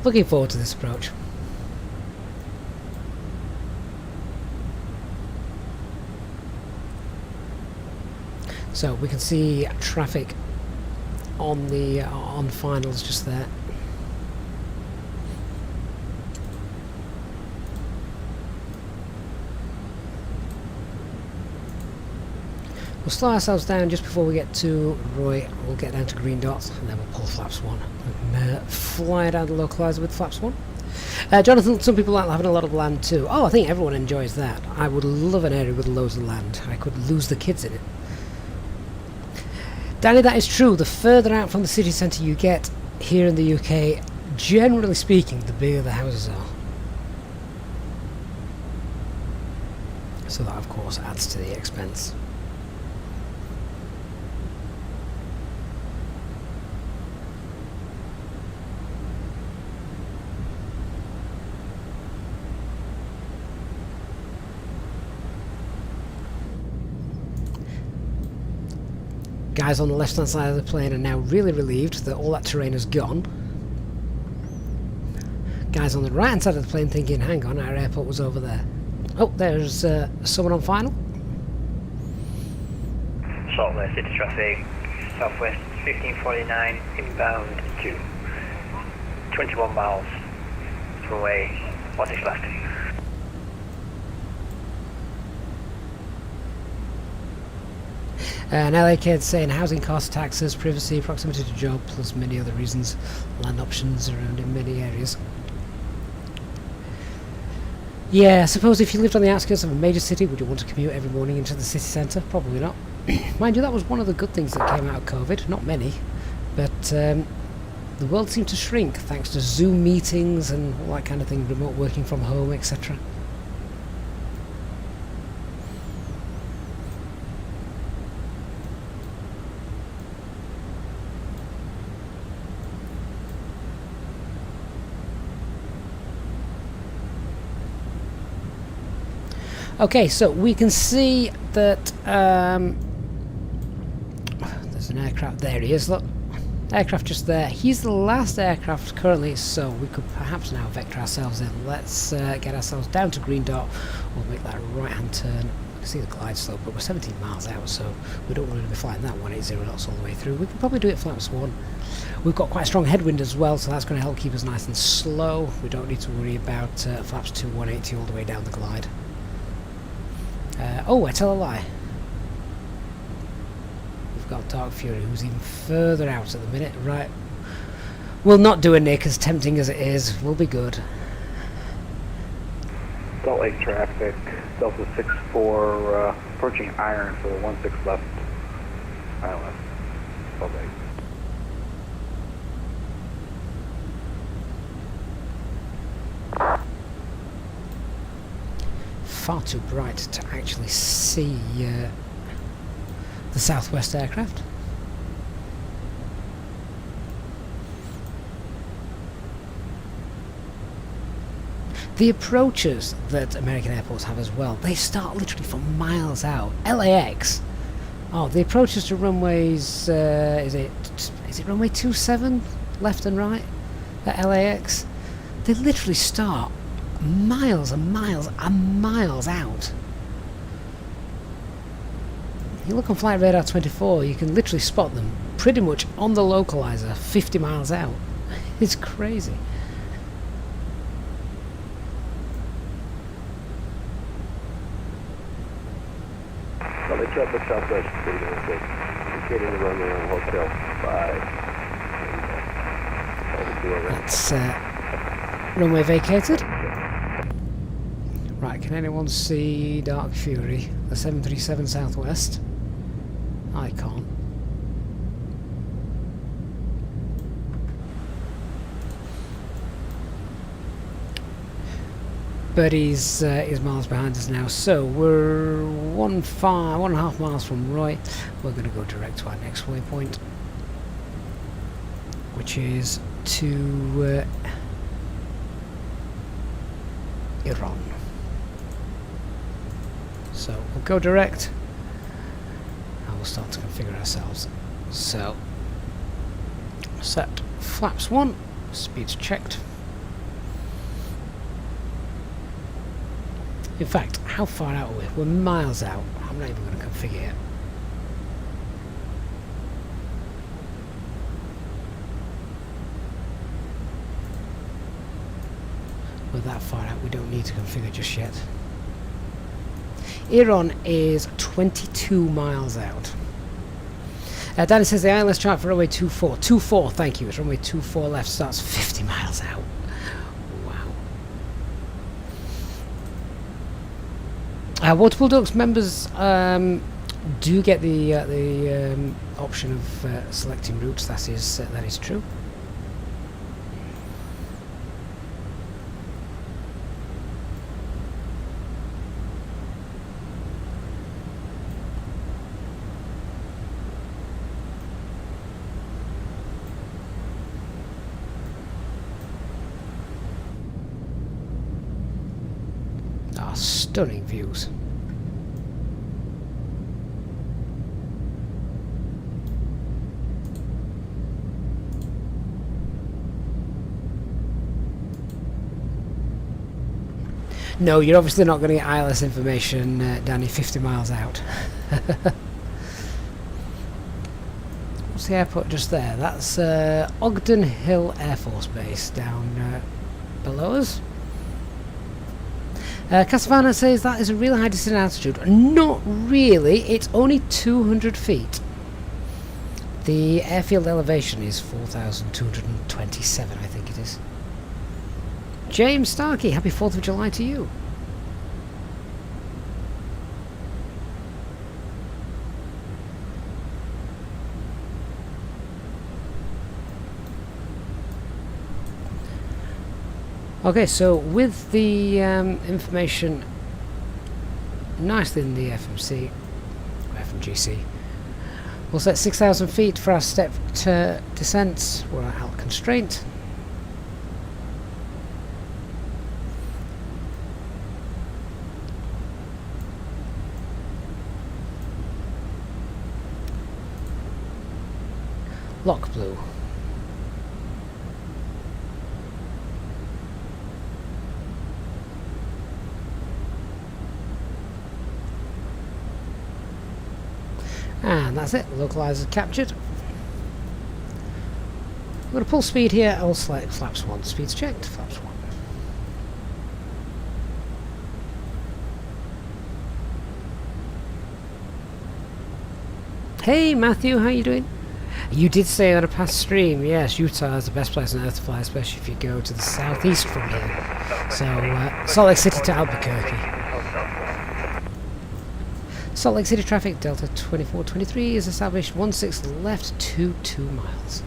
A: Looking forward to this approach. So we can see traffic on the on finals just there. We'll slow ourselves down just before we get to Roy. We'll get down to green dots and then we'll pull flaps 1 and fly down the localizer with flaps 1. Jonathan, some people like having a lot of land too. Oh, I think everyone enjoys that. I would love an area with loads of land. I could lose the kids in it. Danny, that is true. The further out from the city centre you get here in the UK, generally speaking, the bigger the houses are. So that, of course, adds to the expense. Guys on the left hand side of the plane are now really relieved that all that terrain has gone. Guys on the right hand side of the plane thinking, hang on, our airport was over there. Oh, there's someone on final.
E: Saltwest City traffic, Southwest 1549, inbound to 21 miles, runway 16 left.
A: An LA kid saying housing costs, taxes, privacy, proximity to job, plus many other reasons. Land options around in many areas. Yeah, I suppose if you lived on the outskirts of a major city, would you want to commute every morning into the city centre? Probably not. Mind you, that was one of the good things that came out of COVID. Not many, but the world seemed to shrink thanks to Zoom meetings and all that kind of thing, remote working from home, etc. Okay, so we can see that there's an aircraft. There he is, look. Aircraft just there. He's the last aircraft currently, so we could perhaps now vector ourselves in. Let's get ourselves down to green dot. We'll make that right-hand turn. You can see the glide slope, but we're 17 miles out, so we don't want to be flying that 180 knots all the way through. We can probably do it flaps 1. We've got quite a strong headwind as well, so that's going to help keep us nice and slow. We don't need to worry about flaps 2, 180 all the way down the glide. Oh, I tell a lie. We've got Dark Fury, who's even further out at the minute. Right. We'll not do a nick, as tempting as it is. We'll be good.
G: Salt Lake traffic, Delta 64, approaching Iron for the 16 left. Island, Salt Lake.
A: Far too bright to actually see the Southwest aircraft. The approaches that American airports have as well, they start literally from miles out. LAX, oh, the approaches to runways, is it runway 27, left and right at LAX? They literally start miles and miles and miles out. You look on Flight Radar 24, you can literally spot them pretty much on the localizer 50 miles out. It's crazy.
G: Salt Lake traffic, Southwest 306, indicating the runway on Hotel 5.
A: That's runway vacated. Right, can anyone see Dark Fury, the 737 Southwest? I can't. But he's miles behind us now, so we're 1.5 miles from Roy. We're going to go direct to our next waypoint, which is to Iran. So we'll go direct and we'll start to configure ourselves. So set flaps 1, speeds checked. In fact, how far out are we? We're miles out. I'm not even going to configure it. We're that far out, we don't need to configure just yet. Iran is 22 miles out. Danny says the ILS chart for runway 24. 24, thank you. It's runway 24 left, starts 50 miles out. Wow. Waterpool Ducks members do get the option of selecting routes. That is true. Stunning views. No, you're obviously not going to get ILS information, Danny, 50 miles out. What's the airport just there? That's Ogden Hill Air Force Base down below us. Casavana says that is a really high descent altitude. Not really, it's only 200 feet. The airfield elevation is 4,227, I think it is. James Starkey, happy 4th of July to you. Okay, so with the information nicely in the FMC, or FMGC, we'll set 6,000 feet for our stepped descents. We're at alt constraint. Lock blue. And that's it, localizer captured. I'm going to pull speed here, I'll select flaps 1, speed's checked, flaps 1. Hey Matthew, how you doing? You did say on a past stream, yes, Utah is the best place on earth to fly, especially if you go to the southeast from here. So, Salt Lake City to Albuquerque. Salt Lake City traffic, Delta 2423 is established, 16 left, 22 miles.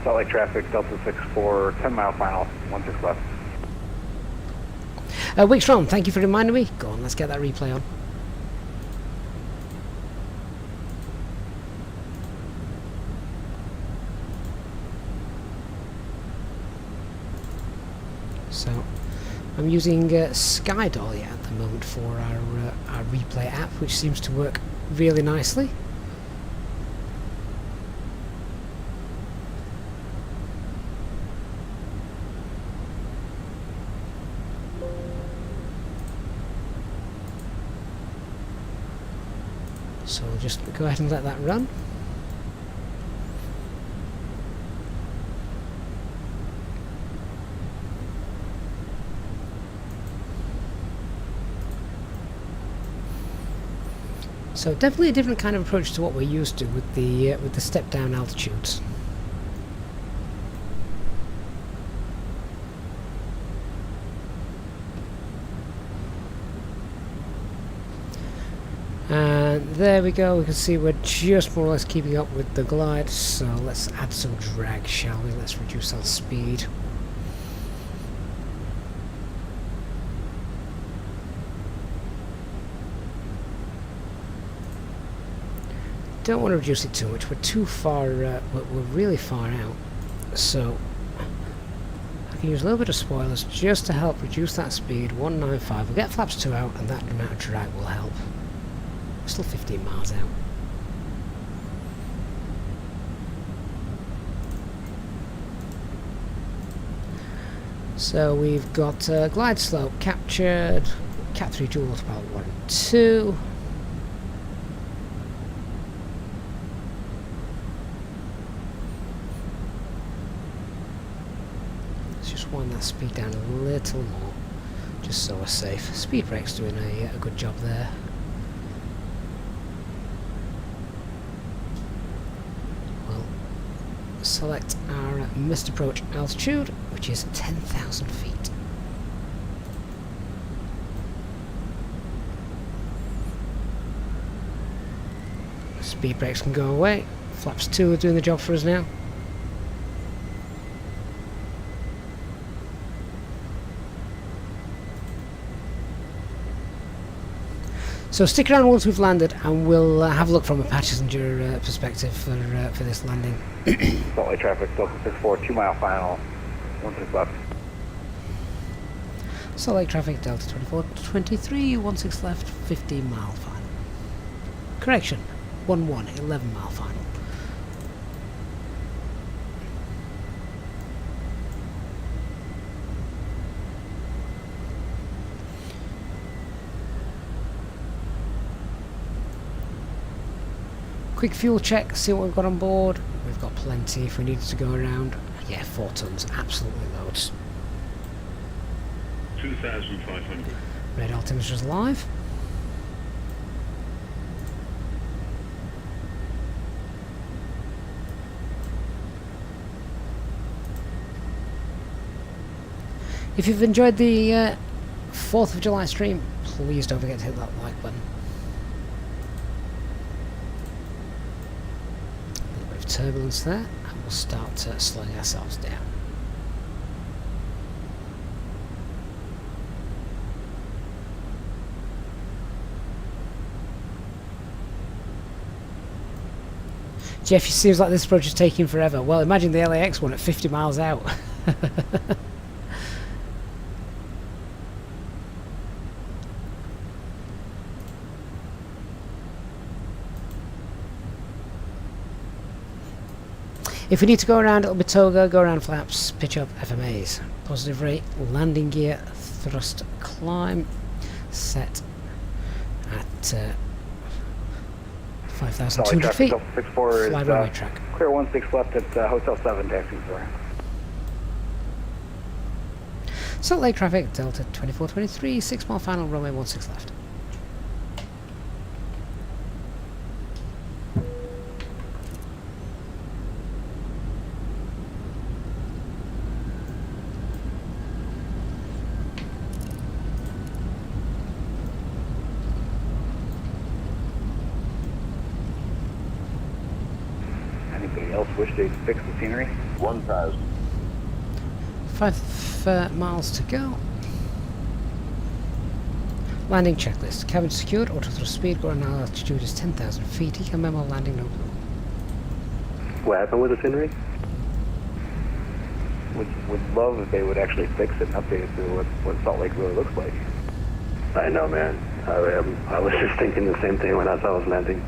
G: Salt Lake traffic, Delta 64, 10 mile final, 16 left.
A: Wickstrom, thank you for reminding me. Go on, let's get that replay on. So, I'm using SkyDolly at the moment for our replay app, which seems to work really nicely. So we'll just go ahead and let that run. So definitely a different kind of approach to what we're used to with the step down altitudes. And there we go, we can see we're just more or less keeping up with the glide, so let's add some drag, shall we? Let's reduce our speed. Don't want to reduce it too much, we're too far, we're really far out, so I can use a little bit of spoilers just to help reduce that speed. 195, we'll get flaps 2 out and that amount of drag will help. Still 15 miles out. So we've got glide slope captured, Cat 3 dual autopilot 1 and 2. Wind that speed down a little more, just so we're safe. Speed brake's doing a good job there. We'll select our missed approach altitude, which is 10,000 feet. Speed brakes can go away. Flaps 2 are doing the job for us now. So stick around once we've landed and we'll have a look from a passenger perspective for this landing.
G: Salt Lake traffic, Delta 64, 2 mile final, 16 left.
A: Salt Lake traffic, Delta 2423, 16 left, 15 mile final. Correction, 11, 11 mile final. Quick fuel check, see what we've got on board. We've got plenty if we needed to go around. Yeah, 4 tons, absolutely loads.
H: 2,500.
A: Red altimeter's live. If you've enjoyed the 4th of July stream, please don't forget to hit that like button. A little bit of turbulence there, and we'll start slowing ourselves down. Jeff, it seems like this approach is taking forever. Well, imagine the LAX one at 50 miles out. If we need to go around, it'll be toga, go around flaps, pitch up FMAs. Positive rate, landing gear, thrust, climb, set at 5,200 feet,
G: Delta 64
A: fly
G: is
A: runway track.
G: clear 16 left at Hotel 7, taxi 4.
A: Salt Lake traffic, Delta 2423, 6 mile final, runway 16 left.
G: Anybody else wish to fix the scenery?
H: 1,000.
A: 5 miles to go. Landing checklist. Cabin secured, auto thrust speed, ground altitude is 10,000 feet. Eco memo landing no blue.
C: What happened with the scenery?
G: Would love if they would actually fix it and update it to what Salt Lake really looks like.
C: I know, man. I was just thinking the same thing when I was landing.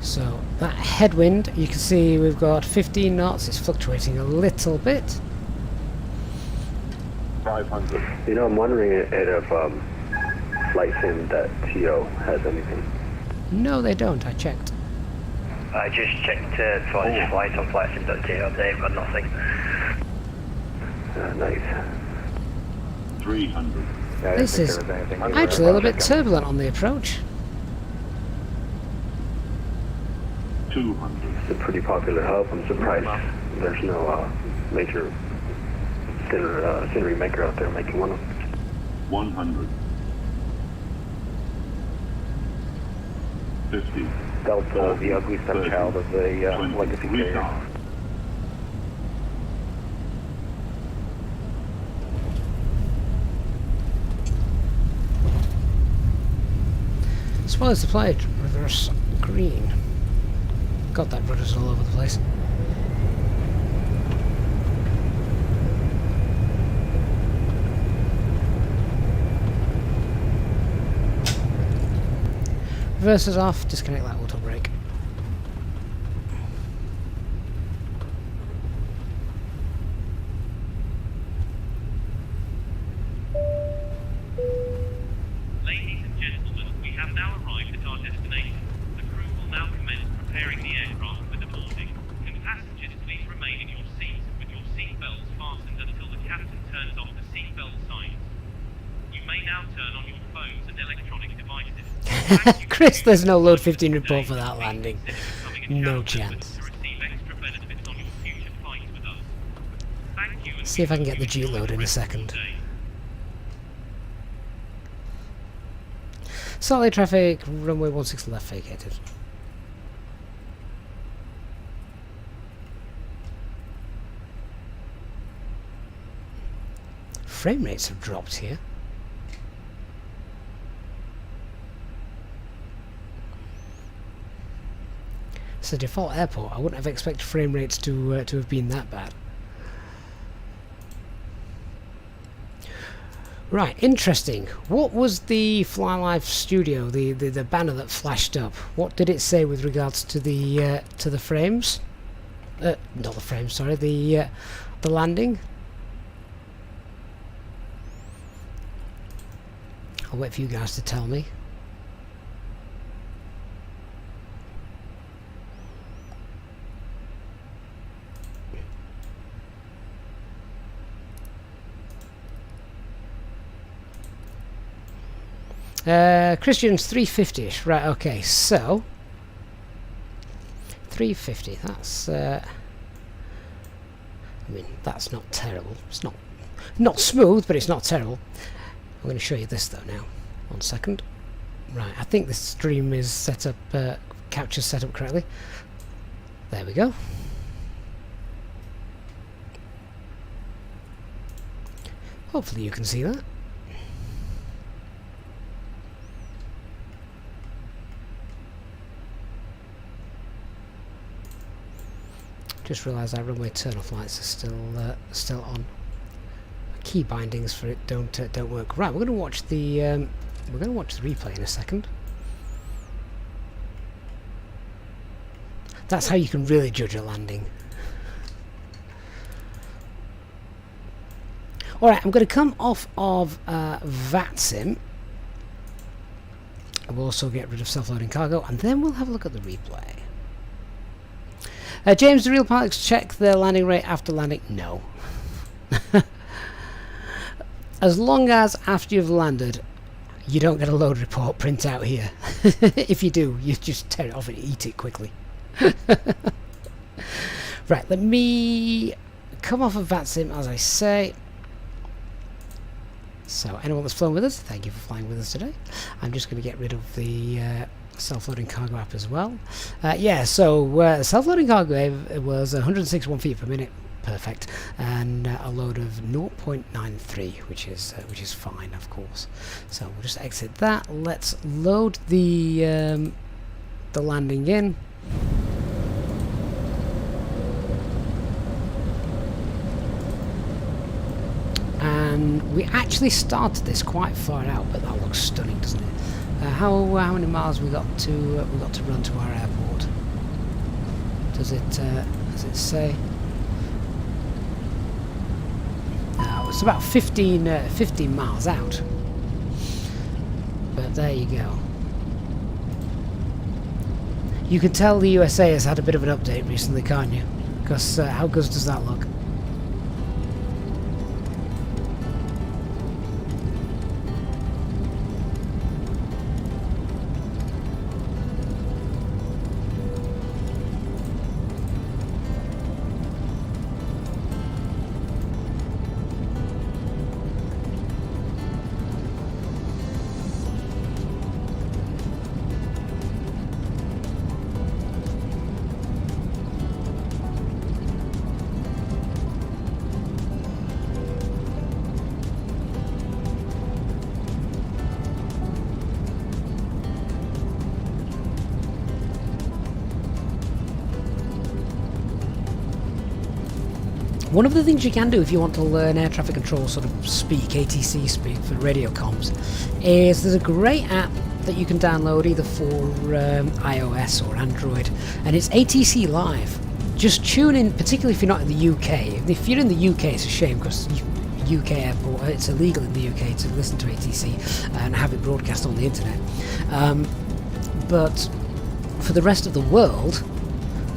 A: So that headwind, you can see we've got 15 knots. It's fluctuating a little bit.
H: 500.
C: You know, I'm wondering if FlightSim.to has anything.
A: No, they don't. I checked.
I: I just checked for this flight on FlightSim.to. They've got nothing.
C: Nice.
H: 300.
G: Yeah, I didn't
A: This
G: think
A: is
G: there was anything
A: actually a little bit turbulent on the approach.
H: 200.
C: It's a pretty popular hub. I'm surprised there's no major scenery maker out there making one of them.
H: 100. 50.
G: Delta, the ugly stepchild of the
H: 20.
G: legacy carrier.
H: Retard.
A: Spoilers deployed. Reverse green. God, that rudder's all over the place. Reverse is off. Disconnect that auto brake.
D: Ladies and gentlemen, we have now arrived at our destination. The crew will now commence preparing the aircraft for the boarding. Can passengers please remain in your seats with your seatbelts fastened until the captain turns off the seatbelt signs. You may now turn on your phones and electronic devices. Thank you
A: Chris,
D: for
A: there's no
D: using
A: load
D: the
A: 15
D: today.
A: report for that landing.
D: Consider becoming a
A: No
D: channel member
A: chance.
D: to receive extra benefits on your future flights with us. Thank you and
A: See if I can
D: we
A: get the
D: hope you
A: G
D: enjoy
A: load
D: the
A: in a
D: rest of your
A: second.
D: day.
A: Salt Lake traffic, runway 16 left vacated. Frame rates have dropped here. It's a default airport. I wouldn't have expected frame rates to have been that bad. Right, interesting. What was the Fly Life Studio, the banner that flashed up? What did it say with regards to the frames? Not the frames, sorry. The landing. I'll wait for you guys to tell me. Christian's 350ish. Right, okay, so 350, that's I mean, that's not terrible. It's not smooth, but it's not terrible. I'm going to show you this though now. 1 second. Right, I think this stream is set up, capture's set up correctly. There we go. Hopefully you can see that. Just realised our runway turn-off lights are still on. Key bindings for it don't work. Right, we're going to watch the replay in a second. That's how you can really judge a landing. All right, I'm going to come off of Vatsim. We'll also get rid of self-loading cargo, and then we'll have a look at the replay. James, the real pilots check their landing rate after landing? No. As long as after you've landed, you don't get a load report print out here. If you do, you just tear it off and eat it quickly. Right, let me come off of Vatsim, as I say. So, anyone that's flown with us, thank you for flying with us today. I'm just going to get rid of the self-loading cargo app as well. Yeah, so self-loading cargo was 161 feet per minute, perfect, and a load of 0.93, which is fine, of course. So we'll just exit that. Let's load the landing in. And we actually started this quite far out, but that looks stunning, doesn't it? How many miles we got to run to our airport? Does it say? It's about 15 miles out. But there you go. You can tell the USA has had a bit of an update recently, can't you? Because how good does that look? One of the things you can do if you want to learn air traffic control sort of speak, ATC speak for radio comms, is there's a great app that you can download either for iOS or Android, and it's ATC Live. Just tune in, particularly if you're not in the UK. If you're in the UK, it's a shame because UK airport, it's illegal in the UK to listen to ATC and have it broadcast on the internet. But for the rest of the world,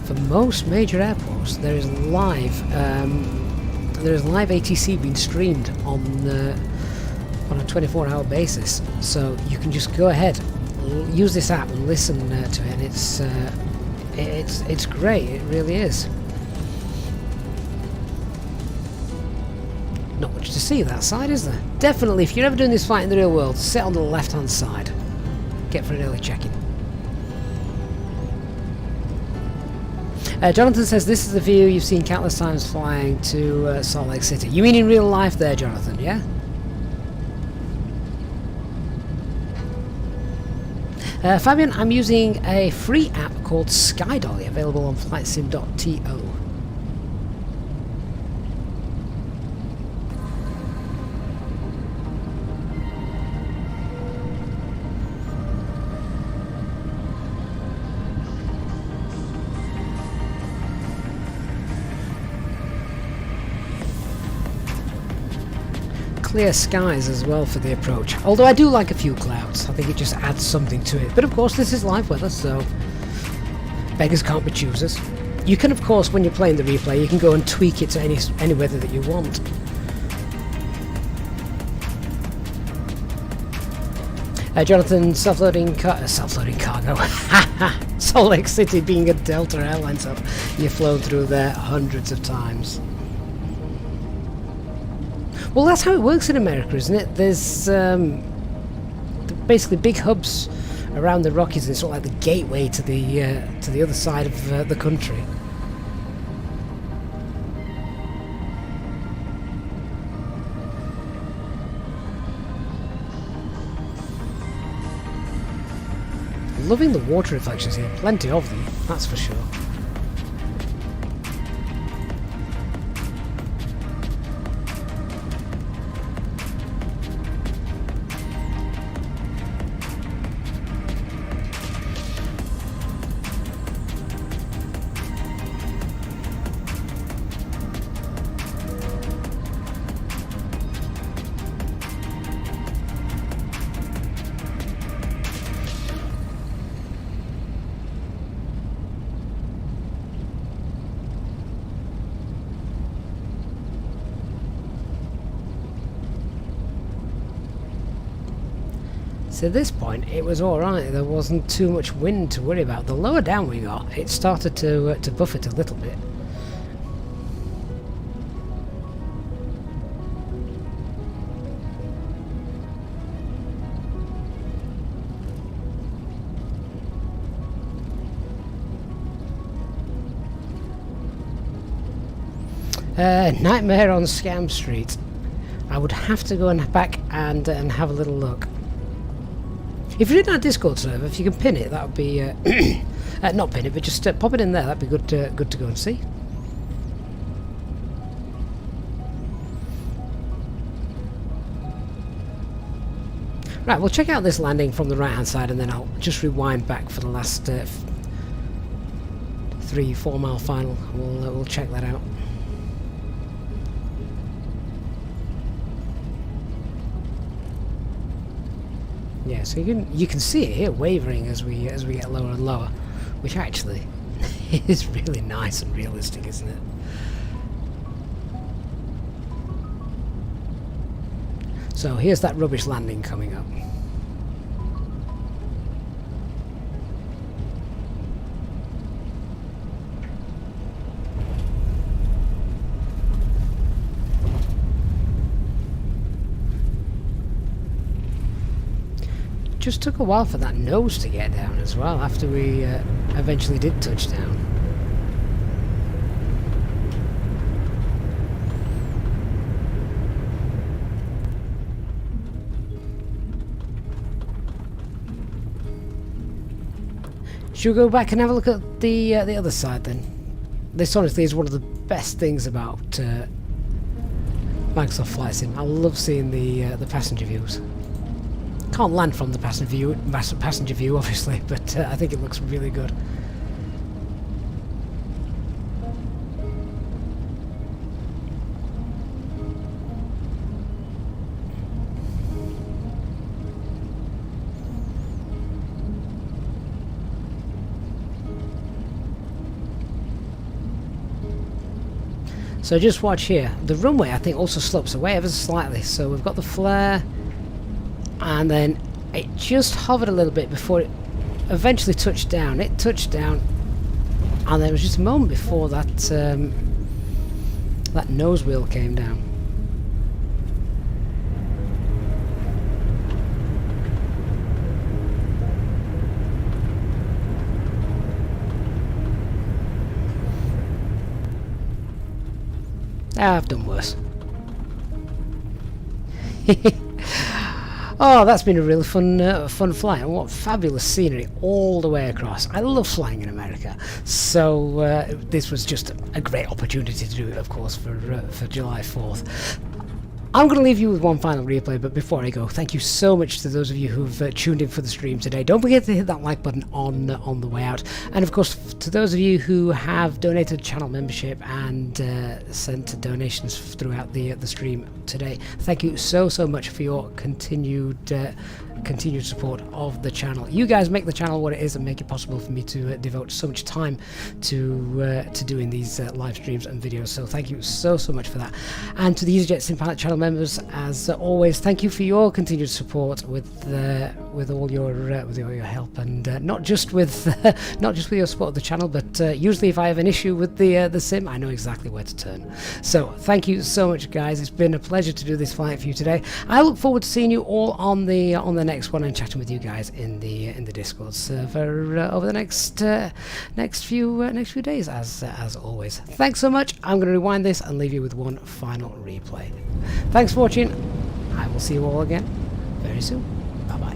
A: for most major airports, there is live ATC being streamed on a 24-hour basis. So you can just go ahead, use this app, and listen to it. And it's great. It really is. Not much to see that side, is there? Definitely, if you're ever doing this flight in the real world, sit on the left-hand side. Get for an early check-in. Jonathan says this is the view you've seen countless times flying to Salt Lake City. You mean in real life there, Jonathan, yeah? Fabian, I'm using a free app called SkyDolly, available on flightsim.to. clear skies as well for the approach. Although I do like a few clouds. I think it just adds something to it. But of course this is live weather, so beggars can't be choosers. You can, of course, when you're playing the replay, you can go and tweak it to any weather that you want. Jonathan, self-loading cargo. Salt Lake City being a Delta Airlines hub, you've flown through there hundreds of times. Well, that's how it works in America, isn't it? There's basically big hubs around the Rockies, and it's sort of like the gateway to the other side of the country. Loving the water reflections here, plenty of them, that's for sure. So at this point it was alright, there wasn't too much wind to worry about. The lower down we got, it started to buffet a little bit. Nightmare on Scam Street. I would have to go back and have a little look. If you're in our Discord server, if you can pin it, that would be not pin it, but just pop it in there. That'd be good to go and see. Right, we'll check out this landing from the right-hand side, and then I'll just rewind back for the last 3-4 mile final. We'll check that out. Yeah, so you can see it here wavering as we get lower and lower, which actually is really nice and realistic, isn't it? So here's that rubbish landing coming up. Just took a while for that nose to get down as well, after we eventually did touch down. Should we go back and have a look at the other side then? This honestly is one of the best things about Microsoft Flight Sim. I love seeing the passenger views. Can't land from the passenger view obviously, but I think it looks really good. So just watch here. The runway I think also slopes away ever so slightly, so we've got the flare, and then it just hovered a little bit before it eventually touched down. It touched down, and there was just a moment before that that nose wheel came down. I've done worse. Oh, that's been a really fun flight, and what fabulous scenery all the way across. I love flying in America, so this was just a great opportunity to do it, of course, for July 4th. I'm going to leave you with one final replay, but before I go, thank you so much to those of you who've tuned in for the stream today. Don't forget to hit that like button on the way out, and of course to those of you who have donated channel membership and sent donations throughout the stream today, thank you so much for your continued support of the channel. You guys make the channel what it is and make it possible for me to devote so much time to doing these live streams and videos, so thank you so much for that. And to the EasyJet Sim Pilot channel members, as always, thank you for your continued support with all your help, and not just with your support of the channel, but usually if I have an issue with the sim, I know exactly where to turn. So thank you so much, guys. It's been a pleasure to do this flight for you today. I look forward to seeing you all on the next one and chatting with you guys in the Discord server over the next few days, as always. Thanks so much. I'm going to rewind this and leave you with one final replay. Thanks for watching. I will see you all again very soon. Bye bye.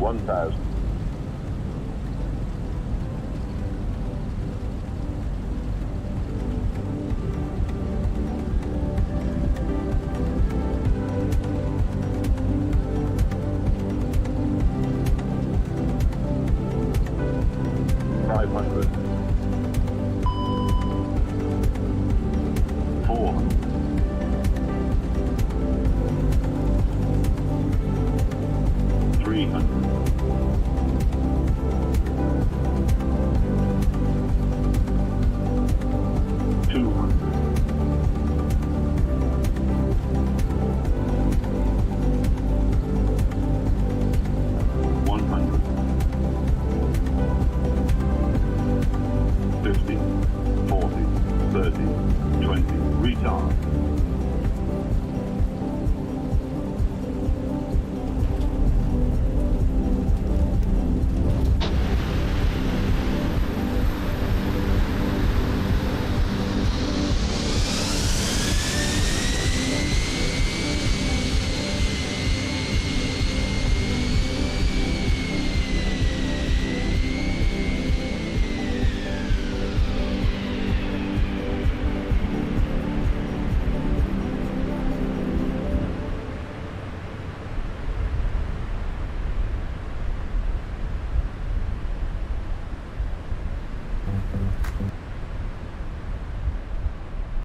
H: $1,000. $500. $400. $300.